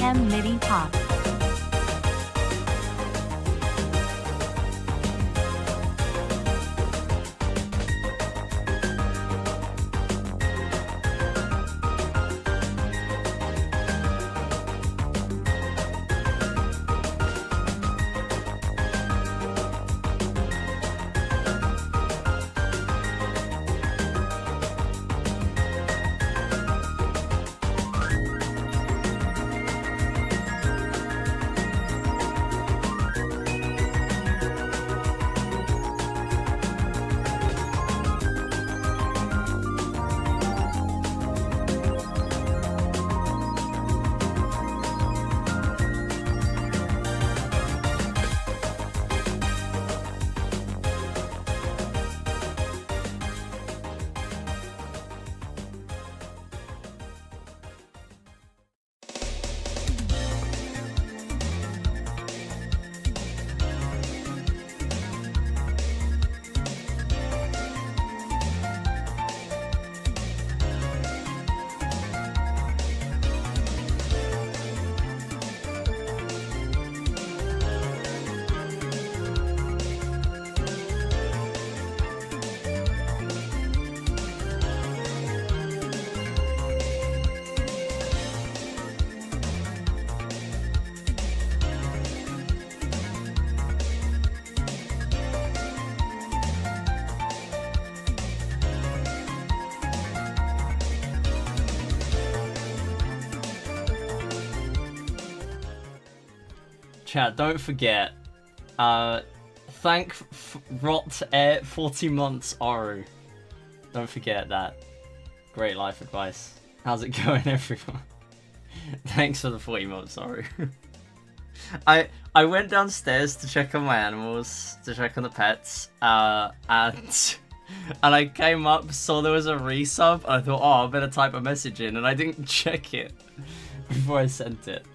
SM MIDI Pop. Chat, don't forget, thank Rot Air 40 months Aru. Don't forget that. Great life advice. How's it going, everyone? Thanks for the 40 months Aru. I went downstairs to check on my animals, to check on the pets, and I came up, saw there was a resub, and I thought, oh, I better type a message in, and I didn't check it before I sent it.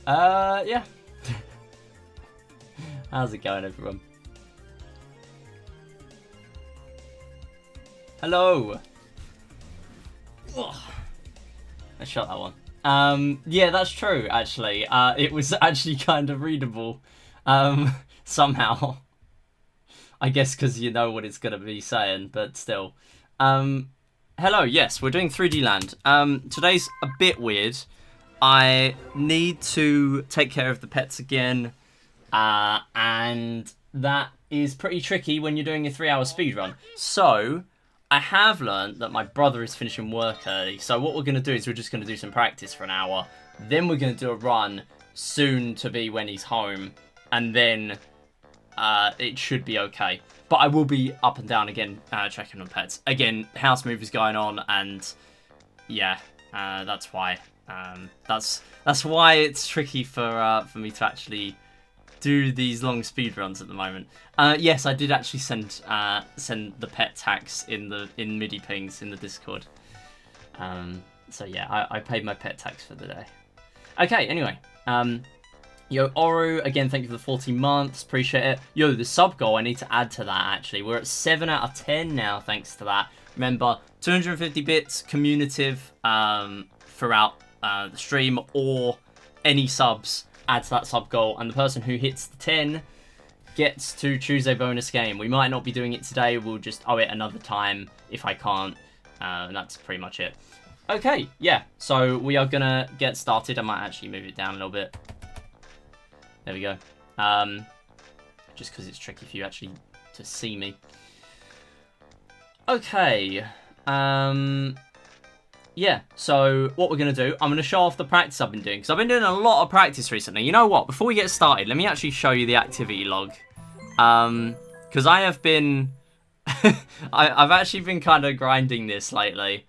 Yeah. How's it going, everyone? Hello! Ugh. I shot that one. Yeah, that's true, actually. It was actually kind of readable. Somehow. I guess because you know what it's going to be saying, but still. Hello, yes, we're doing 3D Land. Today's a bit weird. I need to take care of the pets again. And that is pretty tricky when you're doing a 3-hour speedrun. So, I have learned that my brother is finishing work early. So what we're going to do is we're just going to do some practice for an hour. Then we're going to do a run soon to be when he's home. And then it should be okay. But I will be up and down again checking on pets. Again, house move is going on and yeah, that's why. That's why it's tricky for me to actually do these long speed runs at the moment. Yes, I did actually send the pet tax in MIDI pings in the Discord. So yeah, I paid my pet tax for the day. Okay, anyway. Yo, Oru, again, thank you for the 40 months. Appreciate it. Yo, the sub goal, I need to add to that, actually. We're at 7 out of 10 now, thanks to that. Remember, 250 bits, commutative throughout the stream, or any subs, add to that sub goal. And the person who hits the 10 gets to choose a bonus game. We might not be doing it today. We'll just owe it another time if I can't. And that's pretty much it. Okay, yeah. So we are going to get started. I might actually move it down a little bit. There we go. Just because it's tricky for you actually to see me. Okay. Yeah, so what we're going to do, I'm going to show off the practice I've been doing. Because I've been doing a lot of practice recently. You know what? Before we get started, let me actually show you the activity log. Because I have been... I've actually been kind of grinding this lately.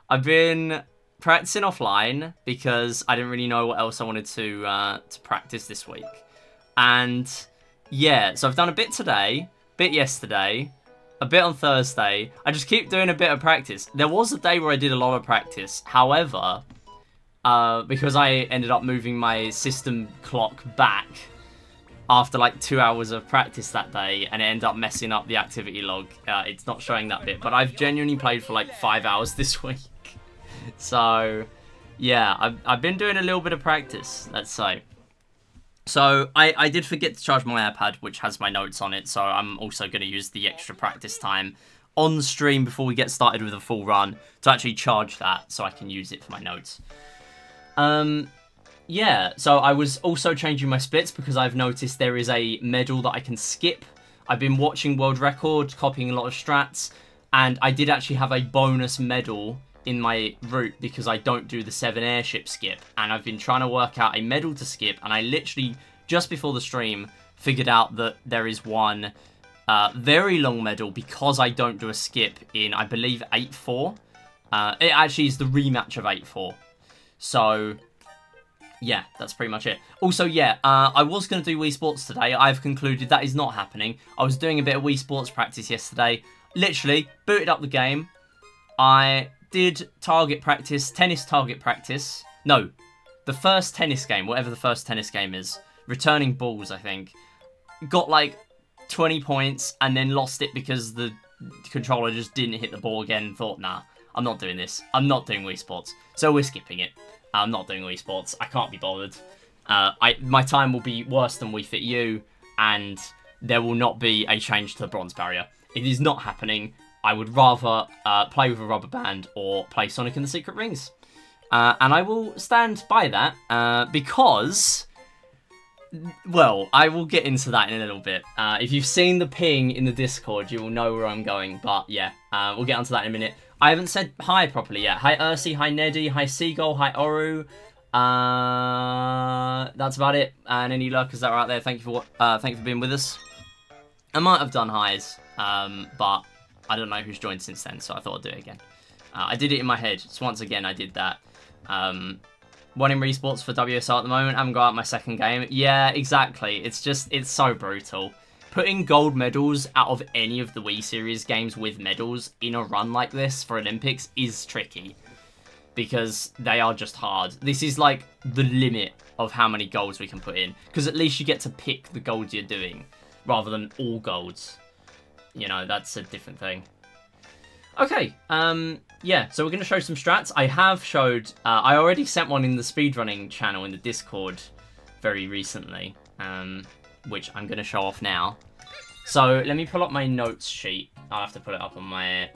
I've been practicing offline because I didn't really know what else I wanted to practice this week. And yeah, so I've done a bit today, a bit yesterday, a bit on Thursday. I just keep doing a bit of practice. There was a day where I did a lot of practice. However, because I ended up moving my system clock back after like 2 hours of practice that day, and it ended up messing up the activity log. It's not showing that bit, but I've genuinely played for like 5 hours this week. So, Yeah, I've been doing a little bit of practice, let's say. So, I did forget to charge my iPad, which has my notes on it, so I'm also going to use the extra practice time on stream before we get started with a full run to actually charge that so I can use it for my notes. Yeah, so I was also changing my splits because I've noticed there is a medal that I can skip. I've been watching World Record, copying a lot of strats, and I did actually have a bonus medal in my route because I don't do the 7 airship skip, and I've been trying to work out a medal to skip, and I literally, just before the stream, figured out that there is one very long medal because I don't do a skip in, I believe, 8-4. It actually is the rematch of 8-4. So, yeah, that's pretty much it. Also, yeah, I was going to do Wii Sports today. I've concluded that is not happening. I was doing a bit of Wii Sports practice yesterday. Literally, booted up the game. I did target practice, tennis target practice. No, the first tennis game, whatever the first tennis game is. Returning balls, I think. Got like 20 points and then lost it because the controller just didn't hit the ball again and thought, nah, I'm not doing this. I'm not doing Wii Sports. So we're skipping it. I'm not doing Wii Sports. I can't be bothered. My time will be worse than Wii Fit U, and there will not be a change to the bronze barrier. It is not happening. I would rather play with a rubber band or play Sonic and the Secret Rings. And I will stand by that because, well, I will get into that in a little bit. If you've seen the ping in the Discord, you will know where I'm going. But yeah, we'll get onto that in a minute. I haven't said hi properly yet. Hi Ursi, hi Neddy, hi Seagull, hi Oru. That's about it. And any lurkers that are out there, thank you for being with us. I might have done highs, but I don't know who's joined since then, so I thought I'd do it again. I did it in my head, so once again I did that. One in Resports for WSR at the moment. I haven't got out my second game. Yeah, exactly. It's so brutal. Putting gold medals out of any of the Wii Series games with medals in a run like this for Olympics is tricky. Because they are just hard. This is like the limit of how many golds we can put in. Because at least you get to pick the golds you're doing, rather than all golds. You know, that's a different thing. Okay, yeah, so we're going to show some strats. I have showed, I already sent one in the speedrunning channel in the Discord very recently, which I'm going to show off now. So let me pull up my notes sheet. I'll have to put it up on my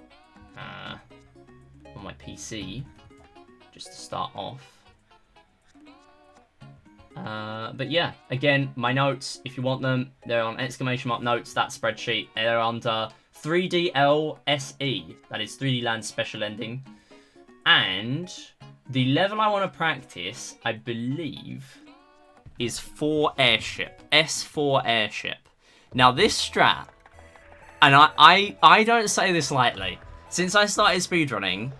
PC, just to start off. But yeah, again, my notes, if you want them, they're on !notes, that spreadsheet. They're under 3DL SE, that is 3D Land Special Ending. And the level I want to practice, I believe, is 4 Airship, S4 Airship. Now this strat, and I don't say this lightly, since I started speedrunning,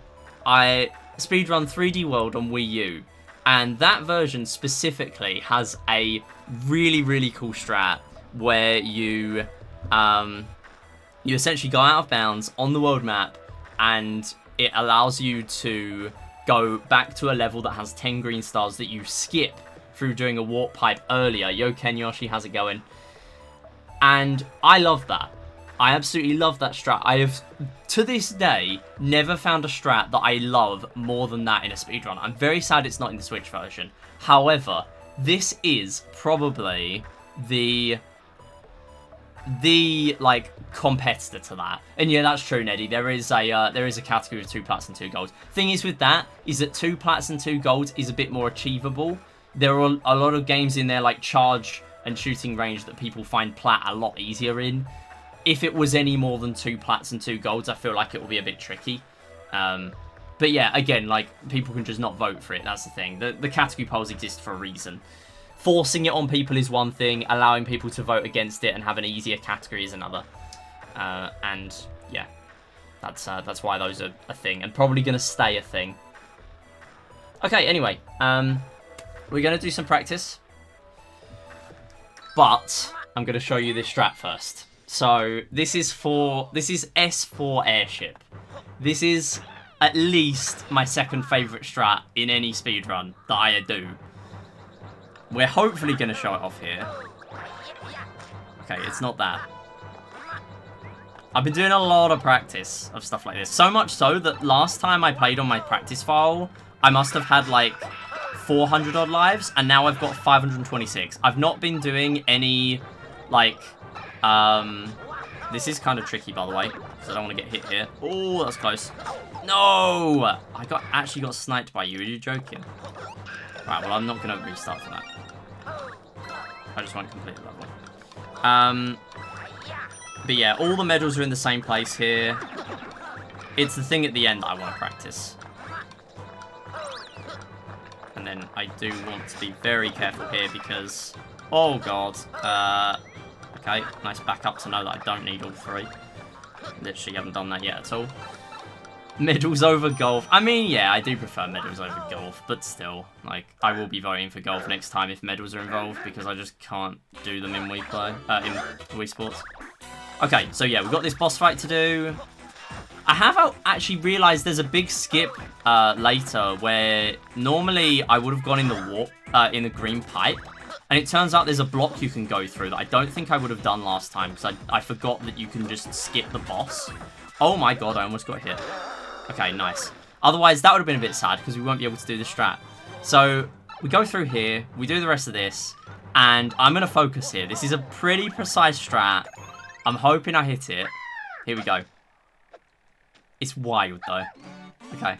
I speedrun 3D World on Wii U. And that version specifically has a really, really cool strat where you essentially go out of bounds on the world map, and it allows you to go back to a level that has 10 green stars that you skip through doing a warp pipe earlier. Yo, Ken Yoshi, how's it going? And I love that. I absolutely love that strat. I have, to this day, never found a strat that I love more than that in a speedrun. I'm very sad it's not in the Switch version. However, this is probably the like competitor to that. And yeah, that's true, Neddy. There is a category of 2 plats and 2 golds. Thing is with that is that 2 plats and 2 golds is a bit more achievable. There are a lot of games in there like Charge and Shooting Range that people find plat a lot easier in. If it was any more than 2 plats and 2 golds, I feel like it will be a bit tricky. But yeah, again, like, people can just not vote for it. That's the thing. The category polls exist for a reason. Forcing it on people is one thing. Allowing people to vote against it and have an easier category is another. And yeah, that's why those are a thing. And probably going to stay a thing. Okay, anyway. We're going to do some practice. But I'm going to show you this strat first. So, this is S4 Airship. This is at least my second favourite strat in any speedrun that I do. We're hopefully going to show it off here. Okay, it's not that. I've been doing a lot of practice of stuff like this. So much so that last time I played on my practice file, I must have had like 400 odd lives, and now I've got 526. I've not been doing any, like, this is kind of tricky, by the way, because I don't want to get hit here. Oh, that's close. No! I actually got sniped by you. Are you joking? Right, well, I'm not going to restart for that. I just want to complete the level. But yeah, all the medals are in the same place here. It's the thing at the end that I want to practice. And then I do want to be very careful here because... Oh, God. Okay, nice backup to know that I don't need all three. Literally haven't done that yet at all. Medals over golf. I mean, yeah, I do prefer medals over golf, but still, like, I will be voting for golf next time if medals are involved because I just can't do them in Wii Play, in Wii Sports. Okay, so yeah, we've got this boss fight to do. I have actually realised there's a big skip later where normally I would have gone in the warp, in the green pipe, and it turns out there's a block you can go through that I don't think I would have done last time because I forgot that you can just skip the boss. Oh my god, I almost got hit. Okay, nice. Otherwise, that would have been a bit sad because we won't be able to do the strat. So, we go through here, we do the rest of this, and I'm going to focus here. This is a pretty precise strat. I'm hoping I hit it. Here we go. It's wild, though. Okay.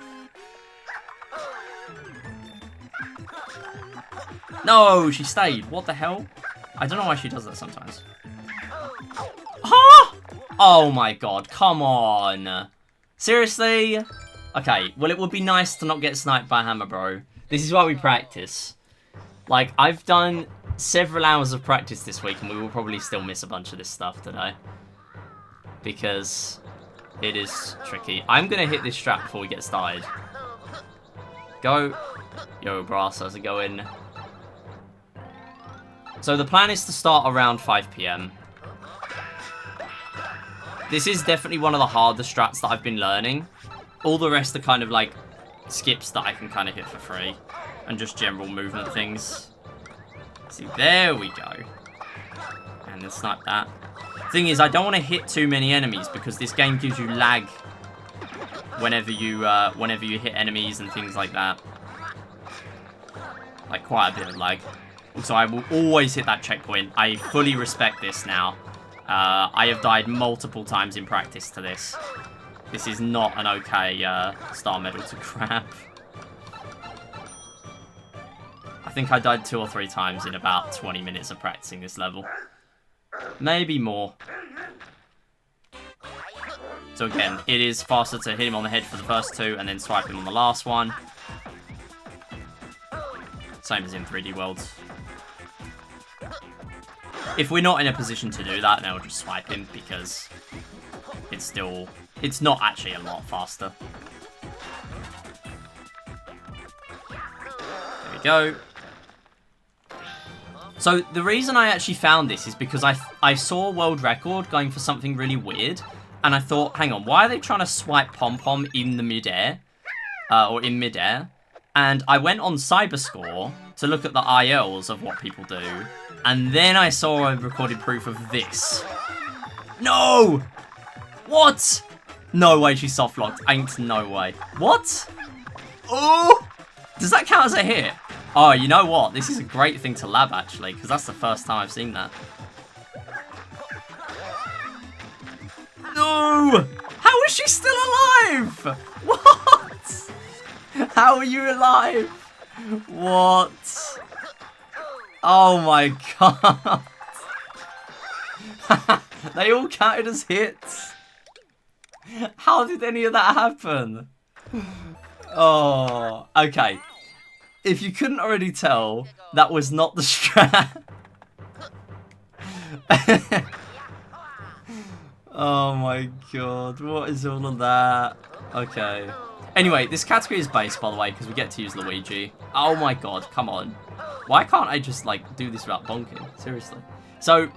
No, she stayed. What the hell? I don't know why she does that sometimes. Ah! Oh my god, come on. Seriously? Okay, well it would be nice to not get sniped by Hammer Bro. This is why we practice. Like, I've done several hours of practice this week and we will probably still miss a bunch of this stuff today. Because it is tricky. I'm going to hit this strat before we get started. Go. Yo, brass, how's it going? So the plan is to start around 5 PM. This is definitely one of the harder strats that I've been learning. All the rest are kind of like skips that I can kind of hit for free. And just general movement things. See, there we go. And then snipe that. Thing is, I don't want to hit too many enemies because this game gives you lag whenever you hit enemies and things like that. Like quite a bit of lag. So I will always hit that checkpoint. I fully respect this now. I have died multiple times in practice to this. This is not an okay star medal to grab. I think I died 2 or 3 times in about 20 minutes of practicing this level. Maybe more. So again, it is faster to hit him on the head for the first 2 and then swipe him on the last one. Same as in 3D Worlds. If we're not in a position to do that, then I'll just swipe him because it's not actually a lot faster. There we go. So the reason I actually found this is because I saw a world record going for something really weird, and I thought, hang on, why are they trying to swipe pom-pom in the mid-air? Or in mid-air? And I went on Cyberscore to look at the ILs of what people do, and then I saw a recorded proof of this. No! What? No way she soft-locked. Ain't no way. What? Oh! Does that count as a hit? Oh, you know what? This is a great thing to lab, actually, because that's the first time I've seen that. No! How is she still alive? What? How are you alive? What? Oh my god. They all counted as hits. How did any of that happen? Oh, okay. If you couldn't already tell, that was not the strat. Oh my god, what is all of that? Okay. Anyway, this category is based, by the way, because we get to use Luigi. Oh my god, come on. Why can't I just, like, do this without bonking? Seriously. So,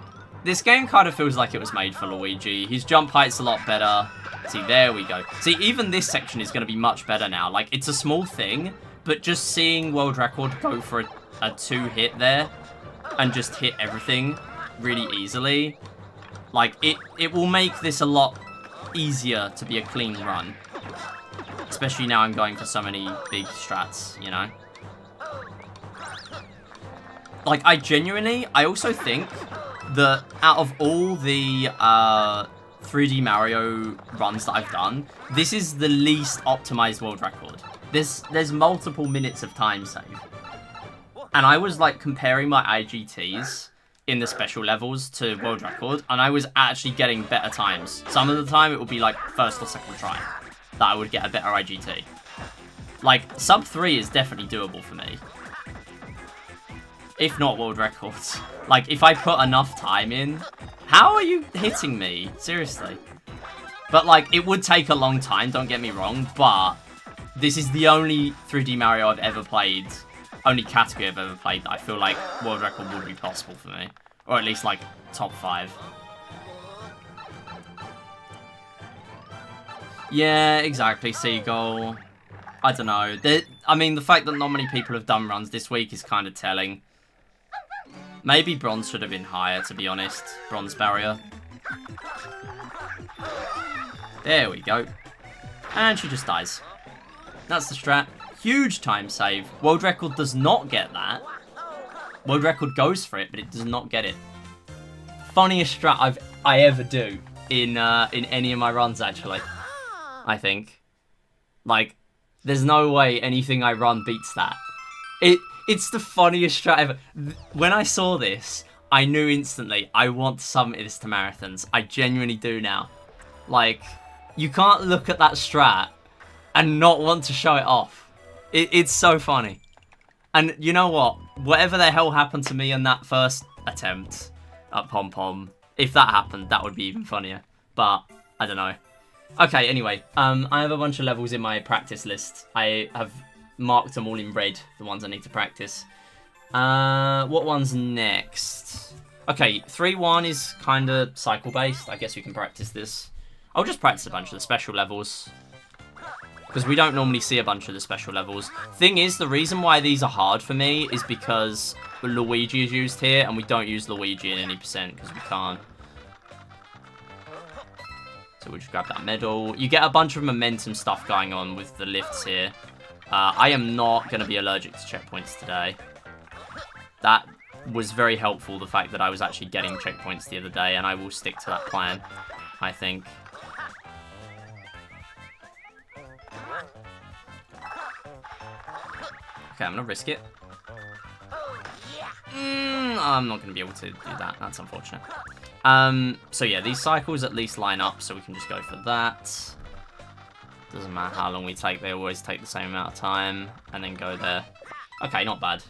this game kind of feels like it was made for Luigi. His jump height's a lot better. See, there we go. See, even this section is going to be much better now. Like, it's a small thing, but just seeing world record go for a 2-hit there and just hit everything really easily, like, it will make this a lot easier to be a clean run. Especially now I'm going for so many big strats, you know? Like, I also think that out of all the 3D Mario runs that I've done, this is the least optimized world record. There's multiple minutes of time save. And I was, like, comparing my IGTs in the special levels to world record, and I was actually getting better times. Some of the time, it would be, like, first or second try that I would get a better IGT. Like, sub 3 is definitely doable for me. If not world records. Like, if I put enough time in... How are you hitting me? Seriously. But, like, it would take a long time, don't get me wrong, but this is the only 3D Mario I've ever played, only category I've ever played that I feel like world record would be possible for me. Or at least, like, top 5. Yeah, exactly, Seagull. I don't know. I mean, the fact that not many people have done runs this week is kind of telling. Maybe bronze should have been higher, to be honest. Bronze barrier. There we go. And she just dies. That's the strat. Huge time save. World record does not get that. World record goes for it, but it does not get it. Funniest strat I ever do in any of my runs, actually. I think. Like, there's no way anything I run beats that. It's the funniest strat ever. When I saw this, I knew instantly I want to submit this to marathons. I genuinely do now. Like, you can't look at that strat and not want to show it off. It's so funny. And you know what? Whatever the hell happened to me in that first attempt at Pom Pom, if that happened, that would be even funnier. But, I don't know. Okay, anyway, I have a bunch of levels in my practice list. I have marked them all in red, the ones I need to practice. What one's next? Okay, 3-1 is kind of cycle-based. I guess we can practice this. I'll just practice a bunch of the special levels, because we don't normally see a bunch of the special levels. Thing is, the reason why these are hard for me is because Luigi is used here, and we don't use Luigi in any percent, because we can't. So we'll just grab that medal. You get a bunch of momentum stuff going on with the lifts here. I am not going to be allergic to checkpoints today. That was very helpful, the fact that I was actually getting checkpoints the other day, and I will stick to that plan, I think. Okay, I'm going to risk it. I'm not going to be able to do that. That's unfortunate. So yeah, these cycles at least line up, so we can just go for that. Doesn't matter how long we take, they always take the same amount of time, and then go there. Okay, not bad.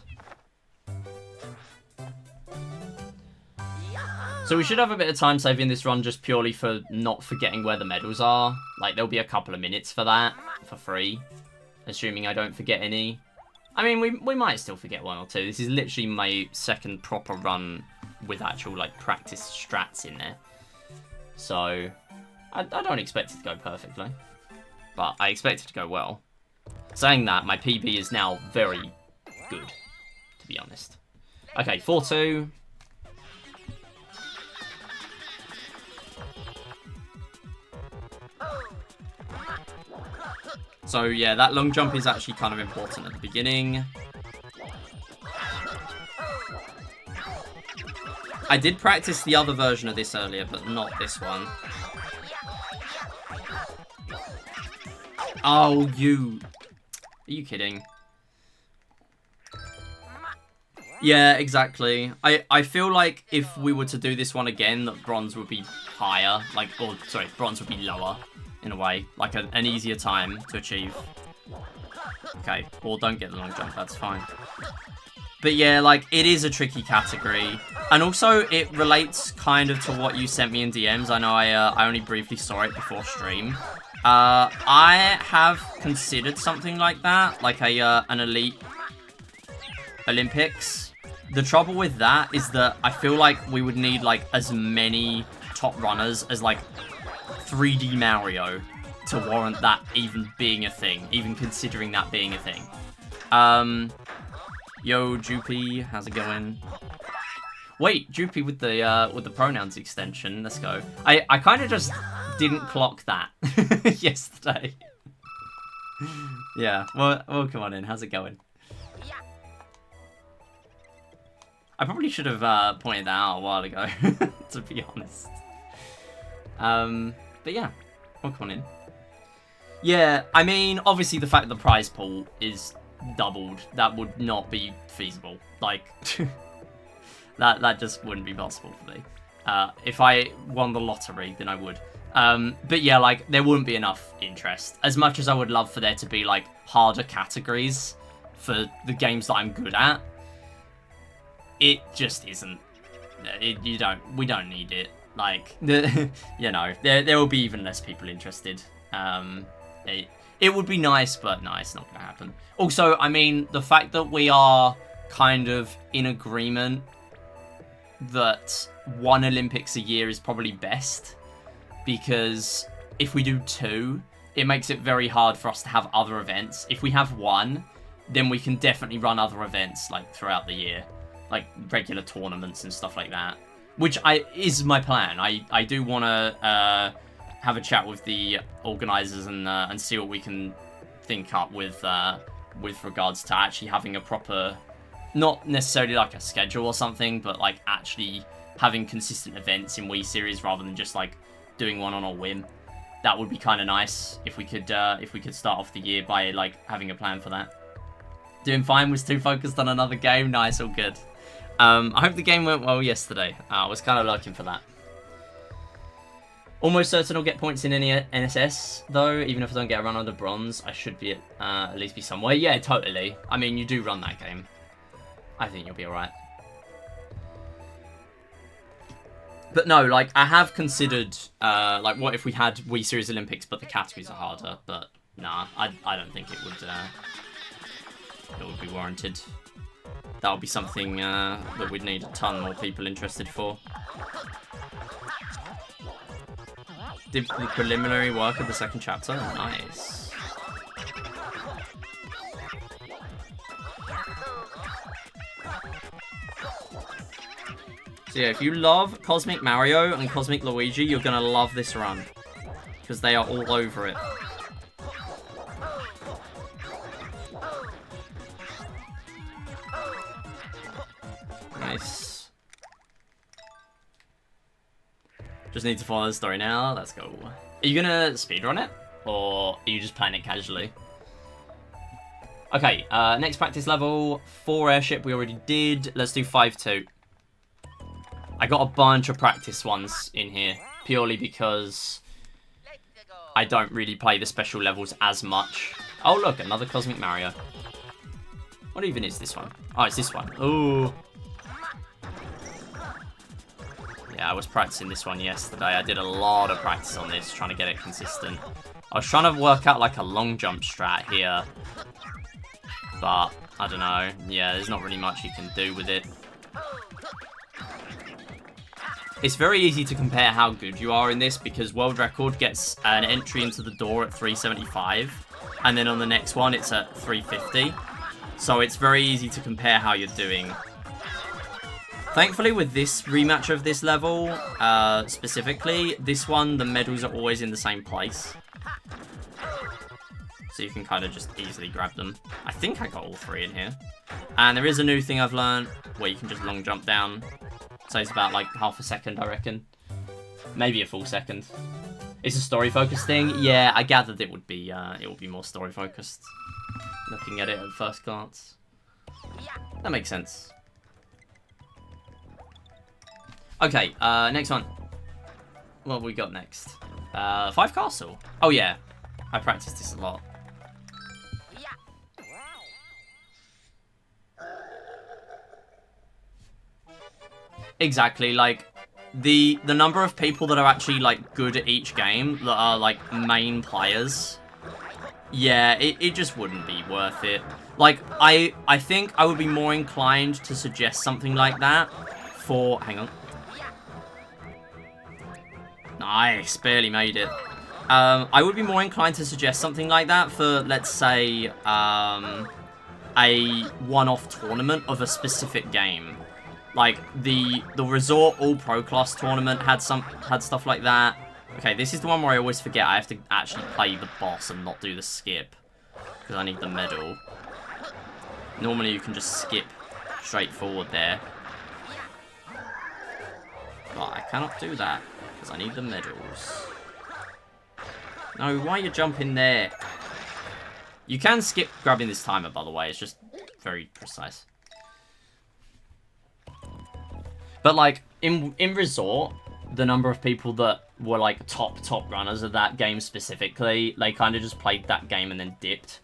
So we should have a bit of time saving this run just purely for not forgetting where the medals are. Like, there'll be a couple of minutes for that, for free. Assuming I don't forget any. I mean, we might still forget one or two. This is literally my second proper run with actual, like, practice strats in there. So, I don't expect it to go perfectly. But I expect it to go well. Saying that, my PB is now very good, to be honest. Okay, 4-2. So yeah, that long jump is actually kind of important at the beginning. I did practice the other version of this earlier, but not this one. Oh, you... Are you kidding? Yeah, exactly. I feel like if we were to do this one again, that bronze would be higher. Like, or, sorry, bronze would be lower, in a way. Like, an easier time to achieve. Okay, or don't get the long jump, that's fine. But yeah, like, it is a tricky category. And also, it relates kind of to what you sent me in DMs. I know I only briefly saw it before stream. I have considered something like that, like an Elite Olympics. The trouble with that is that I feel like we would need, like, as many top runners as, like, 3D Mario to warrant that even being a thing, even considering that being a thing. Yo, Joopy, how's it going? Wait, Joopy with the pronouns extension, let's go. I kind of just didn't clock that yesterday. Yeah, well, come on in. How's it going? I probably should have pointed that out a while ago, to be honest. But yeah, well, come on in. Yeah, I mean, obviously the fact that the prize pool is doubled, that would not be feasible. Like, that just wouldn't be possible for me. If I won the lottery, then I would. But yeah, like, there wouldn't be enough interest. As much as I would love for there to be, like, harder categories for the games that I'm good at, it just isn't. We don't need it. Like, you know, there will be even less people interested. It would be nice, but no, it's not going to happen. Also, I mean, the fact that we are kind of in agreement that 1 Olympics a year is probably best, because if we do 2, it makes it very hard for us to have other events. If we have 1, then we can definitely run other events, like, throughout the year, like regular tournaments and stuff like that, which is my plan. I do want to have a chat with the organisers and see what we can think up with regards to actually having a proper, not necessarily like a schedule or something, but like actually having consistent events in Wii Series rather than just like doing one on a whim. That would be kind of nice if we could start off the year by like having a plan for that. Doing fine, was too focused on another game. Nice, all good. I hope the game went well yesterday. I was kind of looking for that. Almost certain I'll get points in any NSS, though. Even if I don't get a run under bronze, I should be at least be somewhere. Yeah, totally. I mean, you do run that game. I think you'll be alright. But no, like, I have considered, like, what if we had Wii Series Olympics, but the categories are harder? But, nah, I don't think it would be warranted. That would be something that we'd need a ton more people interested for. Did the preliminary work of the second chapter? Nice. So yeah, if you love Cosmic Mario and Cosmic Luigi, you're gonna love this run, because they are all over it. Nice. Just need to follow the story now. Let's go. Are you gonna speedrun it? Or are you just playing it casually? Okay, next practice level. 4 airship we already did. Let's do 5-2. I got a bunch of practice ones in here. Purely because I don't really play the special levels as much. Oh look, another Cosmic Mario. What even is this one? Oh, it's this one. Ooh. Yeah, I was practicing this one yesterday. I did a lot of practice on this, trying to get it consistent. I was trying to work out like a long jump strat here. But, I don't know. Yeah, there's not really much you can do with it. It's very easy to compare how good you are in this, because World Record gets an entry into the door at 375. And then on the next one, it's at 350. So it's very easy to compare how you're doing. Thankfully, with this rematch of this level, specifically, this one, the medals are always in the same place. So you can kind of just easily grab them. I think I got all 3 in here. And there is a new thing I've learned, where you can just long jump down. So it's about like half a second, I reckon. Maybe a full second. It's a story-focused thing. Yeah, I gathered it would be more story-focused. Looking at it at first glance. That makes sense. Okay, next one. What have we got next? 5 Castle. Oh yeah, I practiced this a lot. Exactly, like, the number of people that are actually, like, good at each game, that are, like, main players, yeah, it just wouldn't be worth it. Like, I think I would be more inclined to suggest something like that for... Hang on. Nice, barely made it. I would be more inclined to suggest something like that for, let's say, a one-off tournament of a specific game. Like, the Resort All-Pro Class tournament had stuff like that. Okay, this is the one where I always forget I have to actually play the boss and not do the skip. because I need the medal. Normally you can just skip straight forward there. But I cannot do that, because I need the medals. No, why are you jumping there? You can skip grabbing this timer, by the way. It's just very precise. But, like, in Resort, the number of people that were, like, top runners of that game specifically, they kind of just played that game and then dipped.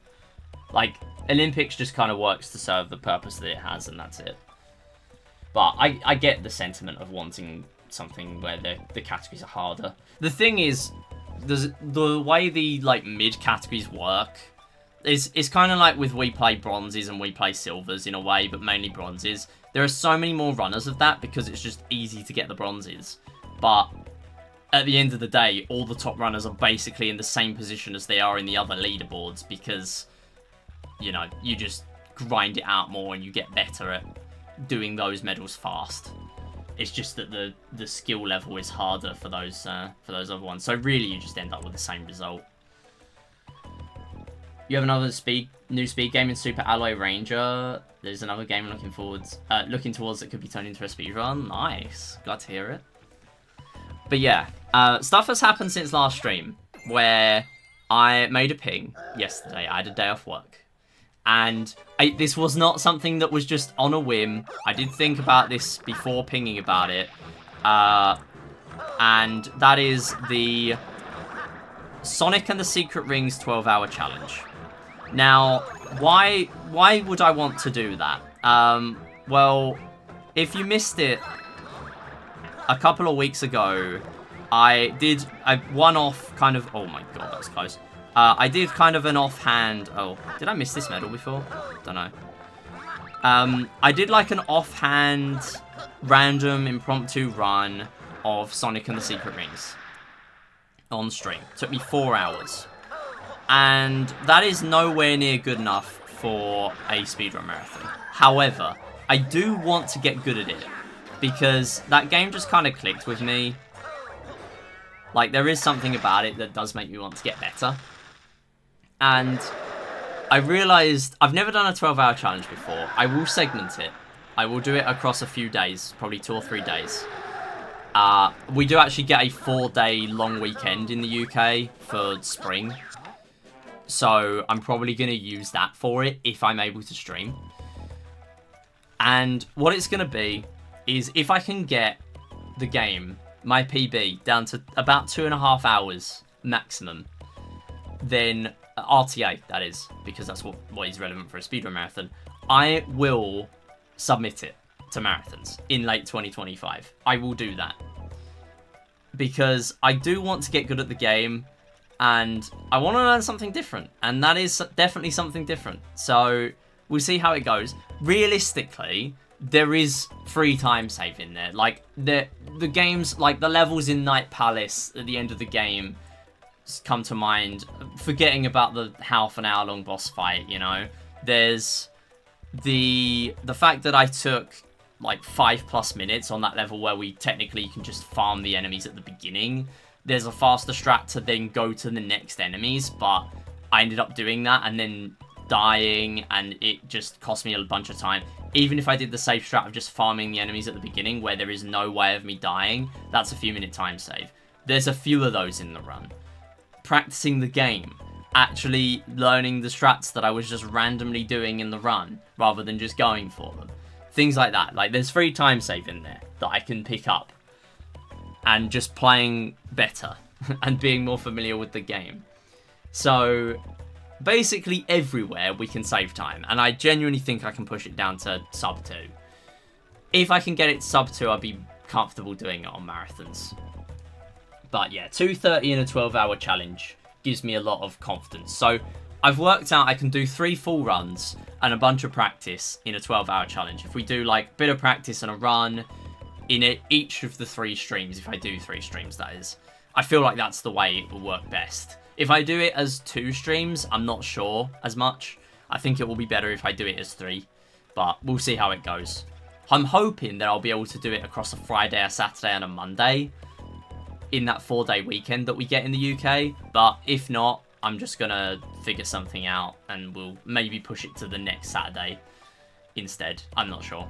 Like, Olympics just kind of works to serve the purpose that it has, and that's it. But I get the sentiment of wanting something where the categories are harder. The thing is, the way the, like, mid-categories work is kind of like with we play bronzes and we play silvers in a way, but mainly bronzes. There are so many more runners of that because it's just easy to get the bronzes. But at the end of the day, all the top runners are basically in the same position as they are in the other leaderboards because, you know, you just grind it out more and you get better at doing those medals fast. It's just that the skill level is harder for those other ones. So really, you just end up with the same result. You have another new speed game in Super Alloy Ranger. There's another game looking towards that could be turned into a speedrun. Nice, glad to hear it. But yeah, stuff has happened since last stream where I made a ping yesterday. I had a day off work. And this was not something that was just on a whim. I did think about this before pinging about it. And that is the Sonic and the Secret Rings 12-hour challenge. Now, why would I want to do that? Well, if you missed it a couple of weeks ago, I did a one-off kind of... Oh my god, that was close. I did kind of an offhand... Oh, did I miss this medal before? Don't know. I did like an offhand, random, impromptu run of Sonic and the Secret Rings on stream. It took me 4 hours. And that is nowhere near good enough for a speedrun marathon. However, I do want to get good at it because that game just kind of clicked with me. Like, there is something about it that does make me want to get better. And I realised I've never done a 12-hour challenge before. I will segment it. I will do it across a few days, probably 2 or 3 days. We do actually get a 4-day long weekend in the UK for spring. So I'm probably going to use that for it if I'm able to stream. And what it's going to be is if I can get the game, my PB, down to about 2.5 hours maximum, then RTA, that is, because that's what is relevant for a speedrun marathon, I will submit it to marathons in late 2025. I will do that. Because I do want to get good at the game, and I want to learn something different, and that is definitely something different. So we'll see how it goes. Realistically, there is free time save in there. Like the games, like the levels in Night Palace at the end of the game come to mind. Forgetting about the half an hour long boss fight, you know. There's the fact that I took like 5+ minutes on that level where we technically can just farm the enemies at the beginning. There's a faster strat to then go to the next enemies, but I ended up doing that and then dying, and it just cost me a bunch of time. Even if I did the safe strat of just farming the enemies at the beginning where there is no way of me dying, that's a few minute time save. There's a few of those in the run. Practicing the game, actually learning the strats that I was just randomly doing in the run rather than just going for them. Things like that. Like, there's free time save in there that I can pick up and just playing better and being more familiar with the game. So basically everywhere we can save time, and I genuinely think I can push it down to sub 2. If I can get it sub 2, I'll be comfortable doing it on marathons. But yeah, 2:30 in a 12-hour challenge gives me a lot of confidence. So I've worked out I can do 3 full runs and a bunch of practice in a 12-hour challenge. If we do like a bit of practice and a run in each of the 3 streams, if I do 3 streams, that is, I feel like that's the way it will work best. If I do it as 2 streams, I'm not sure as much. I think it will be better if I do it as 3, but we'll see how it goes. I'm hoping that I'll be able to do it across a Friday, a Saturday, and a Monday in that 4-day weekend that we get in the UK, but if not, I'm just gonna figure something out, and we'll maybe push it to the next Saturday instead. I'm not sure.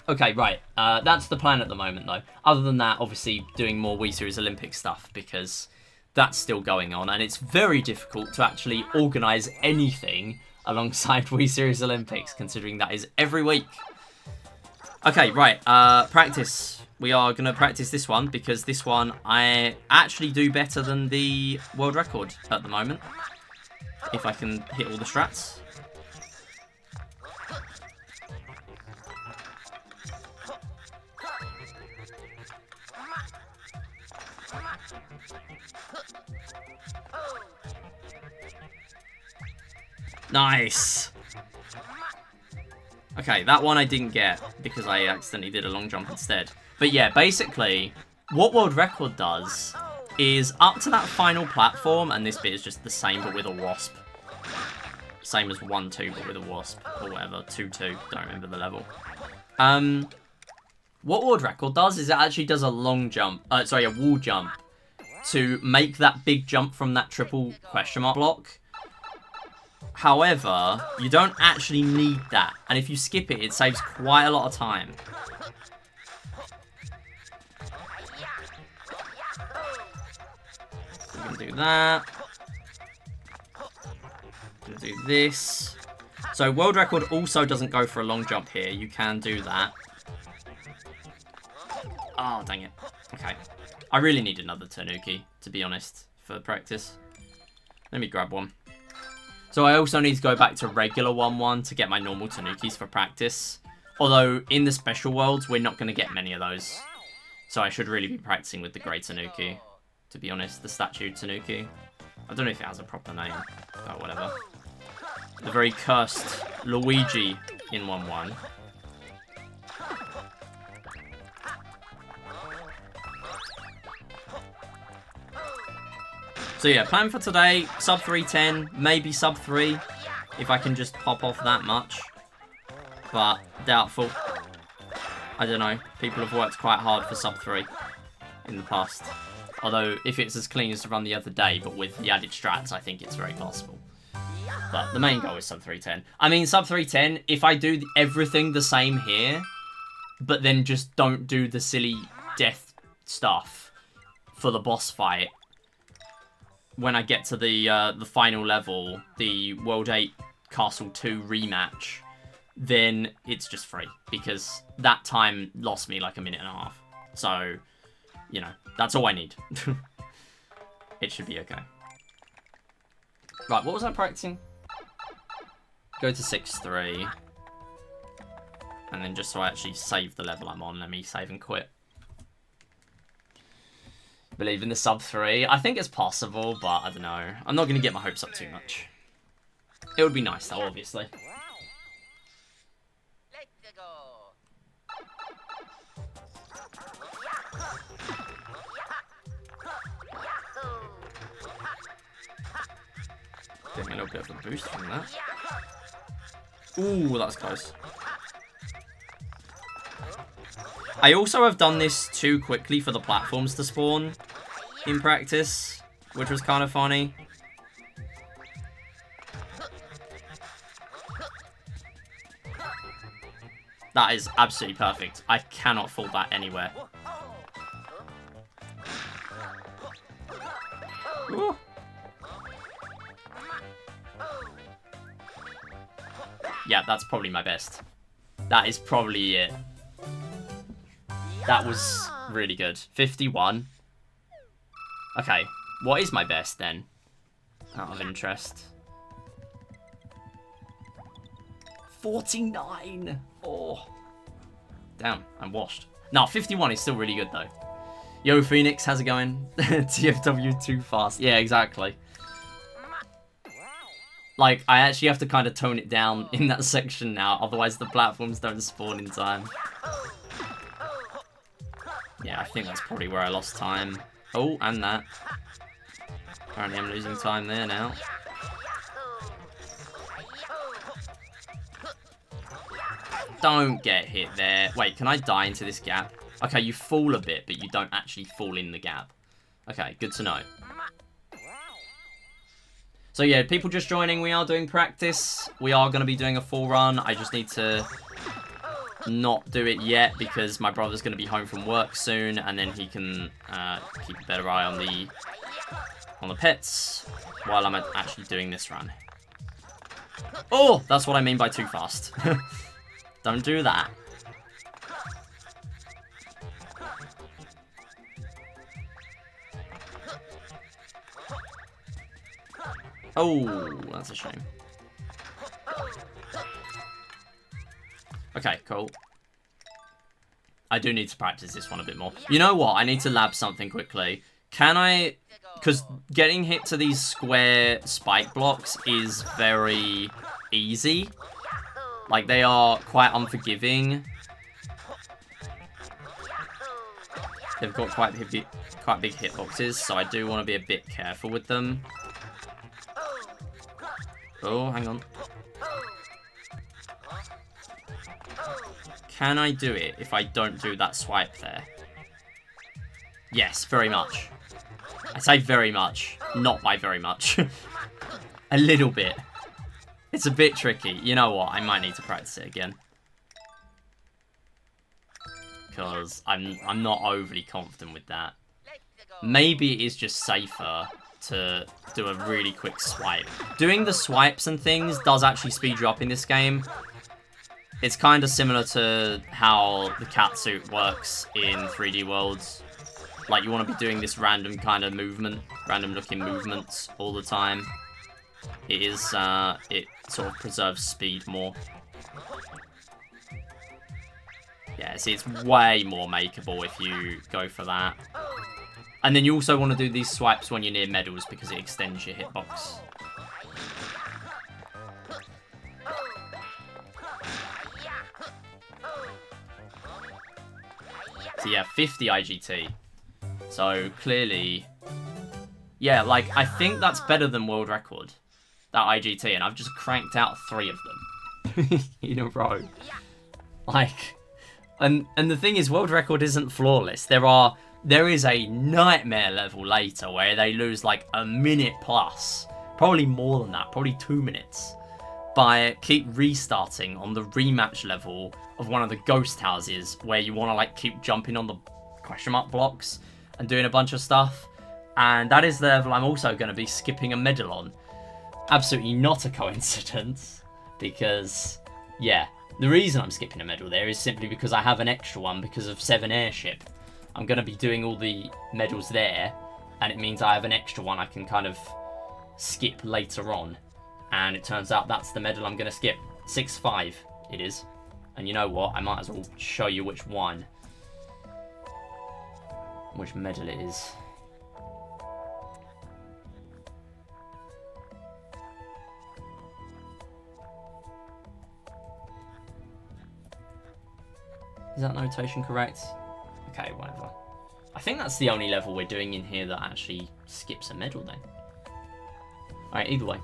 Okay, right. That's the plan at the moment, though. Other than that, obviously, doing more Wii Series Olympics stuff, because that's still going on, and it's very difficult to actually organise anything alongside Wii Series Olympics, considering that is every week. Okay, right. Practice. We are going to practice this one, because this one I actually do better than the world record at the moment, if I can hit all the strats. Nice. Okay, that one I didn't get because I accidentally did a long jump instead. But yeah, basically, what world record does is up to that final platform, and this bit is just the same but with a wasp. Same as 1-2 but with a wasp, or whatever, 2-2, don't remember the level. What world record does is it actually does a long jump, sorry, a wall jump, to make that big jump from that triple question mark block. However, you don't actually need that, and if you skip it, it saves quite a lot of time. We're gonna do that. Gonna do this. So world record also doesn't go for a long jump here. You can do that. Oh, dang it. Okay. I really need another Tanuki, to be honest, for practice. Let me grab one. So I also need to go back to regular 1-1 to get my normal Tanukis for practice. Although, in the special worlds, we're not going to get many of those. So I should really be practicing with the Grey Tanuki, to be honest, the statue Tanuki. I don't know if it has a proper name, but whatever. The very cursed Luigi in 1-1. So yeah, plan for today, sub 310, maybe sub 3, if I can just pop off that much. But doubtful. I don't know, people have worked quite hard for sub 3 in the past. Although, if it's as clean as the run the other day, but with the added strats, I think it's very possible. But the main goal is sub 310. I mean, sub 310, if I do everything the same here, but then just don't do the silly death stuff for the boss fight, when I get to the final level, the World 8 Castle 2 rematch, then it's just free, because that time lost me like a minute and a half. So, you know, that's all I need. It should be okay. Right, what was I practicing? Go to 6-3. And then just so I actually save the level I'm on, let me save and quit. Believe in the sub 3. I think it's possible, but I don't know. I'm not going to get my hopes up too much. It would be nice, though, obviously. Getting a little bit of a boost from that. Ooh, that's close. I also have done this too quickly for the platforms to spawn in practice, which was kind of funny. That is absolutely perfect. I cannot fault that anywhere. Ooh. Yeah, that's probably my best. That is probably it. That was really good. 51. Okay, what is my best then? Out of interest. 49! Oh. Damn, I'm washed. No, 51 is still really good though. Yo, Phoenix, how's it going? TFW too fast. Yeah, exactly. Like, I actually have to kind of tone it down in that section now, otherwise the platforms don't spawn in time. Yeah, I think that's probably where I lost time. Oh, and that. Apparently I'm losing time there now. Don't get hit there. Wait, can I die into this gap? Okay, you fall a bit, but you don't actually fall in the gap. Okay, good to know. So yeah, people just joining, we are doing practice. We are going to be doing a full run. I just need to not do it yet because my brother's going to be home from work soon, and then he can keep a better eye on the pets while I'm actually doing this run. Oh, that's what I mean by too fast. Don't do that. Oh, that's a shame. Okay, cool. I do need to practice this one a bit more. You know what? I need to lab something quickly. Can I... Because getting hit to these square spike blocks is very easy. Like, they are quite unforgiving. They've got quite big hitboxes, so I do want to be a bit careful with them. Oh, hang on. Can I do it if I don't do that swipe there? Yes, very much. I say very much, not by very much. A little bit. It's a bit tricky. You know what? I might need to practice it again. Because I'm not overly confident with that. Maybe it is just safer to do a really quick swipe. Doing the swipes and things does actually speed you up in this game. It's kind of similar to how the catsuit works in 3D Worlds. Like, you want to be doing this random kind of movement, random looking movements all the time. It is, it sort of preserves speed more. Yeah, see, it's way more makeable if you go for that. And then you also want to do these swipes when you're near medals because it extends your hitbox. So yeah, 50 IGT. So clearly, yeah, like, I think that's better than world record, that IGT, and I've just cranked out 3 of them in a row. Like, and the thing is, world record isn't flawless. There is a nightmare level later where they lose like a minute plus, probably more than that, probably 2 minutes, by keep restarting on the rematch level of one of the ghost houses where you want to like keep jumping on the question mark blocks and doing a bunch of stuff. And that is the level I'm also going to be skipping a medal on. Absolutely not a coincidence, because, yeah, the reason I'm skipping a medal there is simply because I have an extra one because of 7 Airship. I'm going to be doing all the medals there, and it means I have an extra one I can kind of skip later on. And it turns out that's the medal I'm going to skip. 6-5 it is. And you know what? I might as well show you which one. Which medal it is. Is that notation correct? Okay, whatever. I think that's the only level we're doing in here that actually skips a medal then. Alright, either way.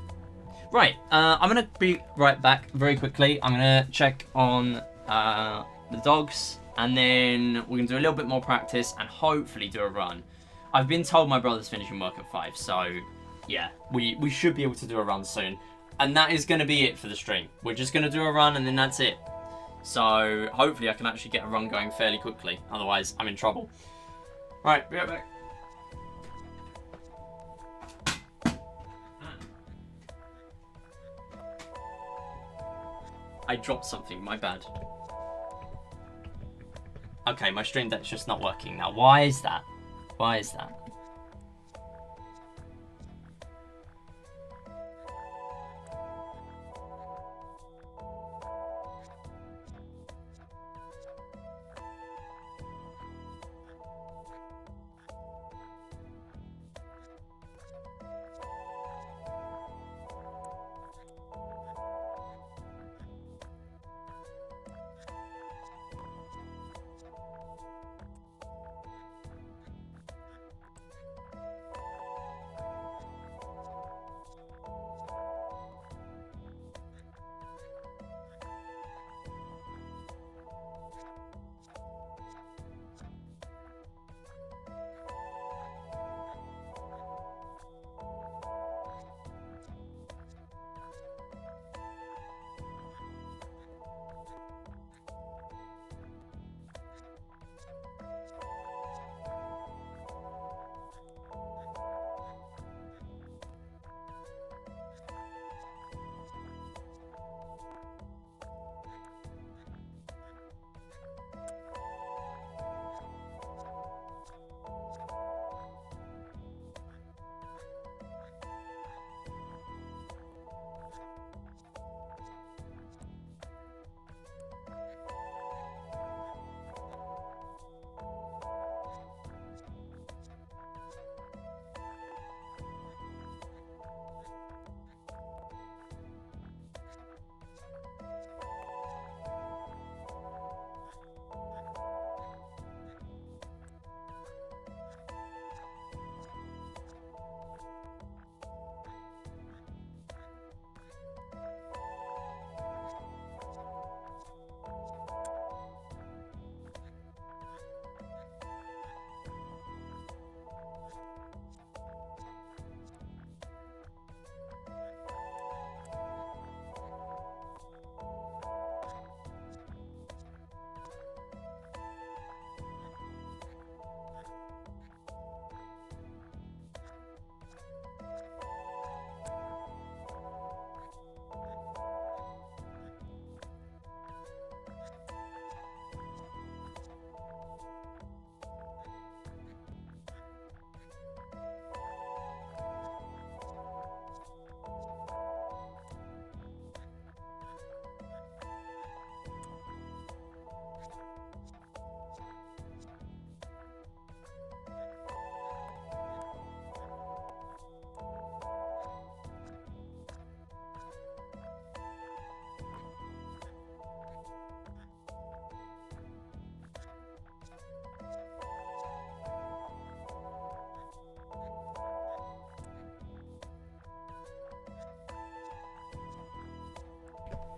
Right, I'm going to be right back very quickly. I'm going to check on the dogs, and then we're going to do a little bit more practice and hopefully do a run. I've been told my brother's finishing work at 5, so yeah, we should be able to do a run soon. And that is going to be it for the stream. We're just going to do a run and then that's it. So hopefully I can actually get a run going fairly quickly. Otherwise, I'm in trouble. Right, be right back. I dropped something, my bad. Okay, my stream deck's just not working now. Why is that? Why is that?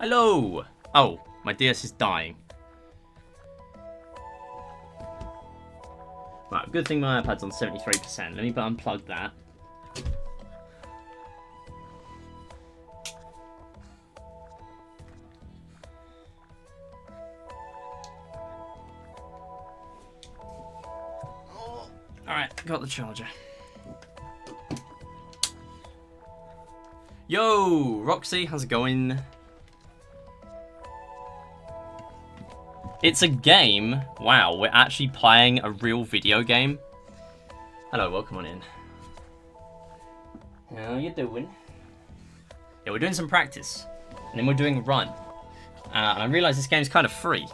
Hello! Oh, my DS is dying. Right, good thing my iPad's on 73%. Let me unplug that. Alright, got the charger. Yo, Roxy, how's it going? It's a game. Wow, we're actually playing a real video game. Hello, welcome on in. How you doing? Yeah, we're doing some practice. And then we're doing a run. And I realise this game's kind of free.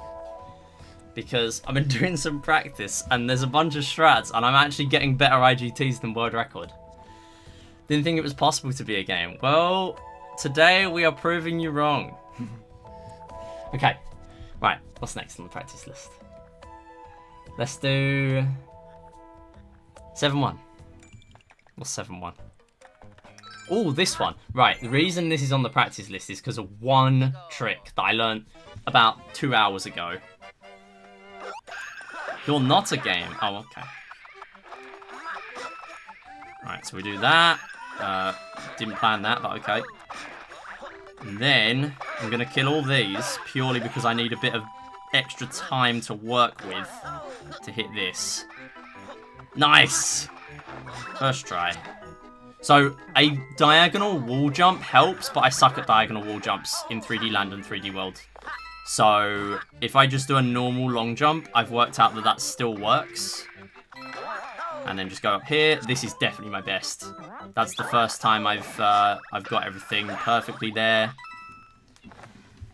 Because I've been doing some practice and there's a bunch of strats and I'm actually getting better IGTs than world record. Didn't think it was possible to be a game. Well, today we are proving you wrong. Okay, right, what's next on the practice list? Let's do 7-1. What's 7-1? Oh, this one. Right, the reason this is on the practice list is because of one trick that I learned about 2 hours ago. You're not a game. Oh, okay. Right, so we do that. Didn't plan that, but okay. And then I'm going to kill all these purely because I need a bit of extra time to work with to hit this. Nice! First try. So, a diagonal wall jump helps, but I suck at diagonal wall jumps in 3D Land and 3D World. So, if I just do a normal long jump, I've worked out that that still works. And then just go up here. This is definitely my best. That's the first time I've got everything perfectly there.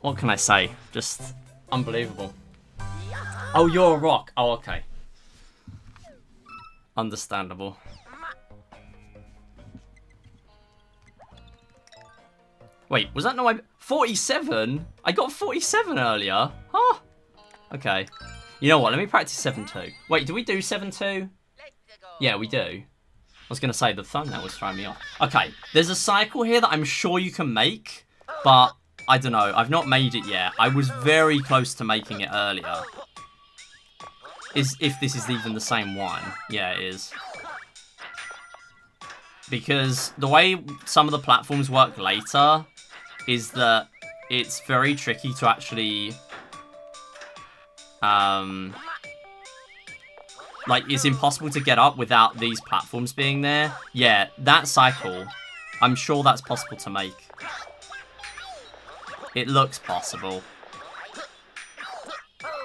What can I say? Just unbelievable. Oh, you're a rock. Oh, okay. Understandable. Wait, was that no? 47? I got 47 earlier. Huh? Okay. You know what? Let me practice 7-2. Wait, do we do 7-2? Yeah, we do. I was going to say the thumbnail was throwing me off. Okay, there's a cycle here that I'm sure you can make, but I don't know. I've not made it yet. I was very close to making it earlier. If this is even the same one. Yeah, it is. Because the way some of the platforms work later is that it's very tricky to actually like, it's impossible to get up without these platforms being there. Yeah, that cycle, I'm sure that's possible to make. It looks possible.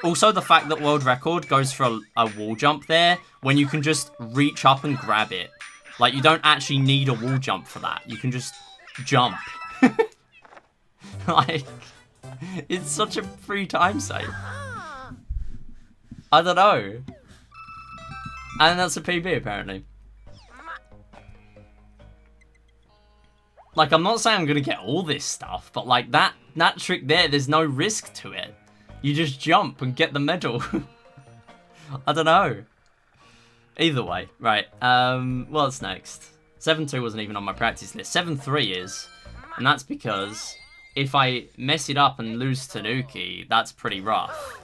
Also, the fact that world record goes for a wall jump there, when you can just reach up and grab it. Like, you don't actually need a wall jump for that. You can just jump. Like, it's such a free time save. I don't know. And that's a PB, apparently. Like, I'm not saying I'm going to get all this stuff, but, like, that trick there, there's no risk to it. You just jump and get the medal. I don't know. Either way. Right, what's next? 7-2 wasn't even on my practice list. 7-3 is. And that's because if I mess it up and lose Tanuki, that's pretty rough.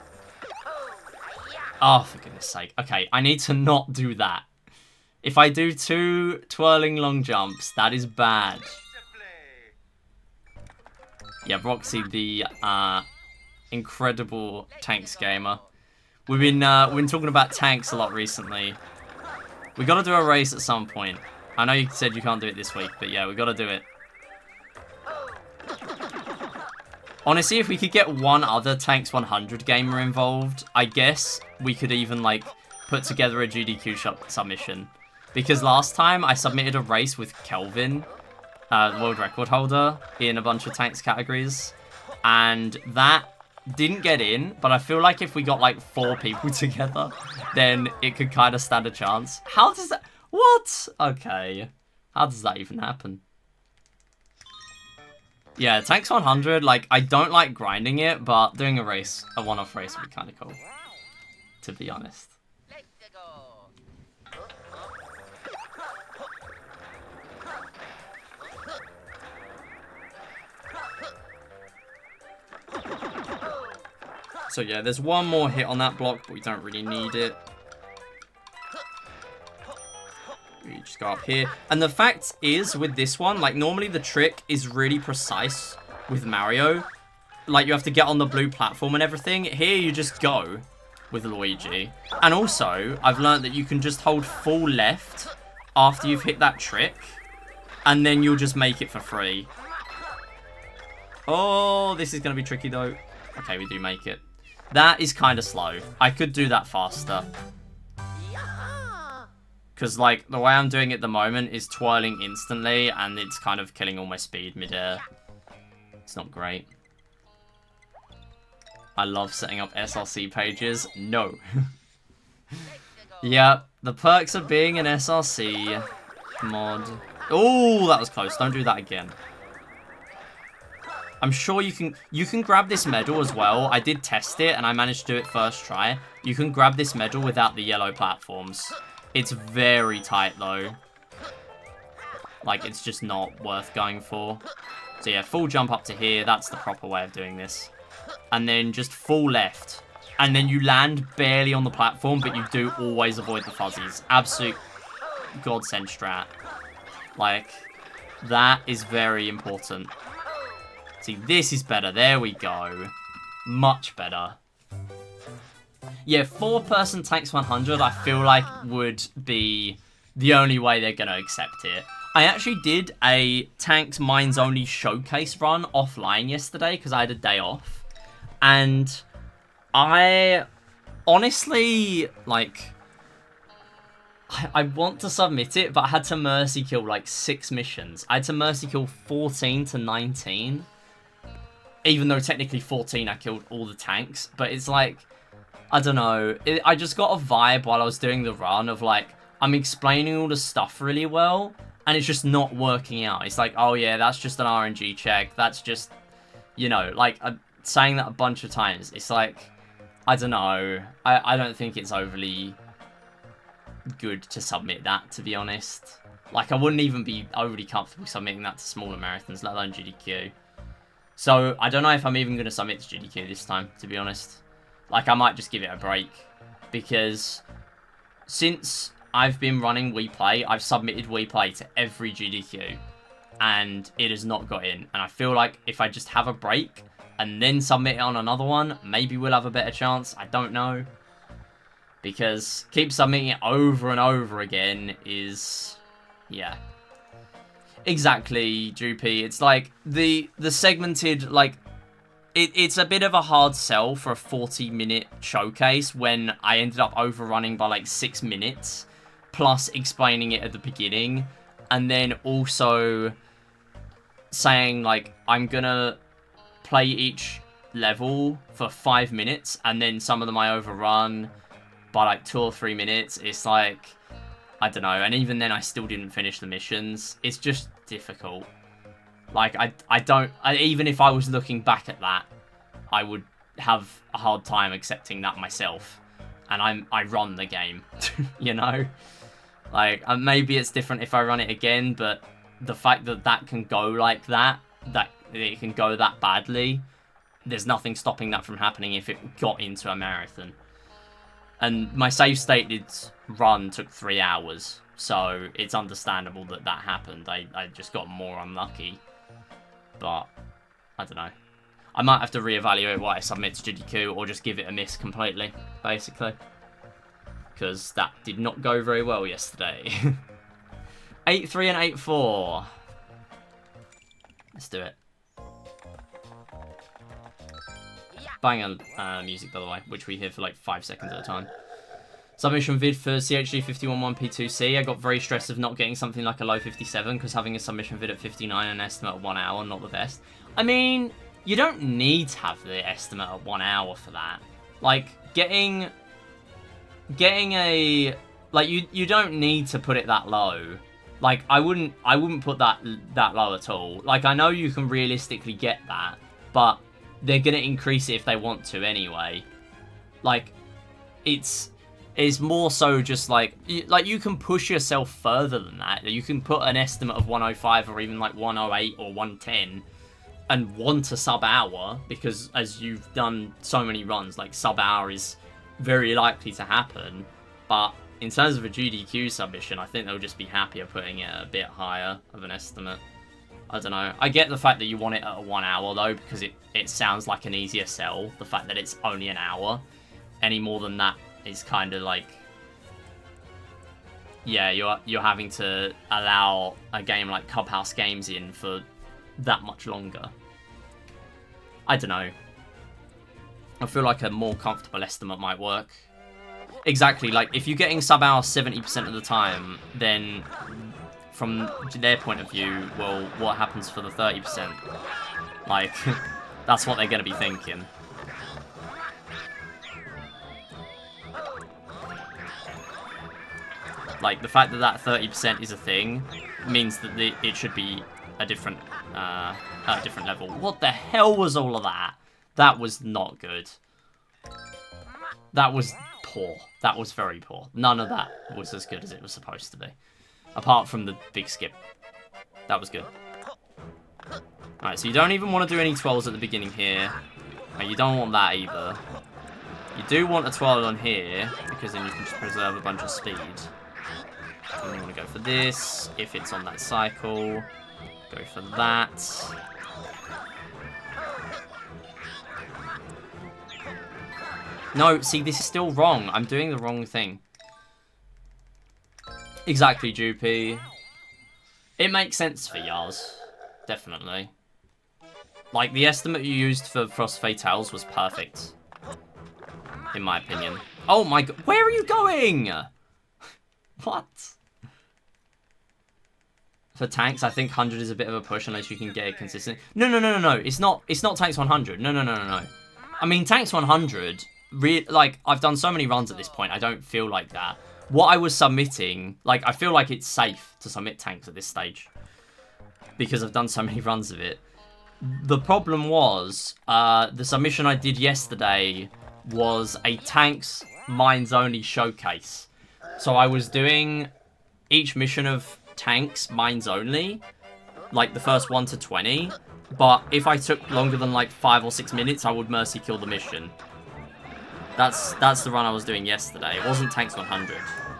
Oh, for goodness sake. Okay, I need to not do that. If I do 2 twirling long jumps, that is bad. Yeah, Roxy, the incredible tanks gamer. We've been talking about tanks a lot recently. We gotta do a race at some point. I know you said you can't do it this week, but yeah, we gotta do it. Honestly, if we could get one other Tanks 100 gamer involved, I guess we could even, like, put together a GDQ submission. Because last time I submitted a race with Kelvin, the world record holder, in a bunch of tanks categories. And that didn't get in, but I feel like if we got, like, 4 people together, then it could kind of stand a chance. How does that... What? Okay. How does that even happen? Yeah, Tanks 100, like, I don't like grinding it, but doing a race, a one-off race would be kind of cool, to be honest. So yeah, there's one more hit on that block, but we don't really need it. You just go up here. And the fact is, with this one, like, normally the trick is really precise with Mario. Like, you have to get on the blue platform and everything. Here, you just go with Luigi. And also, I've learned that you can just hold full left after you've hit that trick. And then you'll just make it for free. Oh, this is going to be tricky, though. Okay, we do make it. That is kind of slow. I could do that faster. Because, like, the way I'm doing it at the moment is twirling instantly, and it's kind of killing all my speed mid-air. It's not great. I love setting up SRC pages. No. Yeah, the perks of being an SRC mod. Oh, that was close. Don't do that again. I'm sure you can grab this medal as well. I did test it, and I managed to do it first try. You can grab this medal without the yellow platforms. It's very tight, though. Like, it's just not worth going for. So, yeah, full jump up to here. That's the proper way of doing this. And then just full left. And then you land barely on the platform, but you do always avoid the fuzzies. Absolute godsend strat. Like, that is very important. See, this is better. There we go. Much better. Yeah, 4-person tanks 100, I feel like would be the only way they're going to accept it. I actually did a tanks mines only showcase run offline yesterday because I had a day off. And I honestly, like, I want to submit it, but I had to mercy kill like 6 missions. I had to mercy kill 14 to 19. Even though technically 14 I killed all the tanks. But it's like, I don't know. I just got a vibe while I was doing the run of like, I'm explaining all the stuff really well, and it's just not working out. It's like, oh yeah, that's just an RNG check. That's just, you know, like, I'm saying that a bunch of times. It's like, I don't know. I don't think it's overly good to submit that, to be honest. Like, I wouldn't even be overly comfortable submitting that to smaller marathons, let alone GDQ. So, I don't know if I'm even going to submit to GDQ this time, to be honest. Like, I might just give it a break. Because since I've been running WePlay, I've submitted WePlay to every GDQ. And it has not got in. And I feel like if I just have a break and then submit it on another one, maybe we'll have a better chance. I don't know. Because keep submitting it over and over again is... yeah. Exactly, Droopy. It's like the segmented, like, it's a bit of a hard sell for a 40-minute showcase when I ended up overrunning by like 6 minutes, plus explaining it at the beginning, and then also saying like, I'm gonna play each level for 5 minutes, and then some of them I overrun by like 2 or 3 minutes. It's like, I don't know, and even then I still didn't finish the missions. It's just difficult. Like, even if I was looking back at that, I would have a hard time accepting that myself. And I run the game, you know? Like, maybe it's different if I run it again, but the fact that that can go like that it can go that badly, there's nothing stopping that from happening if it got into a marathon. And my save stated run took 3 hours, so it's understandable that that happened. I just got more unlucky. But, I don't know. I might have to reevaluate what I submit to GDQ, or just give it a miss completely, basically. Because that did not go very well yesterday. 8-3 and 8-4. Let's do it. Banger music, by the way, which we hear for like 5 seconds at a time. Submission vid for CHG511P2C. I got very stressed of not getting something like a low 57, because having a submission vid at 59 and an estimate of 1 hour, not the best. I mean, you don't need to have the estimate at 1 hour for that. Like, getting a... like, you don't need to put it that low. Like, I wouldn't put that low at all. Like, I know you can realistically get that, but they're gonna increase it if they want to anyway. Like, it's more so just like you can push yourself further than that. You can put an estimate of 105 or even like 108 or 110 and want a sub-hour, because as you've done so many runs, like, sub-hour is very likely to happen, but in terms of a GDQ submission, I think they'll just be happier putting it a bit higher of an estimate. I don't know. I get the fact that you want it at a 1 hour, though, because it sounds like an easier sell, the fact that it's only an hour. Any more than that is kind of like... Yeah, you're having to allow a game like Clubhouse Games in for that much longer. I don't know. I feel like a more comfortable estimate might work. Exactly, like, if you're getting sub-hour 70% of the time, then from their point of view, well, what happens for the 30%? Like, that's what they're going to be thinking. Like, the fact that that 30% is a thing means that it should be a different, at a different level. What the hell was all of that? That was not good. That was poor. That was very poor. None of that was as good as it was supposed to be. Apart from the big skip. That was good. Alright, so you don't even want to do any 12s at the beginning here. And you don't want that either. You do want a 12 on here, because then you can just preserve a bunch of speed. And you want to go for this, if it's on that cycle. Go for that. No, see, this is still wrong. I'm doing the wrong thing. Exactly, Droopy. It makes sense for Yars. Definitely. Like, the estimate you used for Frost Fatales was perfect. In my opinion. Oh my god. Where are you going? What? For tanks, I think 100 is a bit of a push unless you can get it consistent. No. It's not tanks 100. No. I mean, tanks 100, like, I've done so many runs at this point, I don't feel like that. What I was submitting, like, I feel like it's safe to submit tanks at this stage. Because I've done so many runs of it. The problem was, the submission I did yesterday was a tanks mines only showcase. So I was doing each mission of tanks mines only, like the first 1 to 20. But if I took longer than like 5 or 6 minutes, I would mercy kill the mission. That's the run I was doing yesterday. It wasn't tanks 100.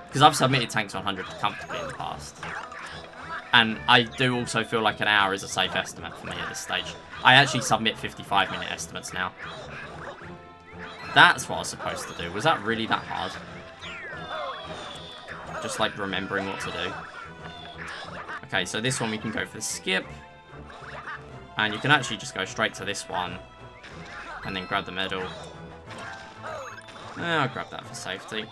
Because I've submitted tanks 100 comfortably in the past. And I do also feel like an hour is a safe estimate for me at this stage. I actually submit 55-minute estimates now. That's what I was supposed to do. Was that really that hard? Just like remembering what to do. Okay, so this one we can go for the skip. And you can actually just go straight to this one. And then grab the medal. I'll grab that for safety.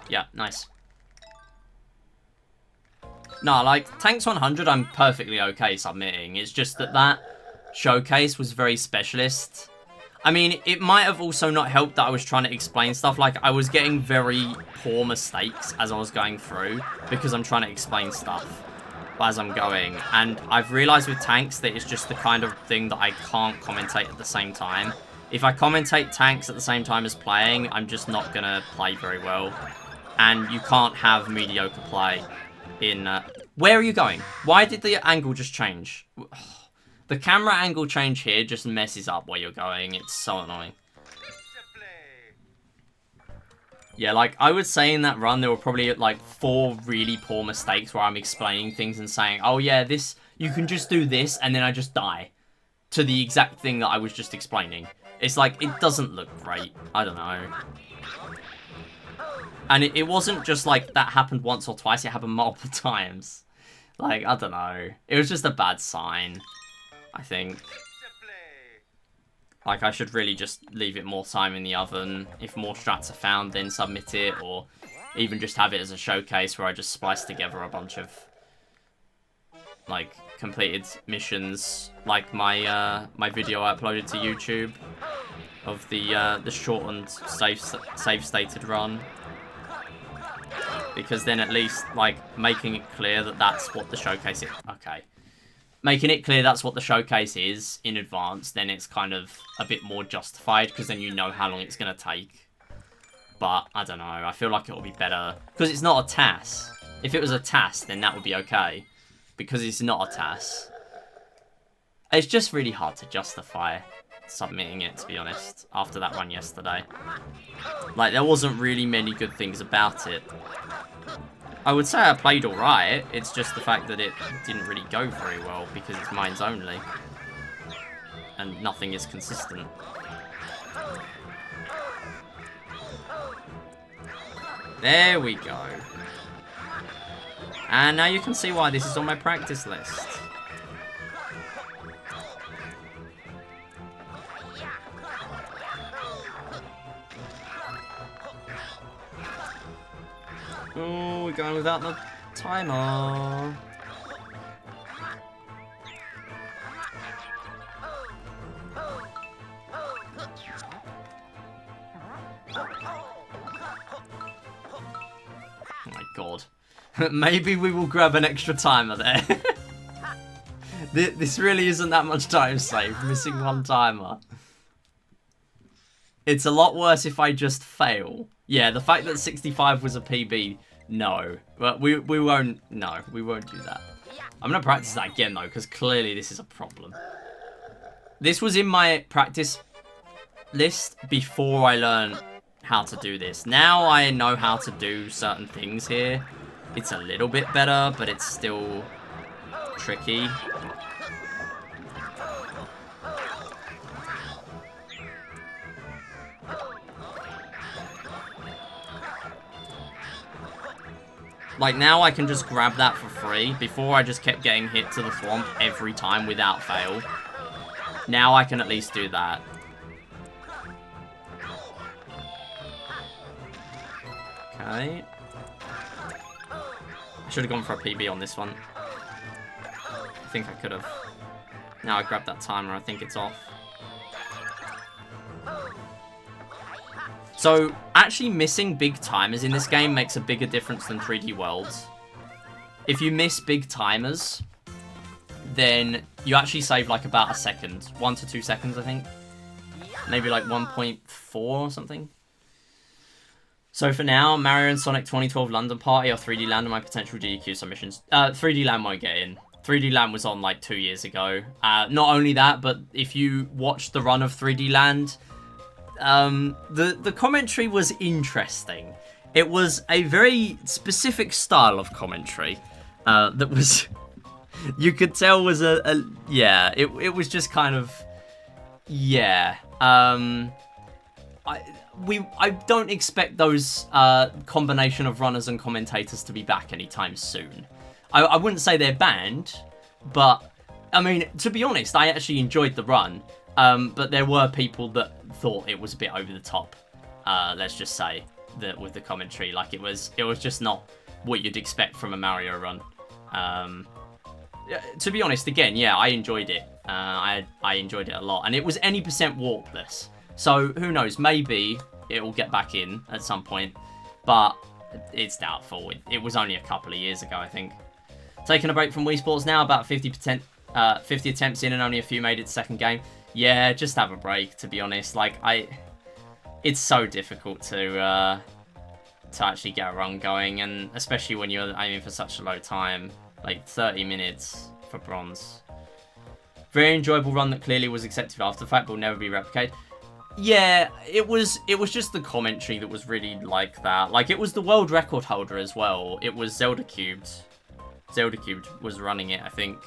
Yeah, nice. No, like, Tanks 100 I'm perfectly okay submitting. It's just that showcase was very specialist. I mean, it might have also not helped that I was trying to explain stuff. Like, I was getting very poor mistakes as I was going through because I'm trying to explain stuff as I'm going. And I've realized with tanks that it's just the kind of thing that I can't commentate at the same time. If I commentate tanks at the same time as playing, I'm just not going to play very well. And you can't have mediocre play in... Where are you going? Why did the angle just change? The camera angle change here just messes up where you're going. It's so annoying. Yeah, like, I would say in that run, there were probably, like, 4 really poor mistakes where I'm explaining things and saying, oh, yeah, this, you can just do this, and then I just die to the exact thing that I was just explaining. It's like, it doesn't look great. I don't know. And it wasn't just, like, that happened once or twice. It happened multiple times. Like, I don't know. It was just a bad sign, I think. Like, I should really just leave it more time in the oven. If more strats are found, then submit it. Or even just have it as a showcase where I just splice together a bunch of, like, completed missions. Like my my video I uploaded to YouTube of the shortened save stated run. Because then at least, like, making it clear that that's what the showcase is. Okay. Making it clear that's what the showcase is in advance, then it's kind of a bit more justified, because then you know how long it's going to take. But, I don't know, I feel like it'll be better. Because it's not a TAS. If it was a TAS, then that would be okay. Because it's not a TAS. It's just really hard to justify submitting it, to be honest, after that run yesterday. Like, there wasn't really many good things about it. I would say I played alright, it's just the fact that it didn't really go very well because it's mines only. And nothing is consistent. There we go. And now you can see why this is on my practice list. Oh, we're going without the timer. Oh my god. Maybe we will grab an extra timer there. This really isn't that much time saved, missing one timer. It's a lot worse if I just fail. Yeah, the fact that 65 was a PB, no. But we won't, no, we won't do that. I'm going to practice that again, though, because clearly this is a problem. This was in my practice list before I learned how to do this. Now I know how to do certain things here. It's a little bit better, but it's still tricky. Like, now I can just grab that for free. Before, I just kept getting hit to the swamp every time without fail. Now I can at least do that. Okay. I should have gone for a PB on this one. I think I could have. Now I grabbed that timer, I think it's off. So, actually missing big timers in this game makes a bigger difference than 3D Worlds. If you miss big timers, then you actually save like about a second. 1 to 2 seconds, I think. Maybe like 1.4 or something. So for now, Mario and Sonic 2012 London Party or 3D Land are my potential DQ submissions. 3D Land won't get in. 3D Land was on like 2 years ago. Not only that, but if you watch the run of 3D Land, the commentary was interesting. It was a very specific style of commentary that was, you could tell was yeah, it was just kind of, yeah. I don't expect those combination of runners and commentators to be back anytime soon. I wouldn't say they're banned, but I mean, to be honest, I actually enjoyed the run. But there were people that thought it was a bit over the top. Let's just say that with the commentary, like it was just not what you'd expect from a Mario run. To be honest, again, yeah, I enjoyed it. I enjoyed it a lot, and it was any percent warpless. So who knows? Maybe it will get back in at some point, but it's doubtful. It was only a couple of years ago, I think. Taking a break from Wii Sports now, about 50 attempts in, and only a few made it to second game. Yeah, just have a break, to be honest. Like, it's so difficult to actually get a run going, and especially when you're aiming for such a low time, like 30 minutes for bronze. Very enjoyable run that clearly was accepted after the fact, but will never be replicated. Yeah, it was just the commentary that was really like that. Like, it was the world record holder as well. It was Zelda Cubed. Zelda Cubed was running it, I think.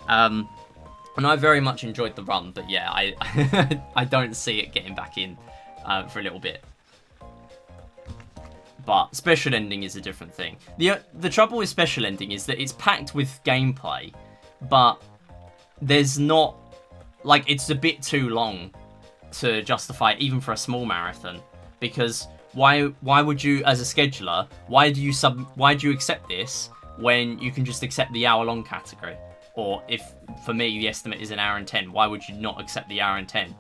And I very much enjoyed the run, but yeah, I don't see it getting back in for a little bit. But Special Ending is a different thing. The trouble with Special Ending is that it's packed with gameplay, but there's not, like, it's a bit too long to justify it, even for a small marathon. Because why would you, as a scheduler, why do you accept this when you can just accept the hour-long category? Or if, for me, the estimate is an hour and 10, why would you not accept the hour and 10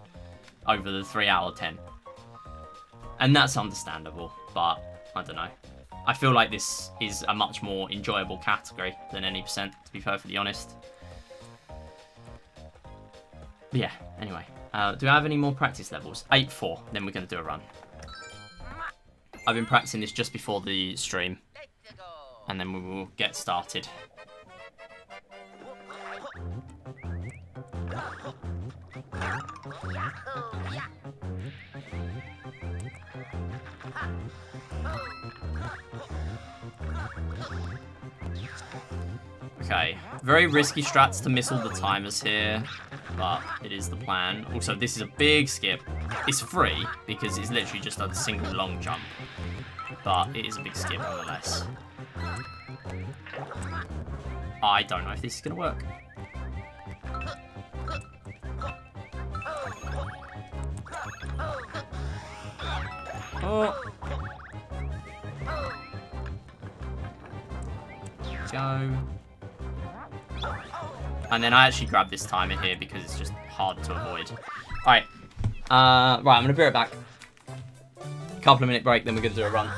over the 3 hour 10? And that's understandable, but I don't know. I feel like this is a much more enjoyable category than any percent, to be perfectly honest. But yeah, anyway. Do I have any more practice levels? 8-4, then we're going to do a run. I've been practicing this just before the stream. And then we will get started. Okay, very risky strats to miss all the timers here, but it is the plan. Also, this is a big skip. It's free, because it's literally just a single long jump. But it is a big skip nonetheless. I don't know if this is going to work. Oh. Go. And then I actually grabbed this timer here because it's just hard to avoid. Alright. Right, I'm going to be right back. Couple of minute break, then we're going to do a run.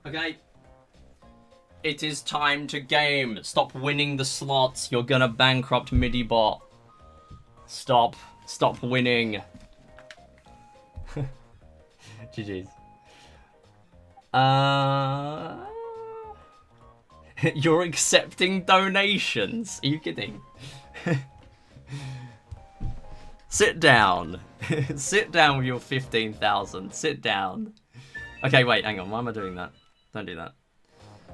Okay. It is time to game. Stop winning the slots. You're gonna bankrupt MIDI-bot. Stop. Stop winning. GG's. You're accepting donations. Are you kidding? Sit down. Sit down with your 15,000. Sit down. Okay, wait, hang on. Why am I doing that? Don't do that.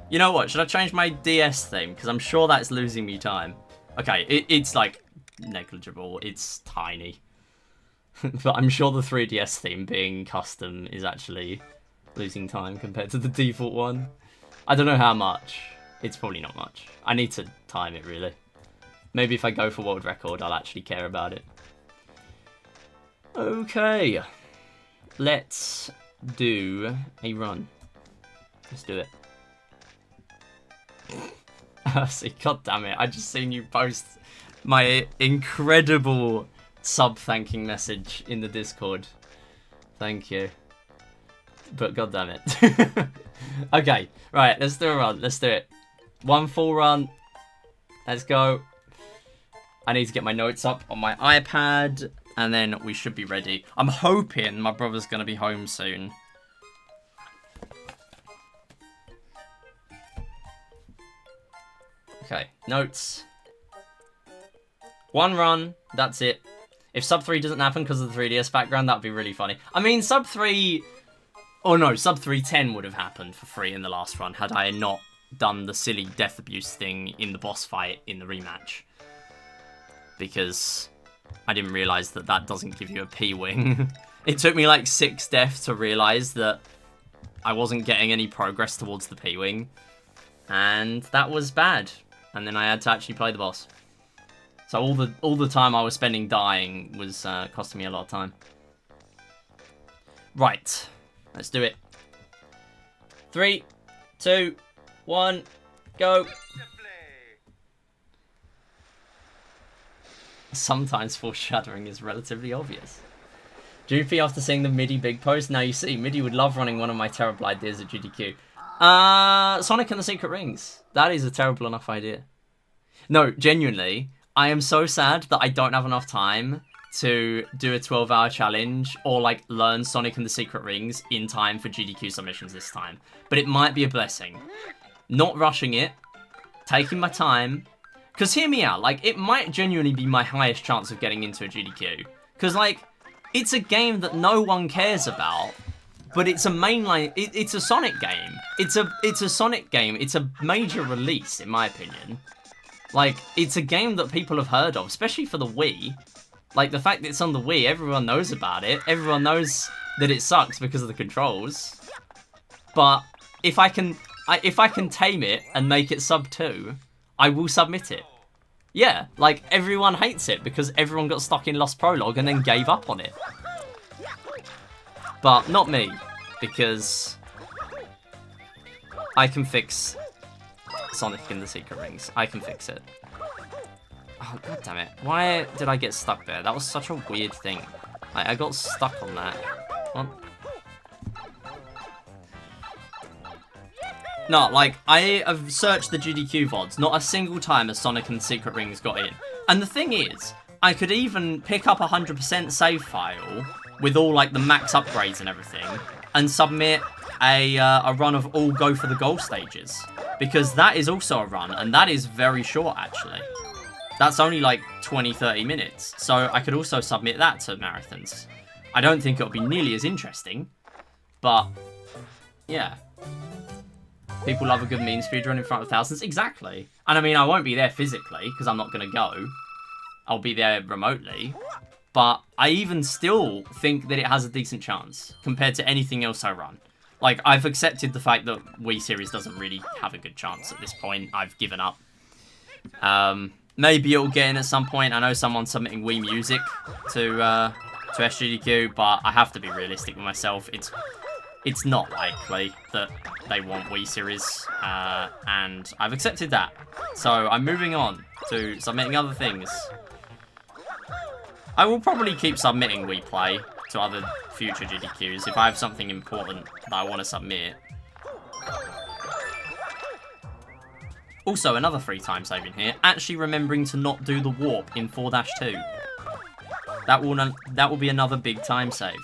You know what? Should I change my DS theme? Because I'm sure that's losing me time. Okay, it's like negligible. It's tiny. But I'm sure the 3DS theme being custom is actually losing time compared to the default one. I don't know how much. It's probably not much. I need to time it, really. Maybe if I go for world record, I'll actually care about it. Okay. Let's do a run. Let's do it. See, god damn it, I just seen you post my incredible sub-thanking message in the Discord. Thank you. But god damn it. Okay, right, let's do a run. Let's do it. One full run. Let's go. I need to get my notes up on my iPad, and then we should be ready. I'm hoping my brother's going to be home soon. Okay, notes. One run, that's it. If sub 3 doesn't happen because of the 3DS background, that'd be really funny. I mean, sub 3... Oh no, sub 310 would have happened for free in the last run had I not done the silly death abuse thing in the boss fight in the rematch. Because I didn't realise that that doesn't give you a P-wing. It took me like 6 deaths to realise that I wasn't getting any progress towards the P-wing. And that was bad. And then I had to actually play the boss. So all the time I was spending dying was costing me a lot of time. Right. Let's do it. 3, 2, 1, go. Sometimes foreshadowing is relatively obvious. Droopy after seeing the MIDI big post. Now you see, MIDI would love running one of my terrible ideas at GDQ. Sonic and the Secret Rings. That is a terrible enough idea. No, genuinely, I am so sad that I don't have enough time to do a 12-hour challenge or, like, learn Sonic and the Secret Rings in time for GDQ submissions this time. But it might be a blessing. Not rushing it, taking my time. Because hear me out, like, it might genuinely be my highest chance of getting into a GDQ. Because, like, it's a game that no one cares about. But it's a mainline. It's a Sonic game. It's a Sonic game. It's a major release, in my opinion. Like, it's a game that people have heard of, especially for the Wii. Like, the fact that it's on the Wii, everyone knows about it. Everyone knows that it sucks because of the controls. But if I can tame it and make it sub 2, I will submit it. Yeah, like, everyone hates it because everyone got stuck in Lost Prologue and then gave up on it. But not me, because I can fix Sonic and the Secret Rings. I can fix it. Oh, god damn it. Why did I get stuck there? That was such a weird thing. I got stuck on that. What? No, like, I have searched the GDQ VODs. Not a single time has Sonic and Secret Rings got in. And the thing is, I could even pick up a 100% save file with all, like, the max upgrades and everything and submit a run of all Go for the Goal stages. Because that is also a run, and that is very short, actually. That's only, like, 20-30 minutes. So I could also submit that to marathons. I don't think it'll be nearly as interesting, but, yeah. People love a good meme speedrun in front of thousands. Exactly. And I mean, I won't be there physically, because I'm not going to go. I'll be there remotely. But I even still think that it has a decent chance, compared to anything else I run. Like, I've accepted the fact that Wii Series doesn't really have a good chance at this point. I've given up. Maybe it'll get in at some point. I know someone's submitting Wii Music to SGDQ, but I have to be realistic with myself. It's not likely that they want Wii Series, and I've accepted that. So I'm moving on to submitting other things. I will probably keep submitting Wii Play to other future GDQs if I have something important that I want to submit. Also, another free time saving here, actually remembering to not do the warp in 4-2. That will be another big time save.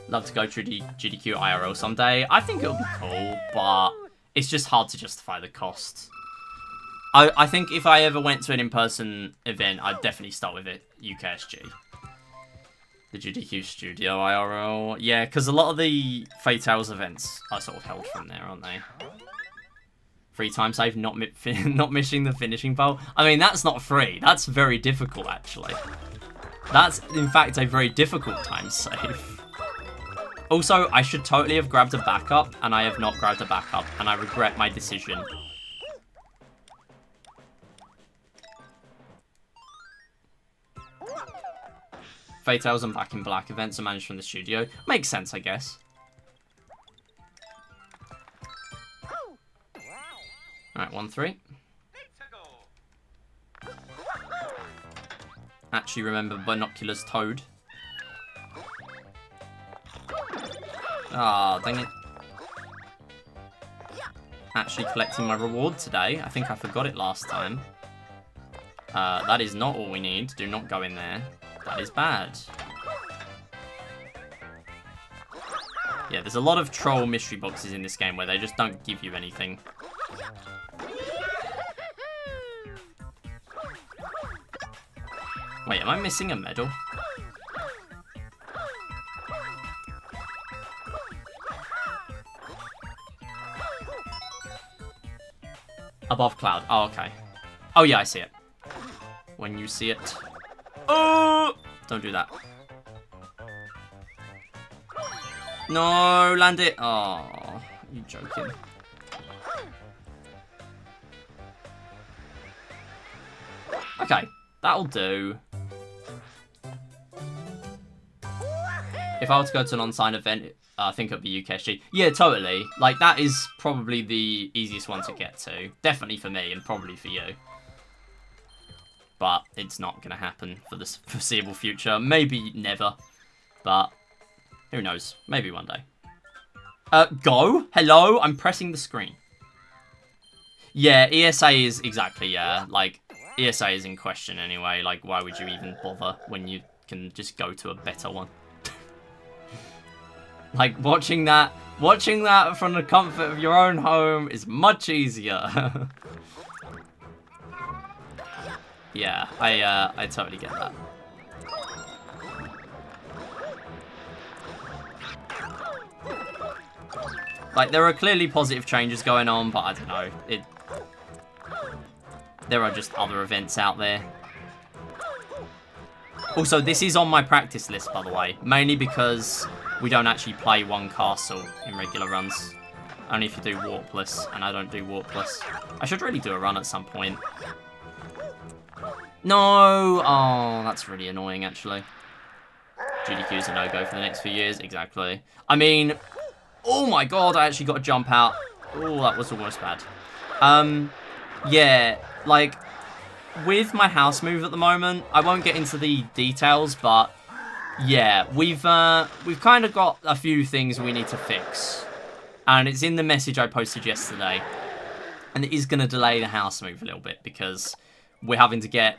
Love to go to GDQ IRL someday. I think it'll be cool, but it's just hard to justify the cost. I think if I ever went to an in-person event, I'd definitely start with it, UKSG. The GDQ Studio IRL. Yeah, because a lot of the Fatales events are sort of held from there, aren't they? Free time save, not missing the finishing bowl. I mean, that's not free. That's very difficult, actually. That's, in fact, a very difficult time save. Also, I should totally have grabbed a backup, and I have not grabbed a backup, and I regret my decision. Fatales and Back in Black events are managed from the studio. Makes sense, I guess. Alright, 1-3. Actually remember Binoculars Toad. Ah, dang it. Actually collecting my reward today. I think I forgot it last time. That is not all we need. Do not go in there. That is bad. Yeah, there's a lot of troll mystery boxes in this game where they just don't give you anything. Wait, am I missing a medal? Above cloud. Oh, okay. Oh, yeah, I see it. When you see it. Oh! Don't do that. No, land it. Oh, you joking. Okay, that'll do. If I were to go to an on-sign event, I think it'd be UKSG. Yeah, totally. Like, that is probably the easiest one to get to. Definitely for me, and probably for you. But it's not going to happen for the foreseeable future. Maybe never. But who knows? Maybe one day. Go? Hello? I'm pressing the screen. Yeah, ESA is exactly, yeah. Like, ESA is in question anyway. Like, why would you even bother when you can just go to a better one? Like, watching that from the comfort of your own home is much easier. Yeah, I totally get that. Like, there are clearly positive changes going on, but I don't know. There are just other events out there. Also, this is on my practice list, by the way. Mainly because we don't actually play one castle in regular runs. Only if you do warpless, and I don't do warpless. I should really do a run at some point. No! Oh, that's really annoying, actually. GDQ's a no-go for the next few years. Exactly. I mean, oh my god, I actually got to jump out. Oh, that was almost bad. Yeah, like, with my house move at the moment, I won't get into the details, but yeah, we've kind of got a few things we need to fix. And it's in the message I posted yesterday. And it is going to delay the house move a little bit because we're having to get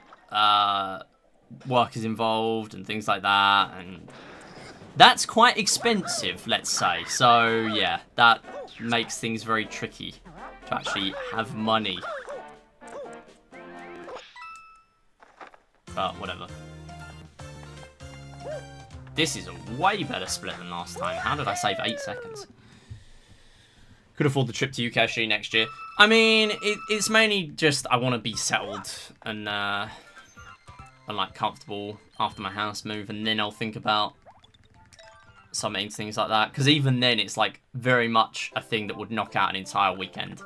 workers involved and things like that. And that's quite expensive, let's say. So, yeah, that makes things very tricky to actually have money. But whatever. This is a way better split than last time. How did I save 8 seconds? Could afford the trip to UKSG next year. I mean, it's mainly just I want to be settled and like comfortable after my house move, and then I'll think about submitting things like that. Because even then, it's like very much a thing that would knock out an entire weekend.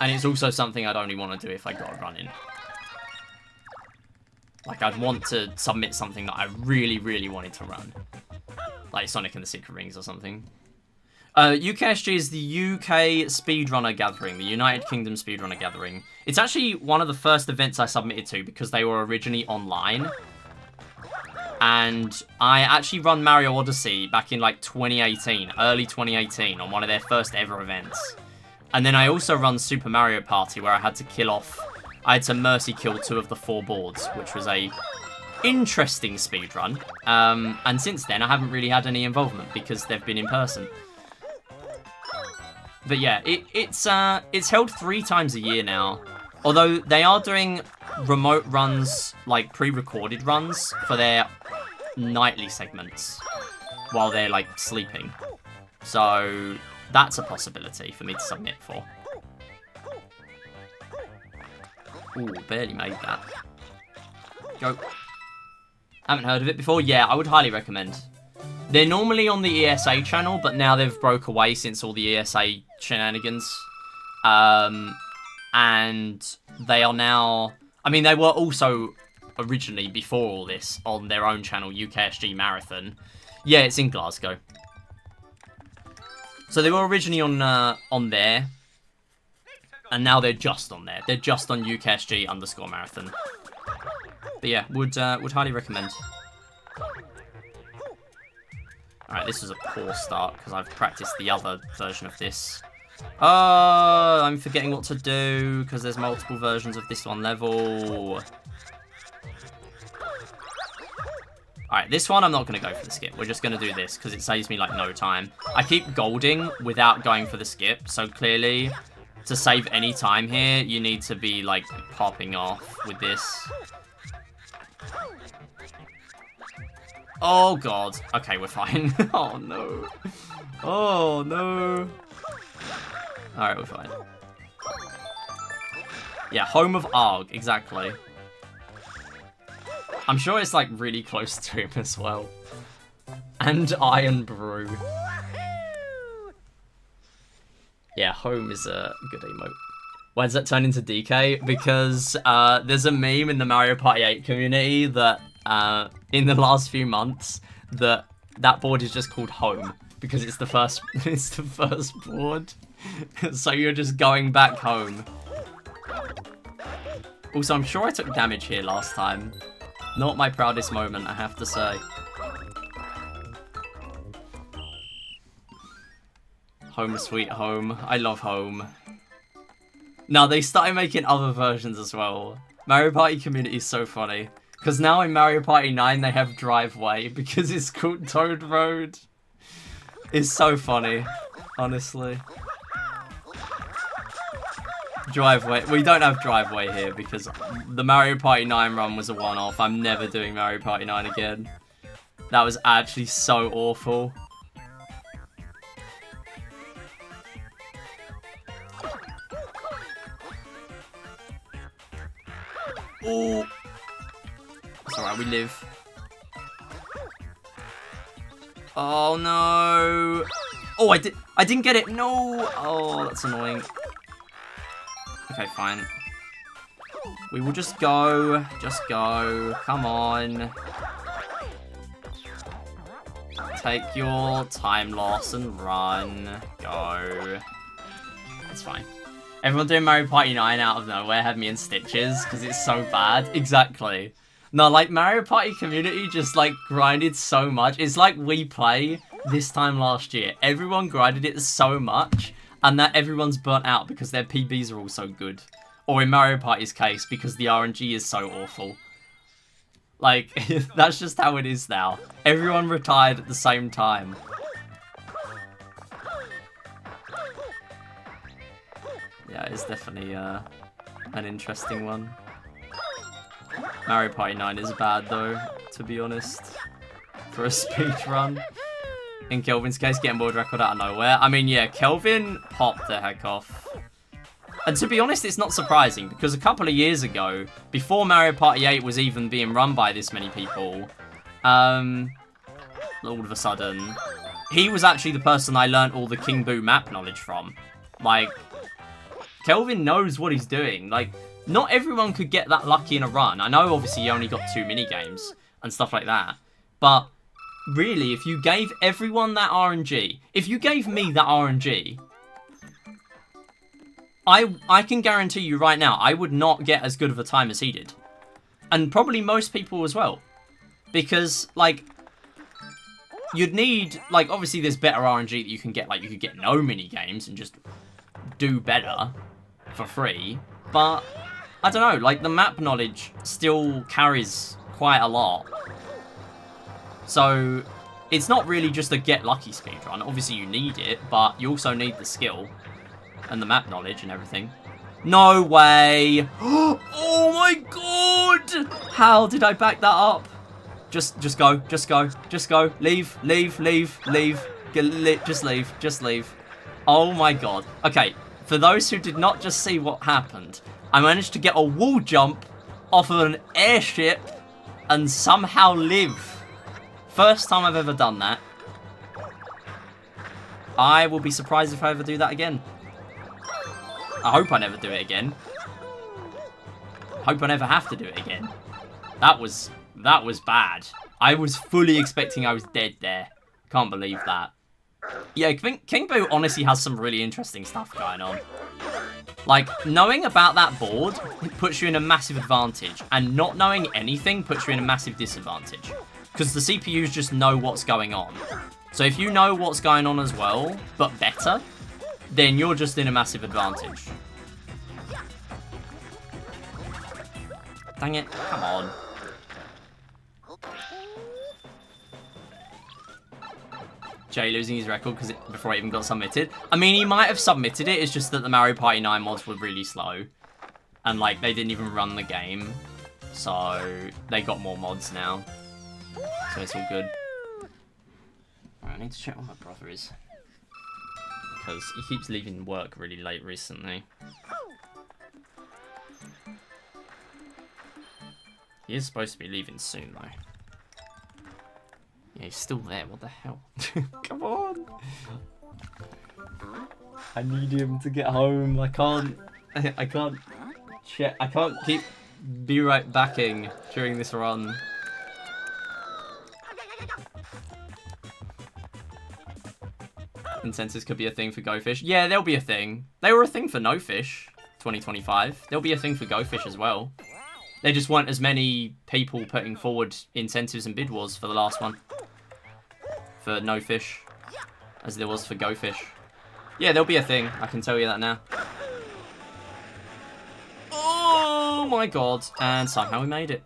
And it's also something I'd only want to do if I got a run in. Like, I'd want to submit something that I really, really wanted to run. Like Sonic and the Secret Rings or something. UKSG is the UK Speedrunner Gathering, the United Kingdom Speedrunner Gathering. It's actually one of the first events I submitted to because they were originally online. And I actually run Mario Odyssey back in like 2018, early 2018, on one of their first ever events. And then I also run Super Mario Party, where I had to kill off... I had to mercy kill 2 of the 4 boards, which was a interesting speedrun. And since then, I haven't really had any involvement because they've been in person. But yeah, it's held 3 times a year now. Although they are doing remote runs, like pre-recorded runs, for their nightly segments while they're like sleeping. So that's a possibility for me to submit for. Ooh, barely made that. Go. Haven't heard of it before? Yeah, I would highly recommend. They're normally on the ESA channel, but now they've broke away since all the ESA shenanigans. And they are now... I mean, they were also originally, before all this, on their own channel, UKSG Marathon. Yeah, it's in Glasgow. So they were originally on there. And now they're just on there. They're just on UKSG_Marathon. But yeah, would highly recommend. Alright, this was a poor start because I've practiced the other version of this. Oh, I'm forgetting what to do because there's multiple versions of this one level. Alright, this one I'm not going to go for the skip. We're just going to do this because it saves me like no time. I keep golding without going for the skip, so clearly to save any time here, you need to be like popping off with this. Oh god. Okay, we're fine. Oh no. Oh no. Alright, we're fine. Yeah, home of Arg, exactly. I'm sure it's like really close to him as well. And Iron Brew. Yeah, home is a good emote. Why does that turn into DK? Because there's a meme in the Mario Party 8 community that in the last few months that board is just called home because it's the first board. So you're just going back home. Also, I'm sure I took damage here last time. Not my proudest moment, I have to say. Home sweet home. I love home. Now, they started making other versions as well. Mario Party community is so funny. Because now in Mario Party 9, they have Driveway because it's called Toad Road. It's so funny, honestly. Driveway. We don't have Driveway here because the Mario Party 9 run was a one-off. I'm never doing Mario Party 9 again. That was actually so awful. Ooh. It's alright, we live. Oh, no. Oh, I didn't get it. No. Oh, that's annoying. Okay, fine. We will just go. Just go. Come on. Take your time loss and run. Go. It's fine. Everyone doing Mario Party 9 out of nowhere had me in stitches because it's so bad. Exactly. No, like, Mario Party community just, like, grinded so much. It's like We Play this time last year. Everyone grinded it so much, and that everyone's burnt out because their PBs are all so good. Or in Mario Party's case, because the RNG is so awful. Like, that's just how it is now. Everyone retired at the same time. Yeah, it's definitely an interesting one. Mario Party 9 is bad though, to be honest, for a speed run. In Kelvin's case, getting world record out of nowhere. I mean, yeah, Kelvin popped the heck off. And to be honest, it's not surprising, because a couple of years ago, before Mario Party 8 was even being run by this many people, all of a sudden, he was actually the person I learnt all the King Boo map knowledge from. Like, Kelvin knows what he's doing. Like, not everyone could get that lucky in a run. I know, obviously, you only got 2 minigames and stuff like that. But, really, if you gave everyone that RNG, if you gave me that RNG, I can guarantee you right now, I would not get as good of a time as he did. And probably most people as well. Because, like, you'd need, like, obviously there's better RNG that you can get. Like, you could get no minigames and just do better for free. But, I don't know, like, the map knowledge still carries quite a lot. So, it's not really just a get lucky speedrun. Obviously you need it, but you also need the skill. And the map knowledge and everything. No way! Oh my god! How did I back that up? Just go, just go, just go. Leave, leave, leave, leave. Just leave, just leave. Oh my god. Okay, for those who did not just see what happened, I managed to get a wall jump off of an airship and somehow live. First time I've ever done that. I will be surprised if I ever do that again. I hope I never do it again. I hope I never have to do it again. That was bad. I was fully expecting I was dead there. Can't believe that. Yeah, King Boo honestly has some really interesting stuff going on. Like, knowing about that board, it puts you in a massive advantage. And not knowing anything puts you in a massive disadvantage. Because the CPUs just know what's going on. So if you know what's going on as well, but better, then you're just in a massive advantage. Dang it, come on. Jay losing his record before it even got submitted. I mean, he might have submitted it, it's just that the Mario Party 9 mods were really slow. And, like, they didn't even run the game. So, they got more mods now. So it's all good. Alright, I need to check where my brother is. Because he keeps leaving work really late recently. He is supposed to be leaving soon, though. Yeah, he's still there. What the hell? Come on! I need him to get home. I can't keep be right backing during this run. Incentives could be a thing for Go Fish. Yeah, there'll be a thing. They were a thing for No Fish 2025. There'll be a thing for Go Fish as well. There just weren't as many people putting forward incentives and bid wars for the last one. For No Fish. As there was for Go Fish. Yeah, there'll be a thing. I can tell you that now. Oh my god. And somehow we made it.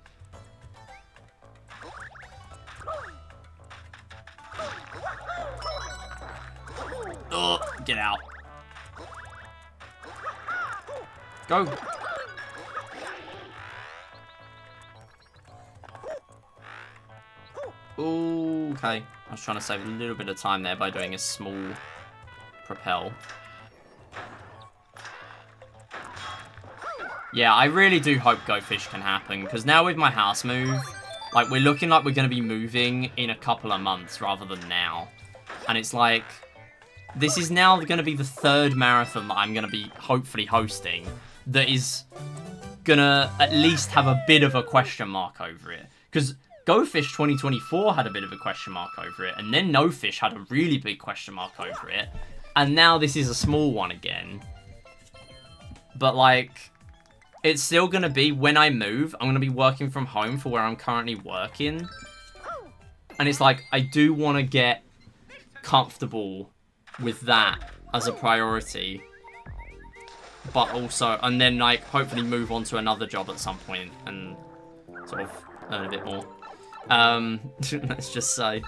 Oh, get out. Go. Ooh, okay. I was trying to save a little bit of time there by doing a small propel. Yeah, I really do hope Go Fish can happen, because now with my house move, Like, we're looking like we're going to be moving in a couple of months rather than now. And it's like, this is now going to be the 3rd marathon that I'm going to be hopefully hosting that is going to at least have a bit of a question mark over it. Because Go Fish 2024 had a bit of a question mark over it, and then No Fish had a really big question mark over it. And now this is a small one again. But, like, it's still going to be, when I move, I'm going to be working from home for where I'm currently working. And it's like, I do want to get comfortable with that as a priority. But also, and then, like, hopefully move on to another job at some point and sort of earn a bit more. Let's just say.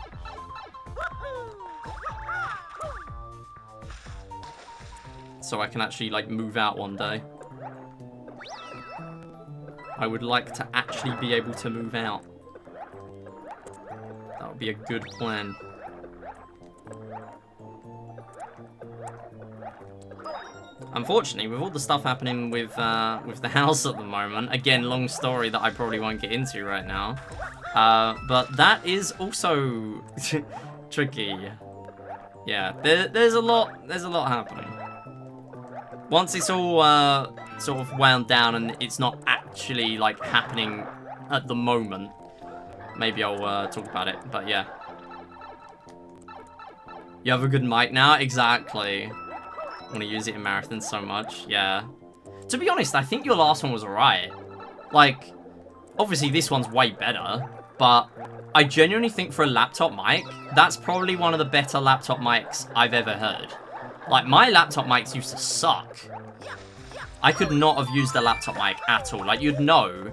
So I can actually, like, move out one day. I would like to actually be able to move out. That would be a good plan. Unfortunately, with all the stuff happening with the house at the moment, again, long story that I probably won't get into right now. But that is also tricky. Yeah, there's a lot happening. Once it's all sort of wound down and it's not actually like happening at the moment, maybe I'll talk about it. But yeah, you have a good mic now. Exactly. I want to use it in marathons so much. Yeah. To be honest, I think your last one was alright. Like, obviously this one's way better, but I genuinely think for a laptop mic, that's probably one of the better laptop mics I've ever heard. Like, my laptop mics used to suck. I could not have used a laptop mic at all. Like, you'd know